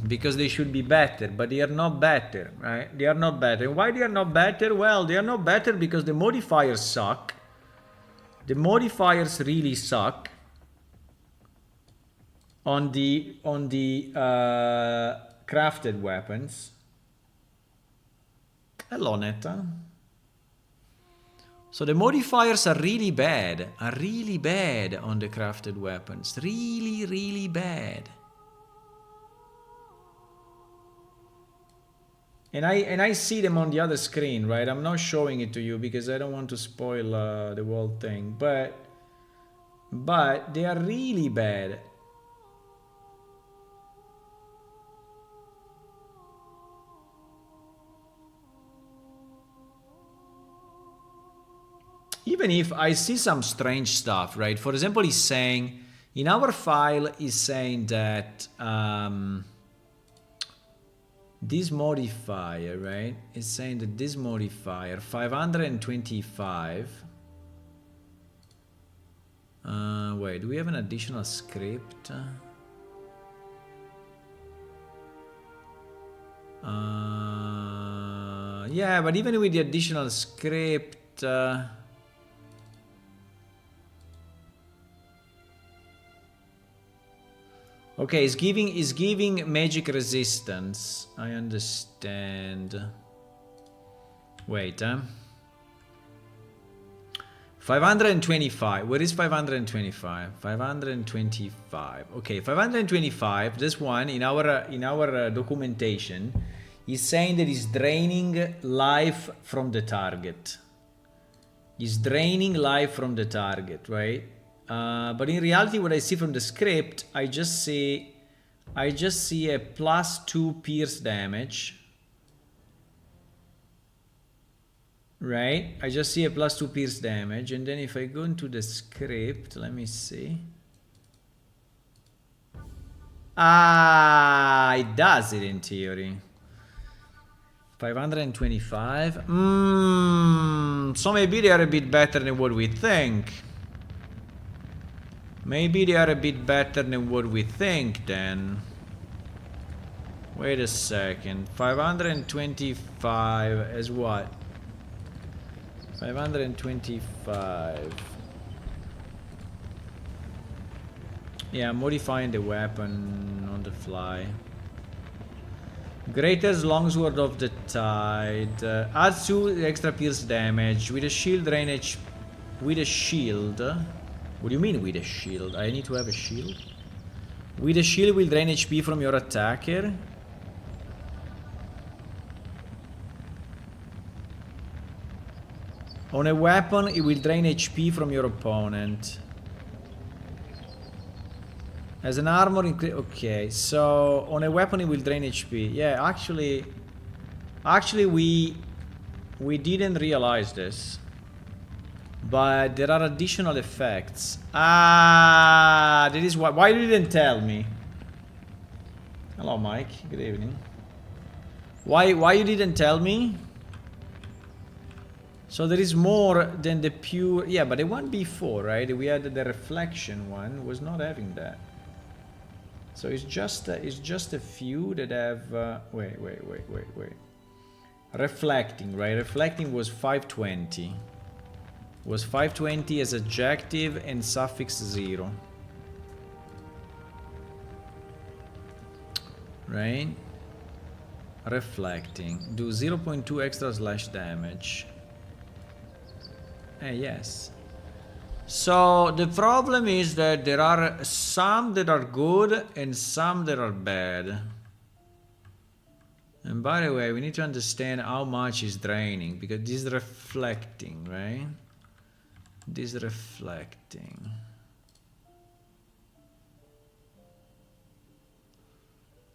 because they should be better, but they are not better, right? They are not better. Why they are not better? Well, they are not better because the modifiers suck. The modifiers really suck on the crafted weapons. Hello, Netta. So the modifiers are really bad on the crafted weapons. Really, really bad. And I see them on the other screen, right? I'm not showing it to you because I don't want to spoil the whole thing. But they are really bad. Even if I see some strange stuff, right? For example, he's saying, in our file, he's saying that this modifier, right? It's saying that this modifier, 525. Wait, do we have an additional script? Yeah, but even with the additional script, okay, it's giving magic resistance. I understand. Wait, 525. Where is 525? 525. Okay, 525. This one in our documentation is saying that it's draining life from the target. It's draining life from the target, right? But in reality, what I see from the script, I just see a +2 pierce damage. Right, I just see a +2 pierce damage, and then if I go into the script, let me see. Ah, it does it in theory. 525. So maybe they are a bit better than what we think. Maybe they are a bit better than what we think then. Wait a second. 525 as what? 525. Yeah, I'm modifying the weapon on the fly. Greatest Longsword of the Tide. Adds 2 extra pierce damage. With a shield drain HP. With a shield. What do you mean with a shield? I need to have a shield? With a shield will drain HP from your attacker. On a weapon, it will drain HP from your opponent. As an armor, okay. So on a weapon, it will drain HP. Yeah, actually, we didn't realize this, but there are additional effects. Ah, that is why you didn't tell me. Hello, Mike. Good evening. Why you didn't tell me? So there is more than the pure... Yeah, but the one before, right? We had the reflection one, was not having that. So it's just a few that have... Wait. Reflecting, right? Reflecting was 520. Was 520 as adjective and suffix 0. Right? Reflecting. Do 0.2 extra slash damage. Yes. So the problem is that there are some that are good and some that are bad. And by the way, we need to understand how much is draining, because this is reflecting, right? This is reflecting.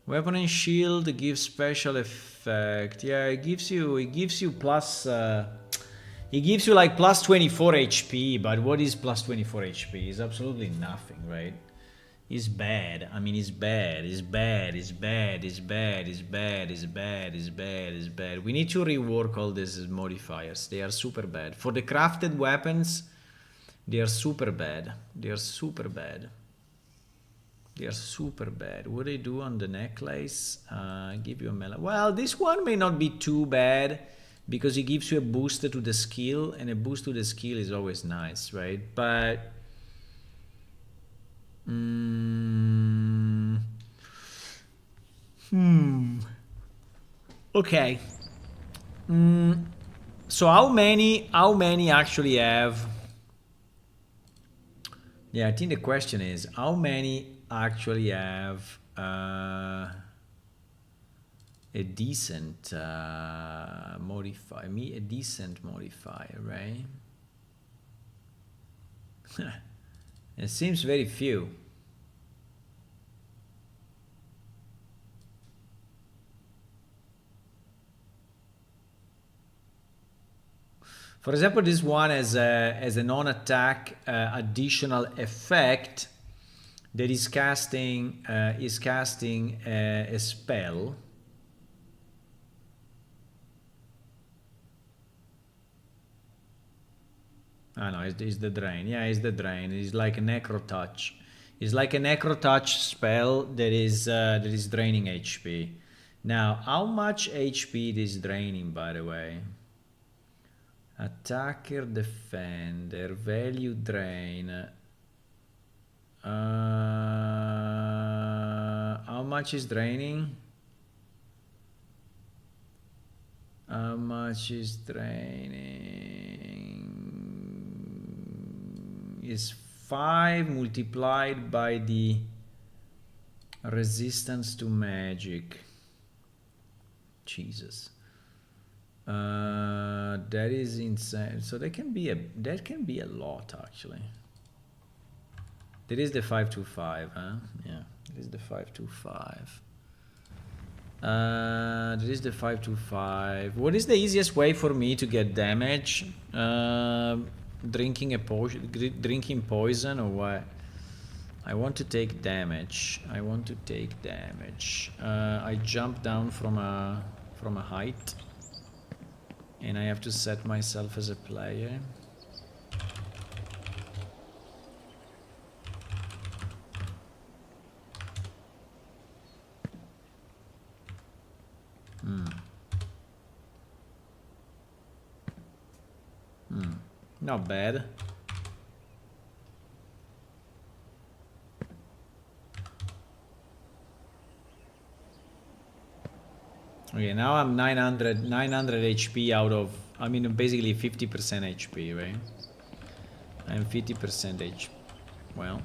Weapon and shield gives special effect. Yeah, it gives you plus it gives you like plus 24 HP, but what is plus 24 HP? It's absolutely nothing, right? It's bad. I mean, it's bad. It's bad. It's bad. It's bad. It's bad. It's bad. It's bad. It's bad. We need to rework all these modifiers. They are super bad. For the crafted weapons, they are super bad. They are super bad. They are super bad. What they do on the necklace? Give you a melee. Well, this one may not be too bad, because it gives you a boost to the skill, and a boost to the skill is always nice, right? But okay. So how many actually have? Yeah, I think the question is how many actually have a decent modifier, a decent modifier, right? It seems very few. For example, this one has a non-attack additional effect that is casting a spell. Ah no, it's the drain. Yeah, it's the drain. It's like a necro touch. It's like a necro touch spell that is draining HP. Now, how much HP it is draining, by the way? Attacker, defender, value drain. How much is draining? How much is draining? Is 5 multiplied by the resistance to magic. Jesus. That is insane. So that can be a lot actually. That is the 525, huh? Yeah, that is the 525. That is the 525. What is the easiest way for me to get damage? Drinking a potion, drinking poison, or what? I want to take damage. I want to take damage. I jump down from a height, and I have to set myself as a player. Not bad. Okay, now I'm 900 HP out of, I mean, basically 50% HP, right? I'm 50% HP. Well,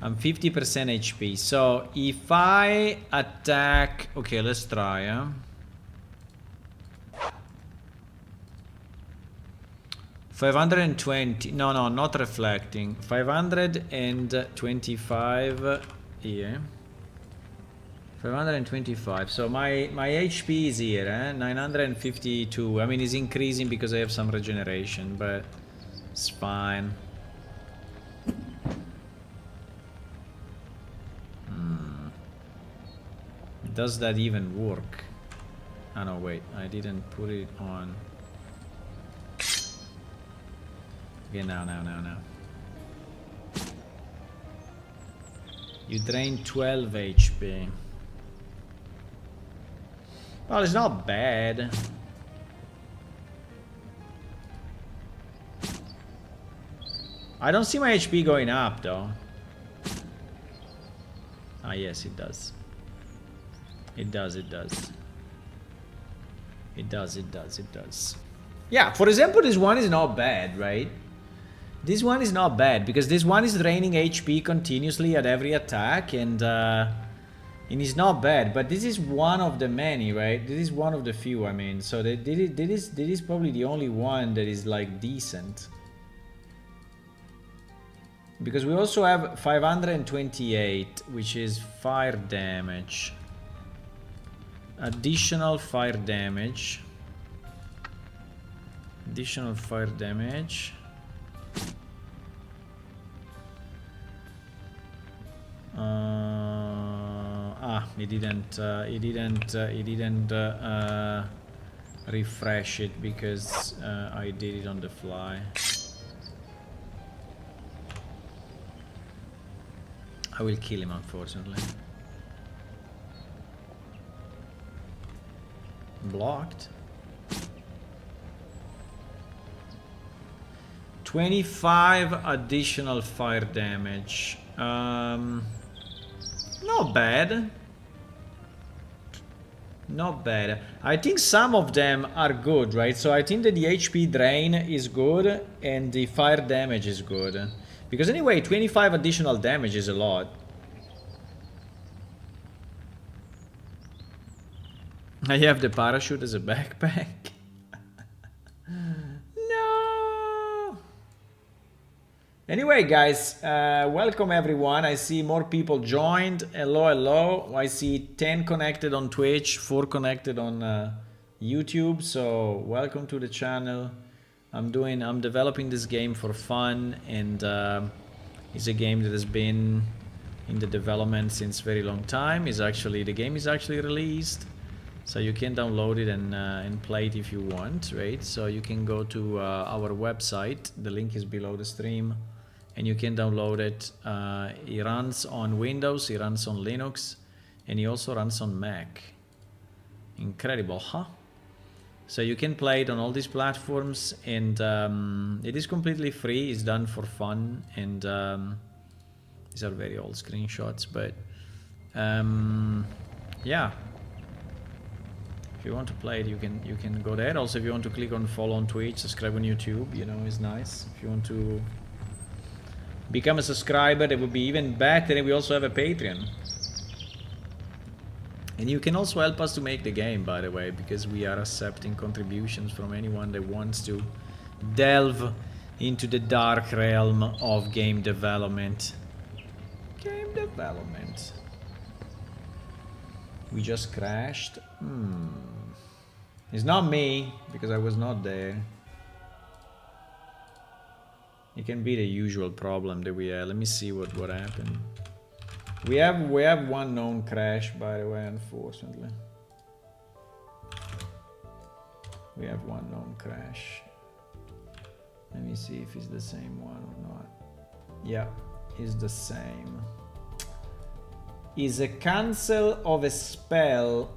I'm 50% HP. So if I attack, okay, let's try, huh? 520, no, not reflecting. 525 here. 525. So my HP is here, eh? 952. I mean, it's increasing because I have some regeneration, but it's fine. Does that even work? Oh no, wait, I didn't put it on. Okay, now. You drain 12 HP. Well, it's not bad. I don't see my HP going up, though. Ah, yes, it does. It does. Yeah, for example, this one is not bad, right? This one is not bad, because this one is draining HP continuously at every attack, and it's not bad, but this is one of the many, right? This is one of the few, I mean, so that is probably the only one that is like decent. Because we also have 528, which is fire damage. Additional fire damage. Additional fire damage. It didn't refresh it because I did it on the fly. I will kill him, unfortunately. Blocked. 25 additional fire damage. Not bad. Not bad. I think some of them are good, right? So I think that the HP drain is good and the fire damage is good. Because anyway, 25 additional damage is a lot. I have the parachute as a backpack. No. Anyway, guys, welcome everyone. I see more people joined. Hello. I see 10 connected on Twitch, 4 connected on YouTube. So welcome to the channel. I'm developing this game for fun, and it's a game that has been in the development since very long time. The game is actually released. So you can download it and play it if you want, right? So you can go to our website. The link is below the stream. And you can download it. It runs on Windows, it runs on Linux, and it also runs on Mac. Incredible, huh? So you can play it on all these platforms, and it is completely free. It's done for fun, and these are very old screenshots, but yeah. If you want to play it, you can go there. Also, if you want to click on follow on Twitch, subscribe on YouTube, you know, is nice. If you want to become a subscriber, it would be even better. And we also have a Patreon. And you can also help us to make the game, by the way, because we are accepting contributions from anyone that wants to delve into the dark realm of game development. Game development. We just crashed. It's not me, because I was not there. It can be the usual problem that we had. Let me see what happened. We have one known crash, by the way, unfortunately. We have one known crash. Let me see if it's the same one or not. Yeah, it's the same. Is a cancel of a spell.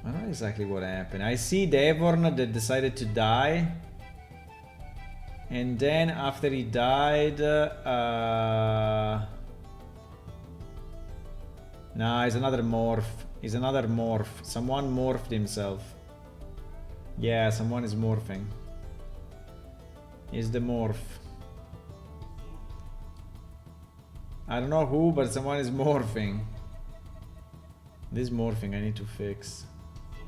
I don't know exactly what happened. I see Devorn that decided to die. And then after he died... Nah, it's another morph. It's another morph. Someone morphed himself. Yeah, someone is morphing. It's the morph. I don't know who, but someone is morphing. This morphing I need to fix.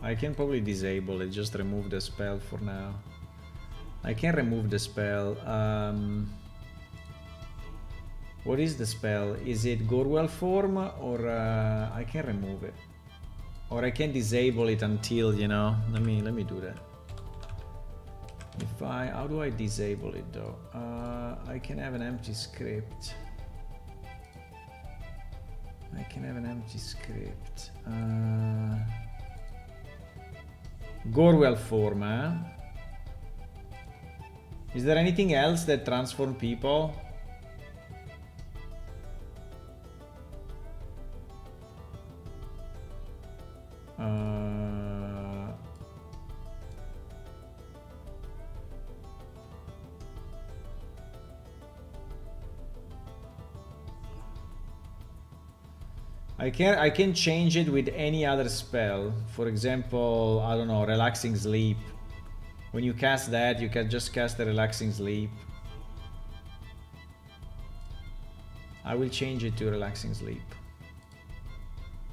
I can probably disable it, just remove the spell for now. I can remove the spell. What is the spell? Is it Gorwell form, or I can remove it? Or I can disable it until, you know, let me do that. How do I disable it though? I can have an empty script. I can have an empty script. Gorwell form, eh? Is there anything else that transform people? I can change it with any other spell. For example, I don't know, relaxing sleep. When you cast that, you can just cast a relaxing sleep. I will change it to relaxing sleep.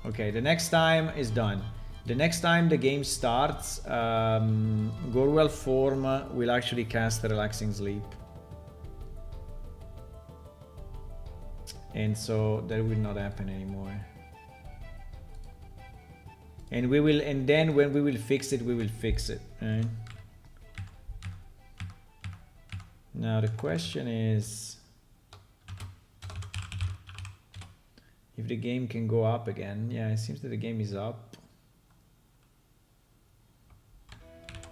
Okay, the next time is done. The next time the game starts, Gorwell form will actually cast a relaxing sleep. And so that will not happen anymore. And we will, and then when we will fix it, we will fix it, right? Now the question is if the game can go up again. Yeah, it seems that the game is up.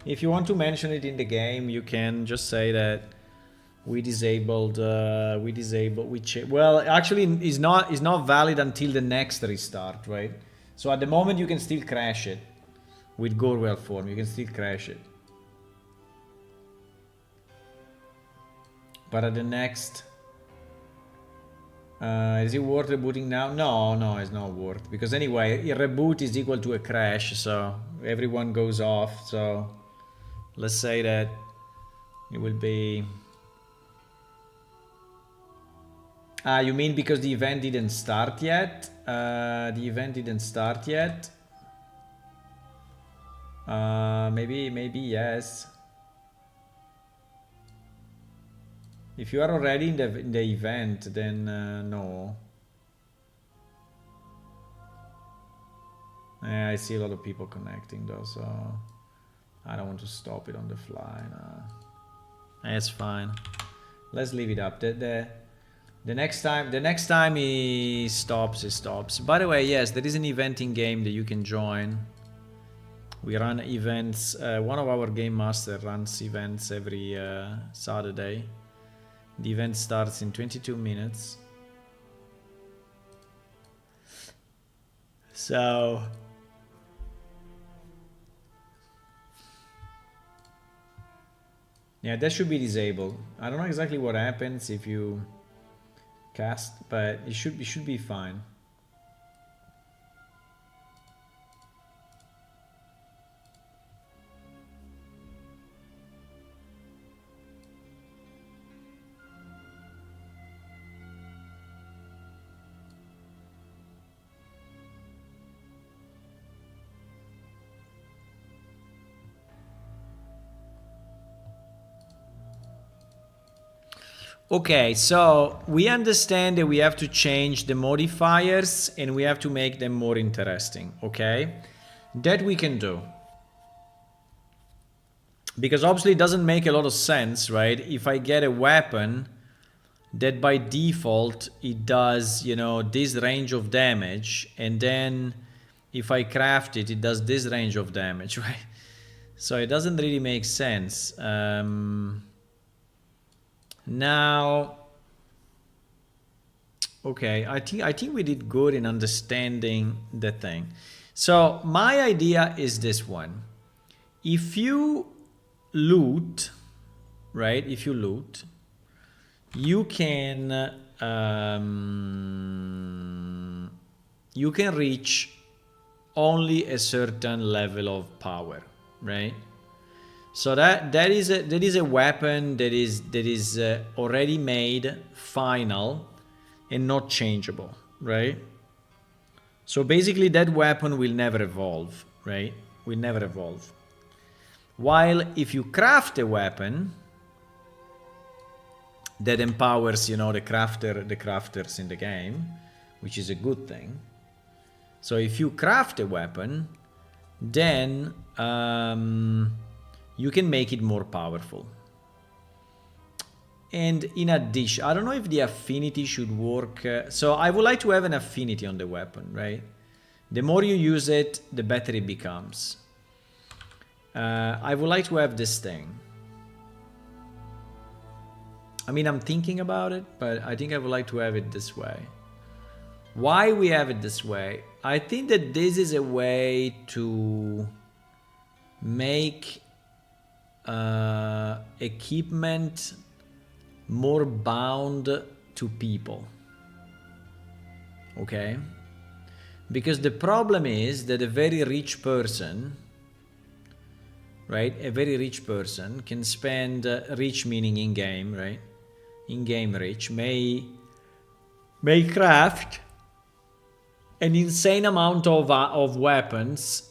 If you want to mention it in the game, you can just say that we disabled, well, actually it's not valid until the next restart, right? So at the moment you can still crash it with Gorwell form. You can still crash it. But at the next, is it worth rebooting now? No, it's not worth, because anyway, a reboot is equal to a crash, so everyone goes off. So let's say that it will be. You mean because the event didn't start yet? The event didn't start yet. Maybe yes. If you are already in the event, then no. I see a lot of people connecting though, so I don't want to stop it on the fly. No. That's fine. Let's leave it up. The next time he stops, he stops. By the way, yes, there is an eventing game that you can join. We run events. One of our game master runs events every Saturday. The event starts in 22 minutes. So yeah, that should be disabled. I don't know exactly what happens if you cast, but it should be fine. Okay, so we understand that we have to change the modifiers and we have to make them more interesting, okay? That we can do. Because obviously it doesn't make a lot of sense, right? If I get a weapon that by default it does, you know, this range of damage, and then if I craft it, it does this range of damage, right? So it doesn't really make sense. Now, okay, I think we did good in understanding the thing. So my idea is this one. If you loot, right? If you loot, you can reach only a certain level of power, right? So that is a weapon that is already made, final, and not changeable, right? So basically that weapon will never evolve, right? Will never evolve. While if you craft a weapon that empowers, you know, the crafters in the game, which is a good thing. So if you craft a weapon, then you can make it more powerful. And in addition, I don't know if the affinity should work. So I would like to have an affinity on the weapon, right? The more you use it, the better it becomes. I would like to have this thing. I mean, I'm thinking about it, but I think I would like to have it this way. Why we have it this way? I think that this is a way to make equipment more bound to people. Okay? Because the problem is that a very rich person, right? A very rich person can spend, rich meaning in-game, right? In-game rich, may craft an insane amount of weapons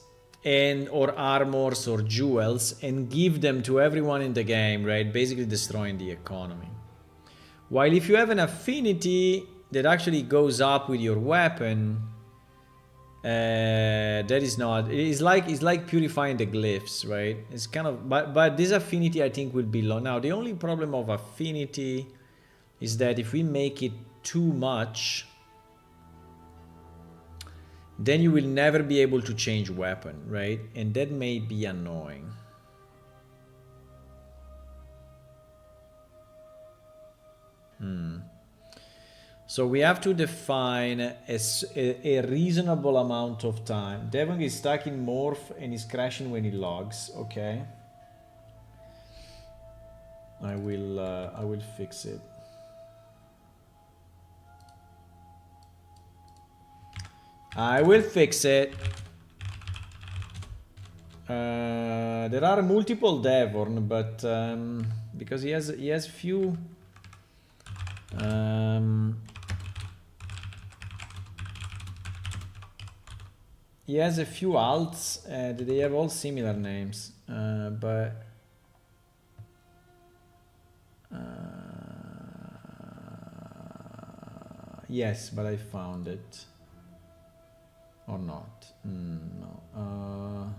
and or armors or jewels and give them to everyone in the game, right? Basically destroying the economy. While if you have an affinity that actually goes up with your weapon, that is not, it's like purifying the glyphs, right? It's kind of, but this affinity I think will be low. Now the only problem of affinity is that if we make it too much, then you will never be able to change weapon, right? And that may be annoying. So we have to define a reasonable amount of time. Devon is stuck in morph and is crashing when he logs. Okay. I will fix it. I will fix it. There are multiple Devon, but because he has few. He has a few alts. They have all similar names, but yes, but I found it. Or not? No.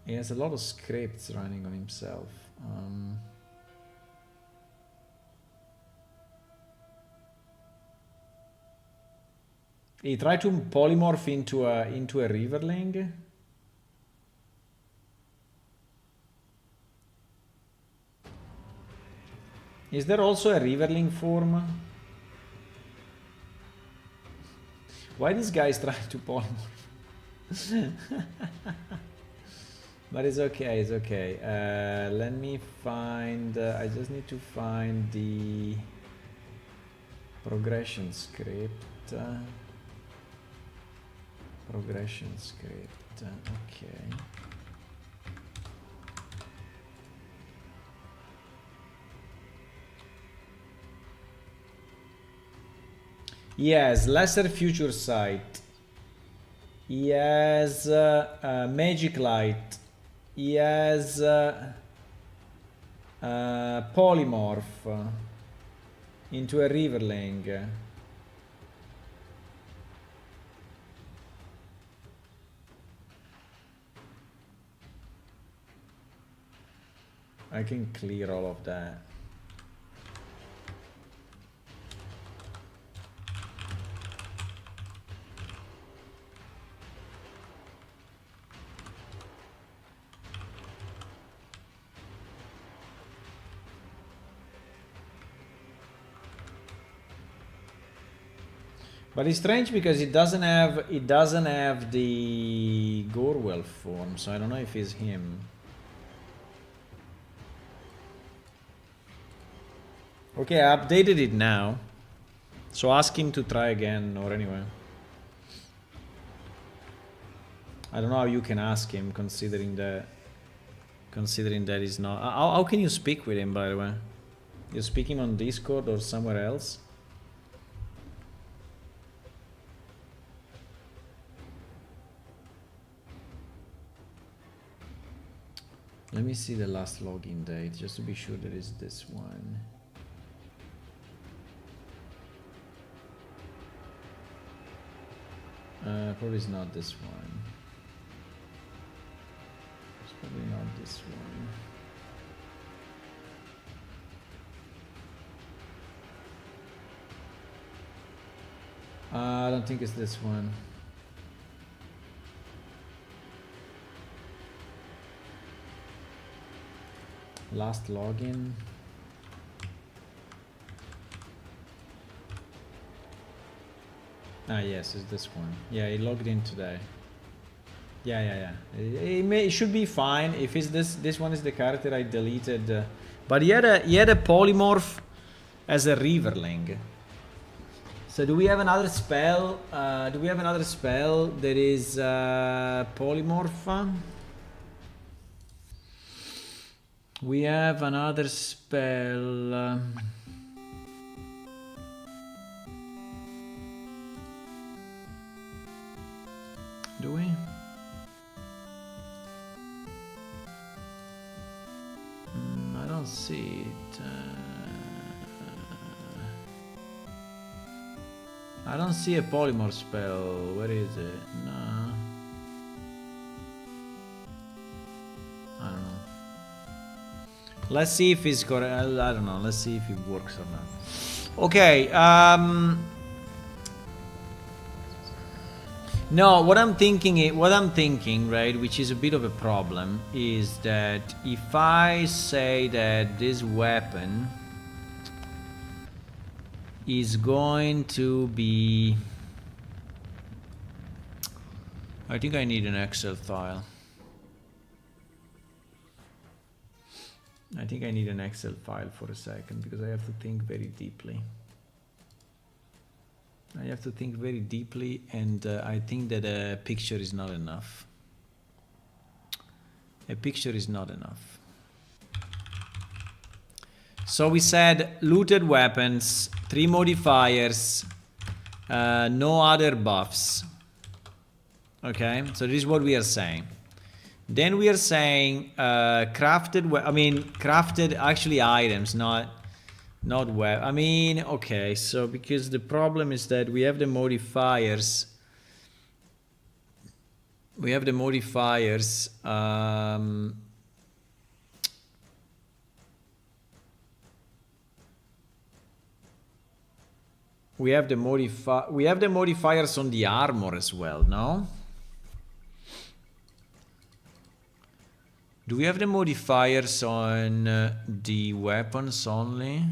He has a lot of scripts running on himself. He tried to polymorph into a Riverling. Is there also a Riverling form? Why these guys trying to polymorph? But it's okay, it's okay. Let me find, I just need to find the progression script. Progression script, okay. Yes, lesser future sight. He has magic light. He has polymorph into a Riverling. I can clear all of that. But it's strange because it doesn't have the Gorwell form, so I don't know if it's him. Okay, I updated it now. So ask him to try again, or anyway. I don't know how you can ask him, considering that he's not. How can you speak with him, by the way? You speak him on Discord or somewhere else? Let me see the last login date, just to be sure that it's this one. Probably it's not this one. It's probably not this one. I don't think it's this one. Last login. Ah, yes, it's this one. Yeah, he logged in today. Yeah. It should be fine if it's this one is the character I deleted. But he had a polymorph as a Riverling. So do we have another spell? Do we have another spell that is polymorph? We have another spell. Do we? I don't see it. I don't see a polymorph spell. Where is it? No. I don't know. Let's see if it's correct. I don't know. Let's see if it works or not. Okay. No, what I'm thinking, right, which is a bit of a problem, is that if I say that this weapon is going to be, I think I need an Excel file. I think I need an Excel file for a second, because I have to think very deeply. I have to think very deeply, and I think that a picture is not enough. A picture is not enough. So we said looted weapons, 3 modifiers, no other buffs. Okay, so this is what we are saying. Then we are saying crafted actually items, not web. I mean, okay, so because the problem is that we have the modifiers. We have the modifiers. We have the modifiers on the armor as well, no? Do we have the modifiers on the weapons only?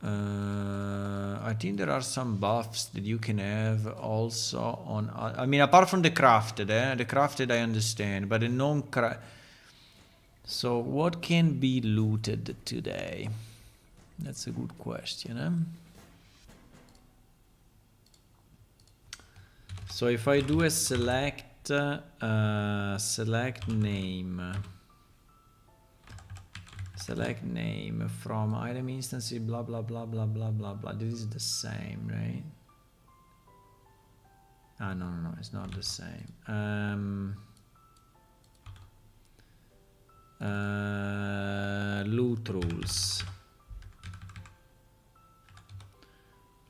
I think there are some buffs that you can have also on... I mean, apart from the crafted, The crafted I understand, but the non-crafted... So what can be looted today? That's a good question, eh? So if I do a select name from item instances, blah blah blah blah blah blah blah. This is the same, right? Ah, no, it's not the same.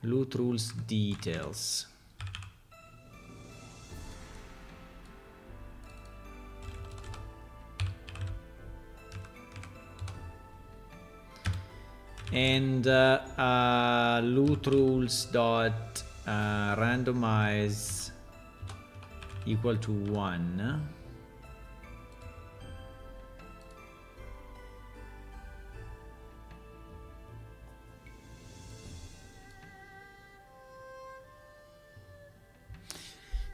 Loot rules details. And loot rules dot randomize equal to 1.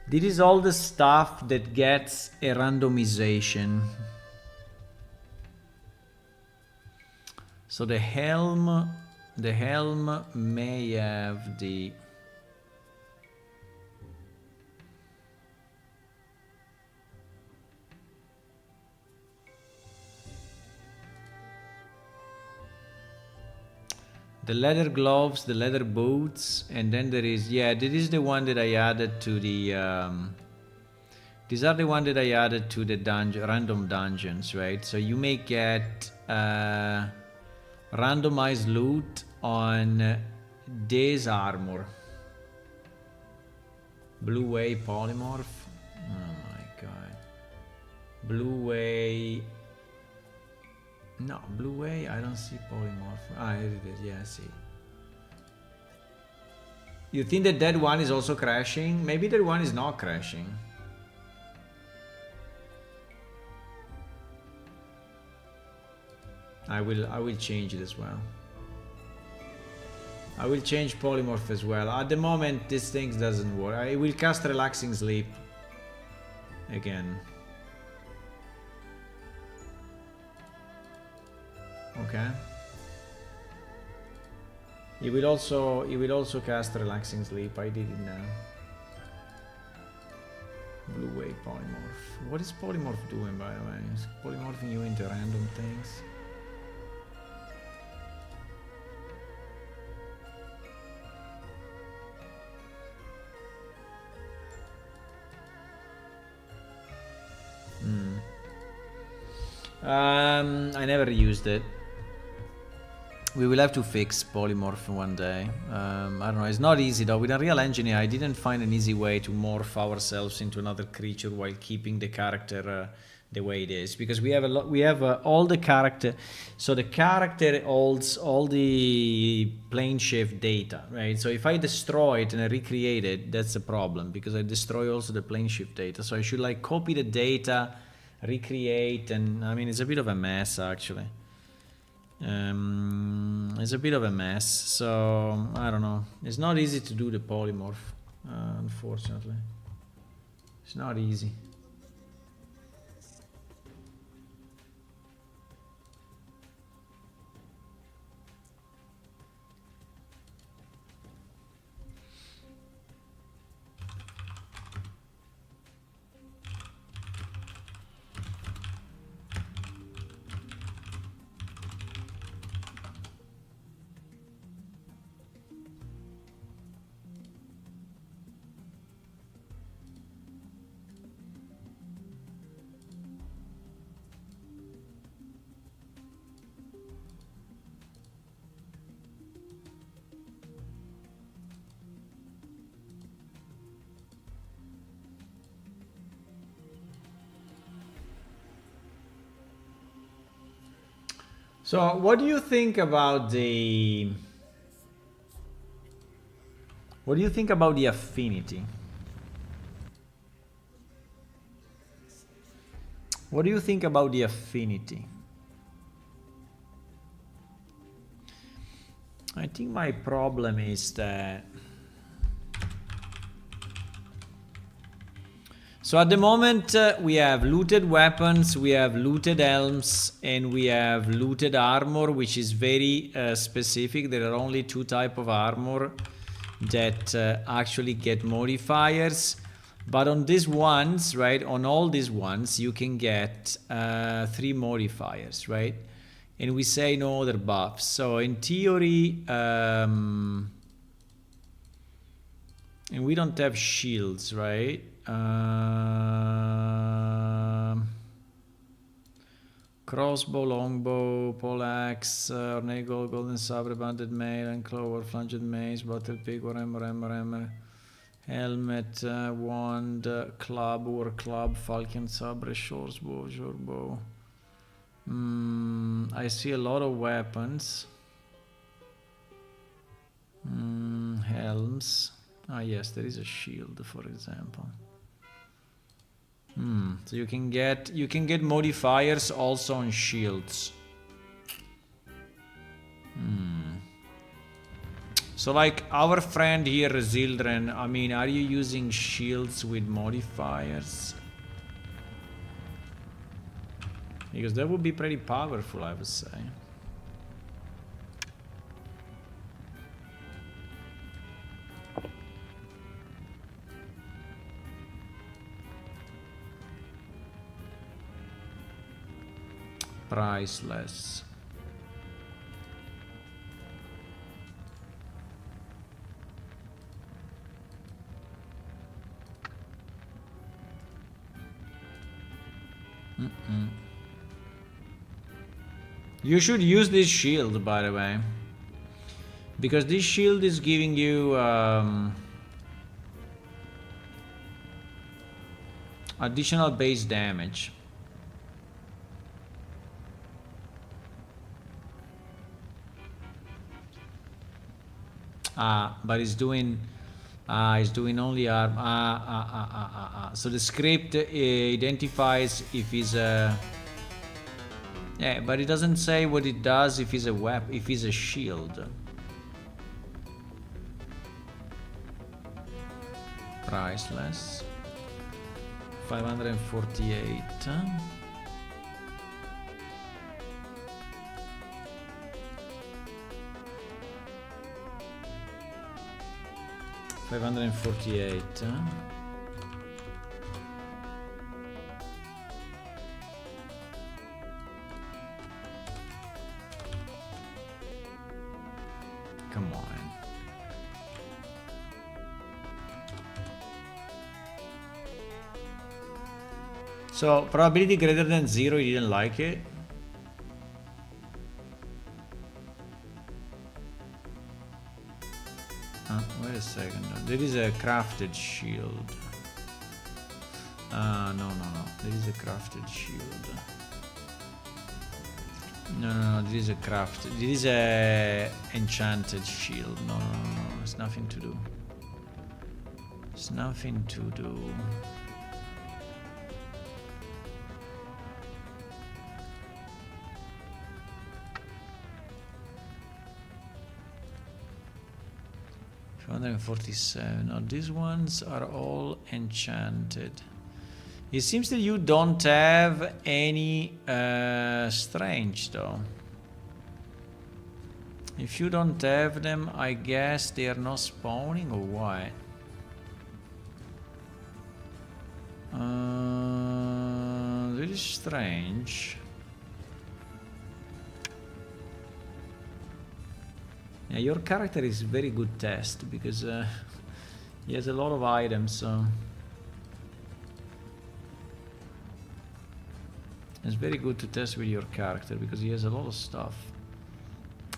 This is all the stuff that gets a randomization. So the helm may have the... The leather gloves, the leather boots, and then there is, yeah, this is the one that I added to the, these are the one that I added to the random dungeons, right? So you may get randomized loot on this armor. Blue Way polymorph. Oh my god. Blue Way. No, Blue Way, I don't see polymorph. Ah, here it is, yeah, I see. You think that one is also crashing? Maybe that one is not crashing. I will change it as well. I will change polymorph as well. At the moment, this thing doesn't work. I will cast relaxing sleep again. Okay. He will also cast relaxing sleep. I did it now. Blue Way polymorph. What is polymorph doing, by the way? Is polymorphing you into random things? I never used it. We will have to fix polymorph one day. I don't know, it's not easy though. With Unreal Engine, I didn't find an easy way to morph ourselves into another creature while keeping the character the way it is. Because we have all the character, so the character holds all the plane shift data, right? So if I destroy it and I recreate it, that's a problem because I destroy also the plane shift data. So I should like copy the data, recreate, and I mean, it's a bit of a mess actually. It's a bit of a mess, so I don't know. It's not easy to do the polymorph, unfortunately. It's not easy. So, what do you think about the... What do you think about the affinity? What do you think about the affinity? I think my problem is that... So at the moment we have looted weapons, we have looted helms, and we have looted armor, which is very specific. There are only 2 types of armor that actually get modifiers. But on these ones, right, on all these ones, you can get 3 modifiers, right? And we say no other buffs. So in theory, and we don't have shields, right? Crossbow, longbow, poleaxe, ornagle, golden sabre, banded mail, and clover, flanged mace, battle pig, or hammer, helmet, wand, club or club, falcon, sabre, short bow. I see a lot of weapons. Helms. Ah yes, there is a shield, for example. So you can get modifiers also on shields. So like our friend here, Zildren, I mean, are you using shields with modifiers? Because that would be pretty powerful, I would say. Priceless. You should use this shield, by the way, because this shield is giving you additional base damage. But it's doing only arm. So the script identifies if he's a... Yeah, but it doesn't say what it does if he's a weapon, if he's a shield. Priceless. 548. 548. Come on. So probability greater than 0, you didn't like it? Wait a second. There is a crafted shield. No. There is a crafted shield. No. There is a crafted. There is a enchanted shield. No. It's nothing to do. It's nothing to do. $247. Now these ones are all enchanted. It seems that you don't have any strange though. If you don't have them, I guess they are not spawning or what? Very strange. Yeah, your character is very good test because he has a lot of items, so it's very good to test with your character because he has a lot of stuff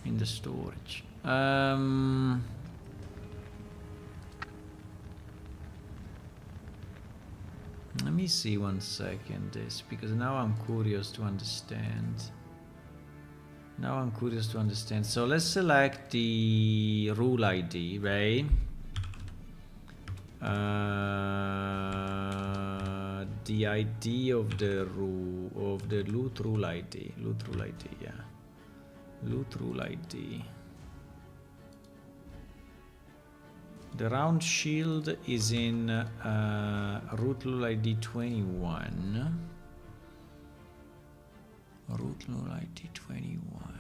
in the storage. Let me see 1 second this, because now I'm curious to understand. Now I'm curious to understand. So let's select the rule ID, right? The ID of the rule of the loot rule ID. Loot rule ID, yeah. Loot rule ID. The round shield is in root rule ID 21. Root rule ID 21.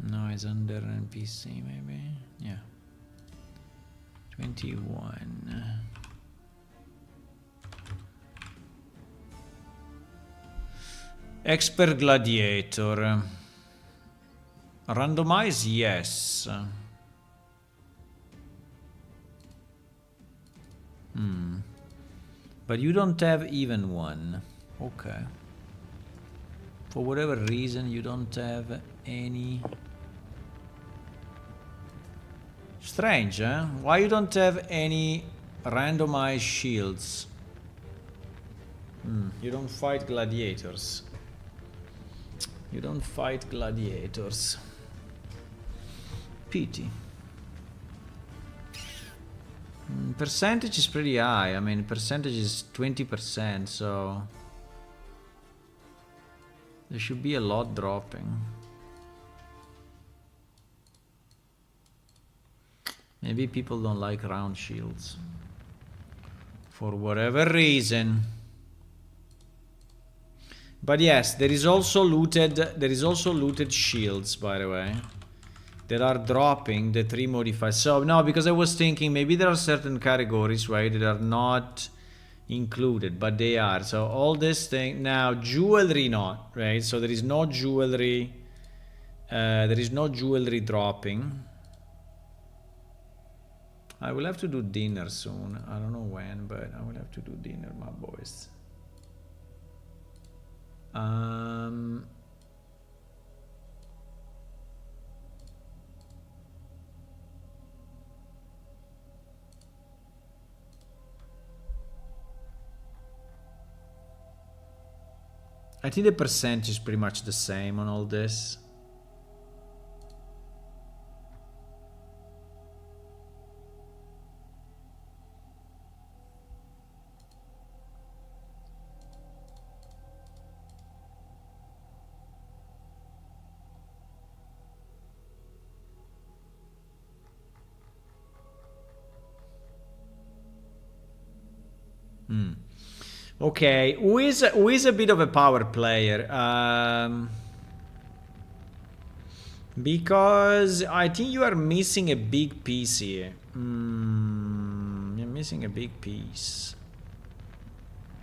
No, it's under NPC maybe. Yeah. 21. Expert Gladiator. Randomize, yes. But you don't have even one. Okay. For whatever reason, you don't have any. Strange, eh? Why you don't have any randomized shields? You don't fight gladiators. You don't fight gladiators. Pity. Percentage is pretty high. I mean, percentage is 20%, so there should be a lot dropping. Maybe people don't like round shields for whatever reason. But yes, there is also looted shields, by the way, that are dropping the 3 modified. So no, because I was thinking maybe there are certain categories, right, that are not included, but they are. So all this thing now, jewelry not, right? So there is no jewelry. There is no jewelry dropping. I will have to do dinner soon. I don't know when, but I will have to do dinner, my boys. I think the percentage is pretty much the same on all this. Okay, who is a bit of a power player? Because I think you are missing a big piece here. You're missing a big piece.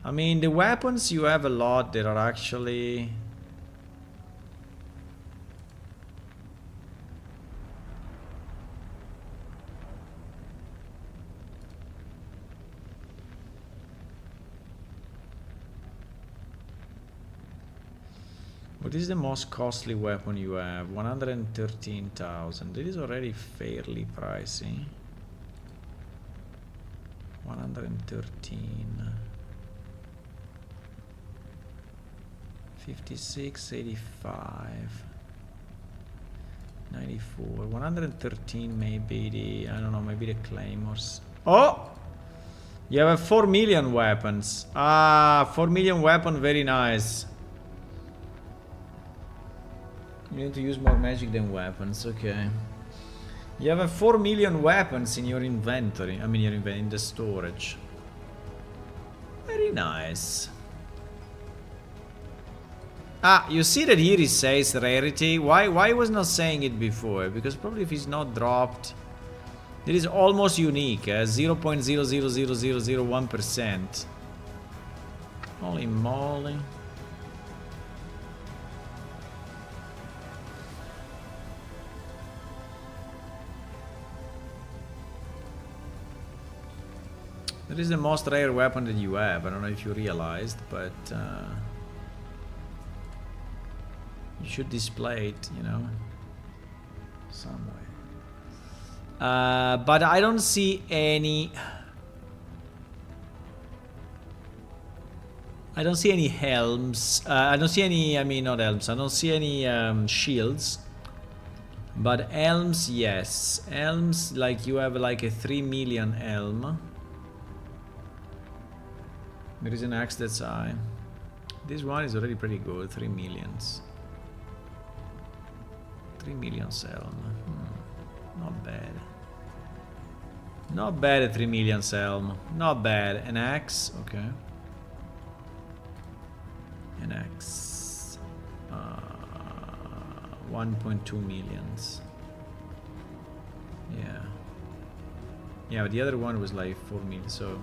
I mean, the weapons you have a lot that are actually. What is the most costly weapon you have? 113,000. It is already fairly pricey. 113. 56, 85. 94. 113 maybe the, I don't know, maybe the claymores. Oh! You have 4 million weapons. Ah, 4 million weapon, very nice. You need to use more magic than weapons, okay. You have 4 million weapons in your inventory. I mean, in the storage. Very nice. Ah, you see that here it says rarity. Why was not saying it before? Because probably if it's not dropped, it is almost unique. 0.000001%. Holy moly. That is the most rare weapon that you have. I don't know if you realized, but You should display it, you know, somewhere. But I don't see any. I don't see any helms. I don't see any. I mean, not helms. I don't see any shields. But elms, yes. Elms, like you have like a 3 million elm. There is an axe that's high. This one is already pretty good. 3 millions. 3 million elm. Not bad. Not bad at 3 million elm. Not bad. An axe, okay. An axe. 1.2 millions. Yeah. Yeah, but the other one was like 4 million, so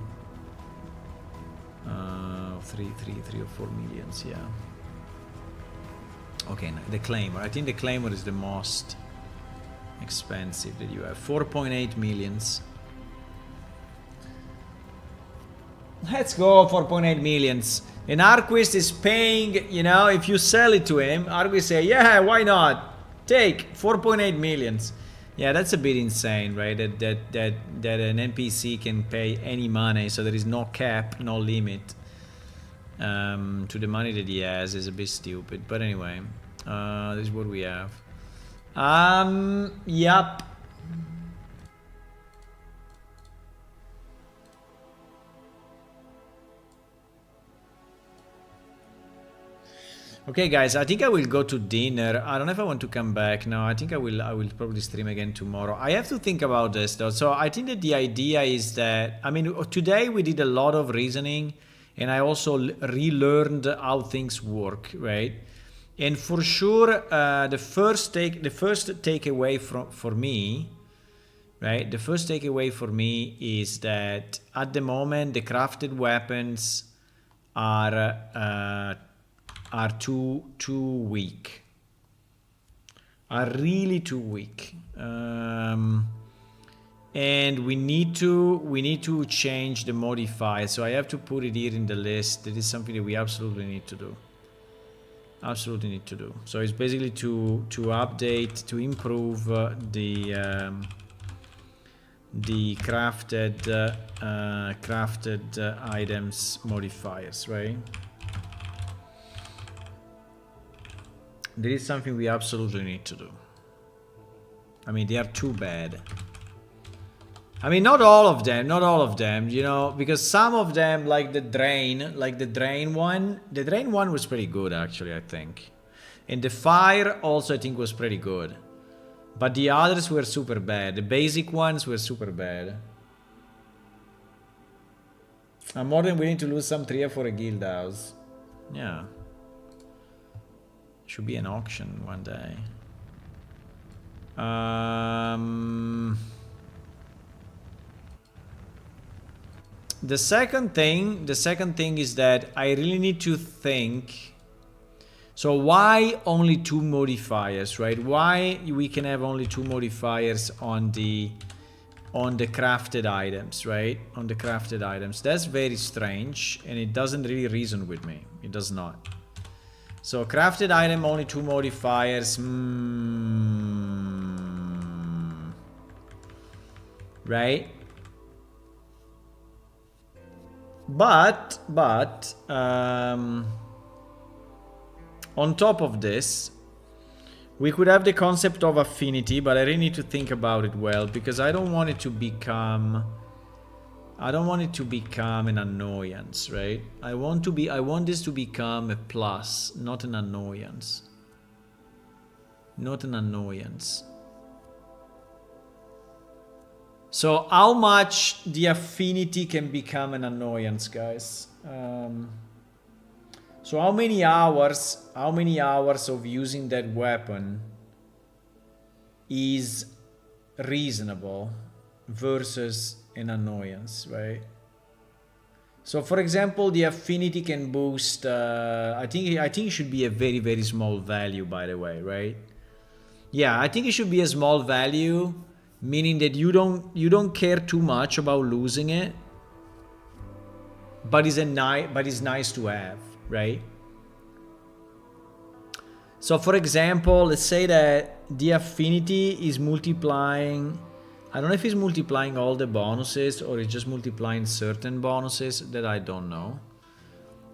3 or 4 millions, yeah. Okay, now the Claymore. I think the Claymore is the most expensive that you have. 4.8 millions. Let's go, 4.8 millions. And Arquist is paying, you know, if you sell it to him, Arquist say, yeah, why not? Take 4.8 millions. Yeah, that's a bit insane, right? That an NPC can pay any money, so there is no cap, no limit to the money that he has is a bit stupid. But anyway, this is what we have. Yup. Okay, guys, I think I will go to dinner. I don't know if I want to come back now. I think I will probably stream again tomorrow. I have to think about this though. So I think that the idea is that, I mean, today we did a lot of reasoning and I also relearned how things work, right? And for sure, the first takeaway for me, right? The first takeaway for me is that at the moment the crafted weapons are too weak. Are really too weak. And we need to change the modifier. So I have to put it here in the list. That is something that we absolutely need to do. Absolutely need to do. So it's basically to update, to improve the crafted items modifiers, right? There is something we absolutely need to do. I mean, they are too bad. I mean, not all of them, you know, because some of them, like the drain one was pretty good, actually, I think. And the fire also, I think, was pretty good. But the others were super bad. The basic ones were super bad. I'm more than willing to lose some tria for a guild house. Yeah. Should be an auction one day. The second thing is that I really need to think. So why only 2 modifiers, right? Why we can have only 2 modifiers on the crafted items, right? On the crafted items. That's very strange, and it doesn't really reason with me. It does not. So crafted item, only 2 modifiers. Right? But on top of this, we could have the concept of affinity, but I really need to think about it well, because I don't want it to become an annoyance, right? I want this to become a plus, not an annoyance. Not an annoyance. So how much the affinity can become an annoyance, guys? So how many hours of using that weapon is reasonable versus an annoyance, right? So for example, the affinity can boost, I think it should be a very, very small value, by the way, right? Yeah, I think it should be a small value, meaning that you don't care too much about losing it, but it's nice to have, right? So for example, let's say that the affinity is multiplying, I don't know if it's multiplying all the bonuses or it's just multiplying certain bonuses that I don't know,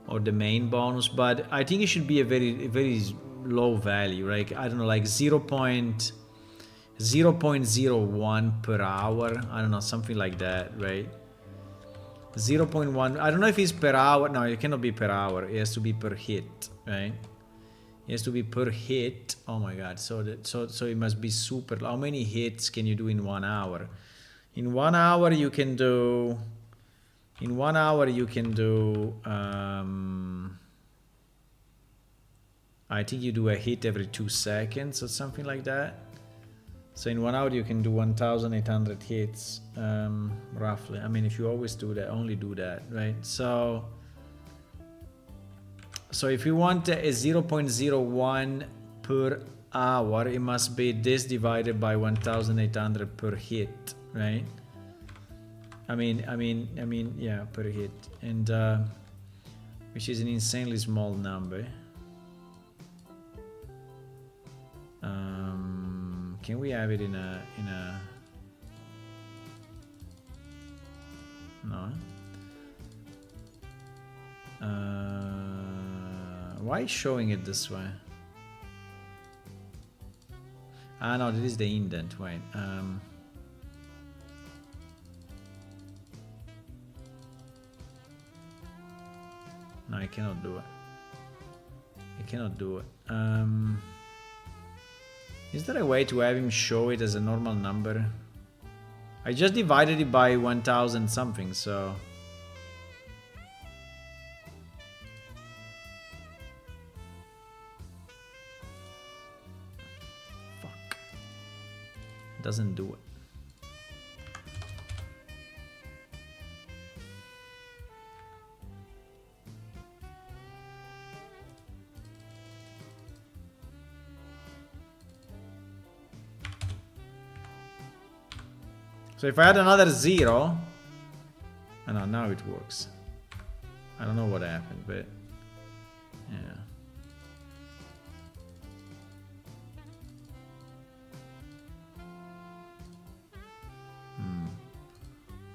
or the main bonus, but I think it should be a very low value, right? I don't know, like 0.01 per hour, I don't know, something like that, right? 0.1, I don't know if it's per hour. No, it cannot be per hour, it has to be per hit, right? It has to be per hit. Oh my god, so it must be super. How many hits can you do in 1 hour? In 1 hour you can do, I think you do a hit every 2 seconds or something like that. So in 1 hour you can do 1,800 hits, roughly. I mean, if you always do that, only do that, right? So if you want a 0.01 per hour, it must be this divided by 1,800 per hit, right? I mean, yeah, per hit, and which is an insanely small number. Can we have it in a no? Why is showing it this way? Ah no, this is the indent. Wait. No, I cannot do it. I cannot do it. Is there a way to have him show it as a normal number? I just divided it by 1,000 something, so... Fuck. It doesn't do it. So if I add another 0, oh no, now it works. I don't know what happened, but yeah.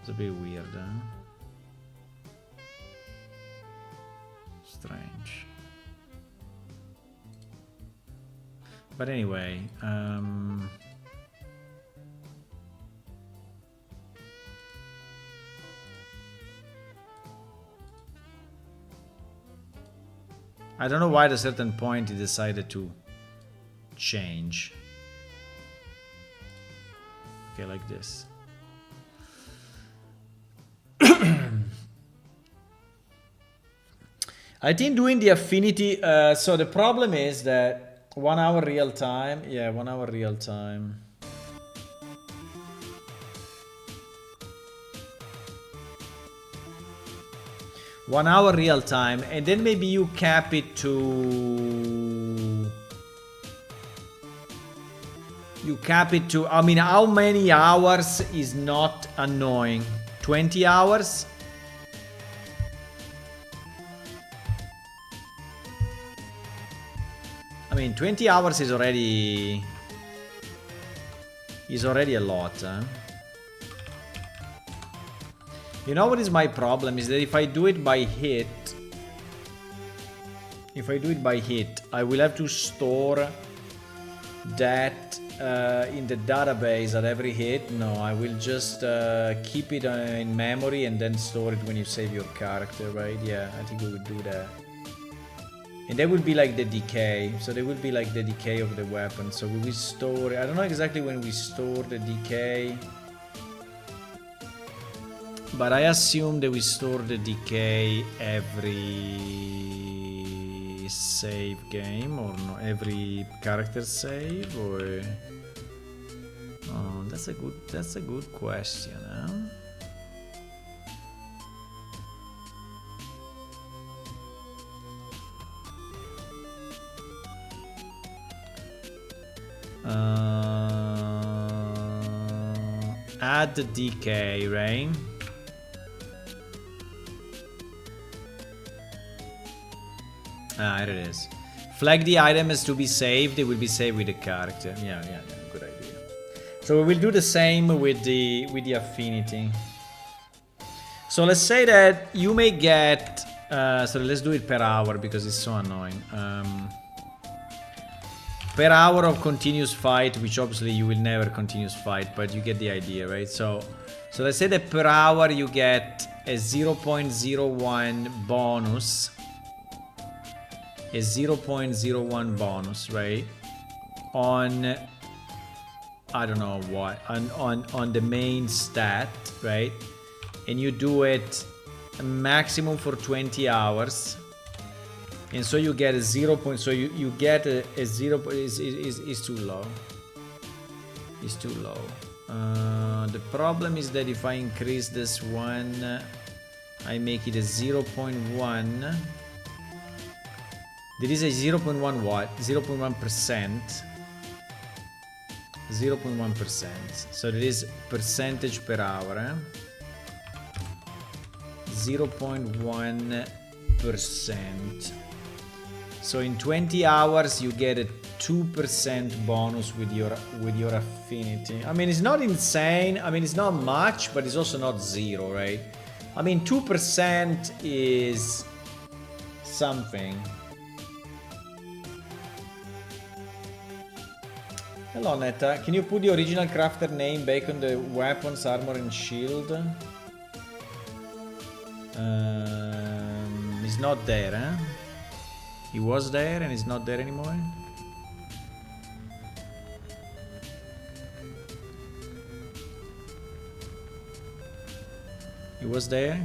It's a bit weird, huh? Strange. But anyway, I don't know why at a certain point he decided to change. Okay, like this. I think doing the affinity, so the problem is that 1 hour real time, yeah, 1 hour real time. One hour real time, and then maybe you cap it to... I mean, how many hours is not annoying? 20 hours? I mean, 20 hours is already... a lot, huh? You know what is my problem? Is that if I do it by hit... I will have to store that in the database at every hit. No, I will just keep it in memory and then store it when you save your character, right? Yeah, I think we would do that. And that would be like the decay. So there would be like the decay of the weapon. So we will store... I don't know exactly when we store the decay. But I assume that we store the decay every save game, or no, every character save, or... Oh, that's a good question, huh? Add the decay, right? Ah, here it is. Flag the item as to be saved. It will be saved with the character. Yeah, good idea. So we will do the same with the affinity. So let's say that you may get. So let's do it per hour because it's so annoying. Per hour of continuous fight, which obviously you will never continuous fight, but you get the idea, right? So let's say that per hour you get a 0.01 bonus. A 0.01 bonus, right? On I don't know what, on the main stat, right? And you do it a maximum for 20 hours. And so you get a 0. So you get a 0 is too low. It's too low. The problem is that if I increase this one, I make it a 0.1. There is a 0.1 what? 0.1%. 0.1%. So there is percentage per hour. 0.1%. So in 20 hours you get a 2% bonus with your affinity. I mean, it's not insane. I mean, it's not much, but it's also not zero, right? I mean, 2% is something. Hello Netta, can you put the original crafter name back on the weapons, armor and shield? It's not there, huh? He was there and it's not there anymore? He was there?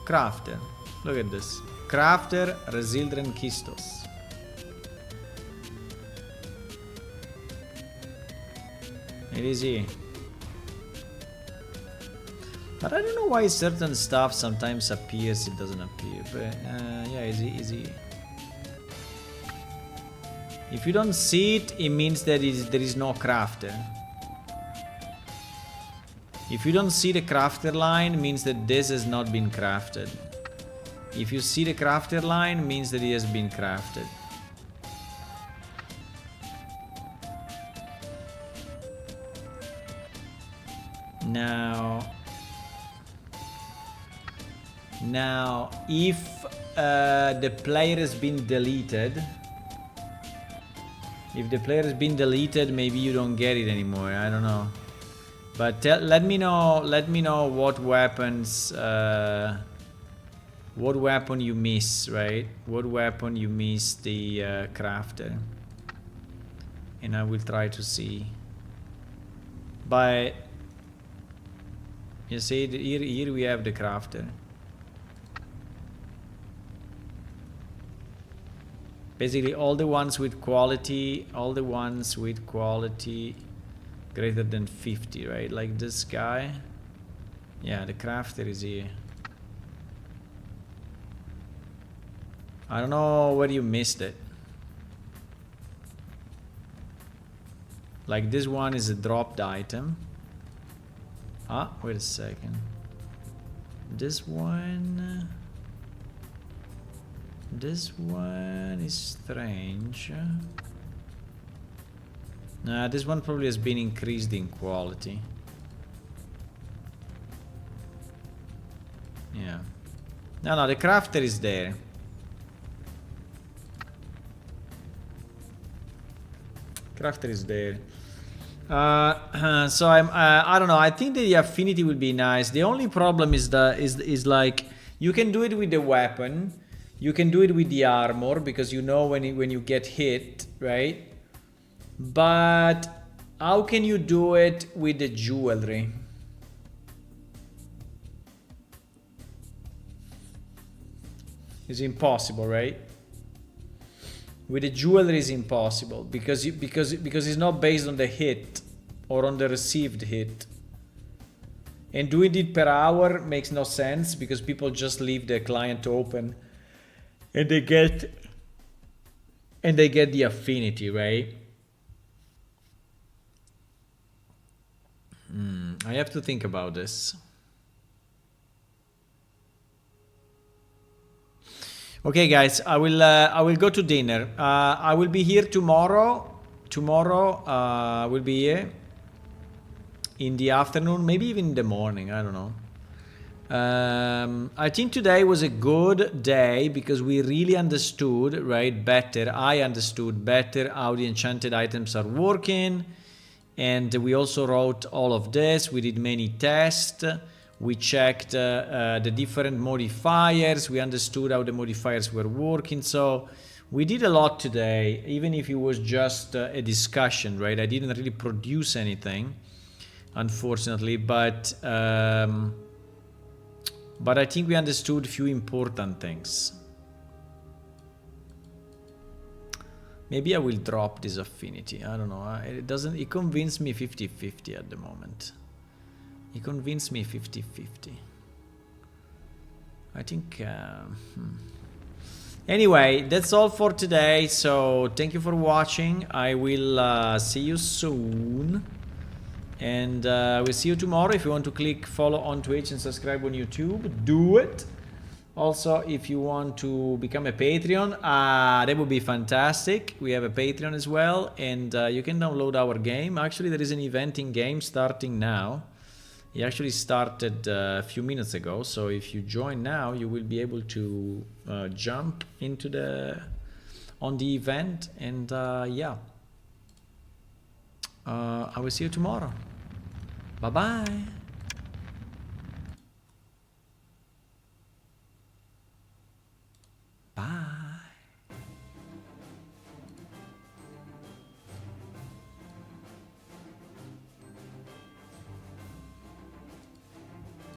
Crafter. Look at this. Crafter Resildren Kistos. It is he. But I don't know why certain stuff sometimes appears, it doesn't appear. But yeah, is he? If you don't see it, it means that there is no crafter. If you don't see the crafter line, it means that this has not been crafted. If you see the crafter line, it means that it has been crafted. Now, if the player has been deleted, maybe you don't get it anymore. I don't know. But let me know what weapons, what weapon you miss, right? What weapon you miss the crafter, and I will try to see. But you see, here we have the crafter. Basically, all the ones with quality, greater than 50, right? Like this guy. Yeah, the crafter is here. I don't know where you missed it. Like this one is a dropped item. Ah, wait a second. This one is strange. Nah, this one probably has been increased in quality. Yeah. No, the crafter is there. Crafter is there. So I don't know. I think the affinity would be nice. The only problem is like you can do it with the weapon, you can do it with the armor because you know when you get hit, right? But how can you do it with the jewelry? It's impossible, right? With the jewelry is impossible because it's not based on the hit or on the received hit. And doing it per hour makes no sense because people just leave the client open and they get the affinity, right? I have to think about this. Okay, guys, I will go to dinner. I will be here tomorrow. Tomorrow, I will be here in the afternoon, maybe even in the morning. I don't know. I think today was a good day because we really understood, right, better. I understood better how the enchanted items are working, and we also wrote all of this. We did many tests. We checked the different modifiers. We understood how the modifiers were working. So we did a lot today, even if it was just a discussion, right? I didn't really produce anything, unfortunately, but I think we understood a few important things. Maybe I will drop this affinity. I don't know. It convinced me 50-50 at the moment. It convinced me 50-50. I think... Anyway, that's all for today. So thank you for watching. I will see you soon. And we'll see you tomorrow. If you want to click follow on Twitch and subscribe on YouTube, do it. Also, if you want to become a Patreon, that would be fantastic. We have a Patreon as well, and you can download our game. Actually, there is an event in game starting now. It actually started a few minutes ago, so if you join now, you will be able to jump into on the event, and yeah. I will see you tomorrow. Bye-bye.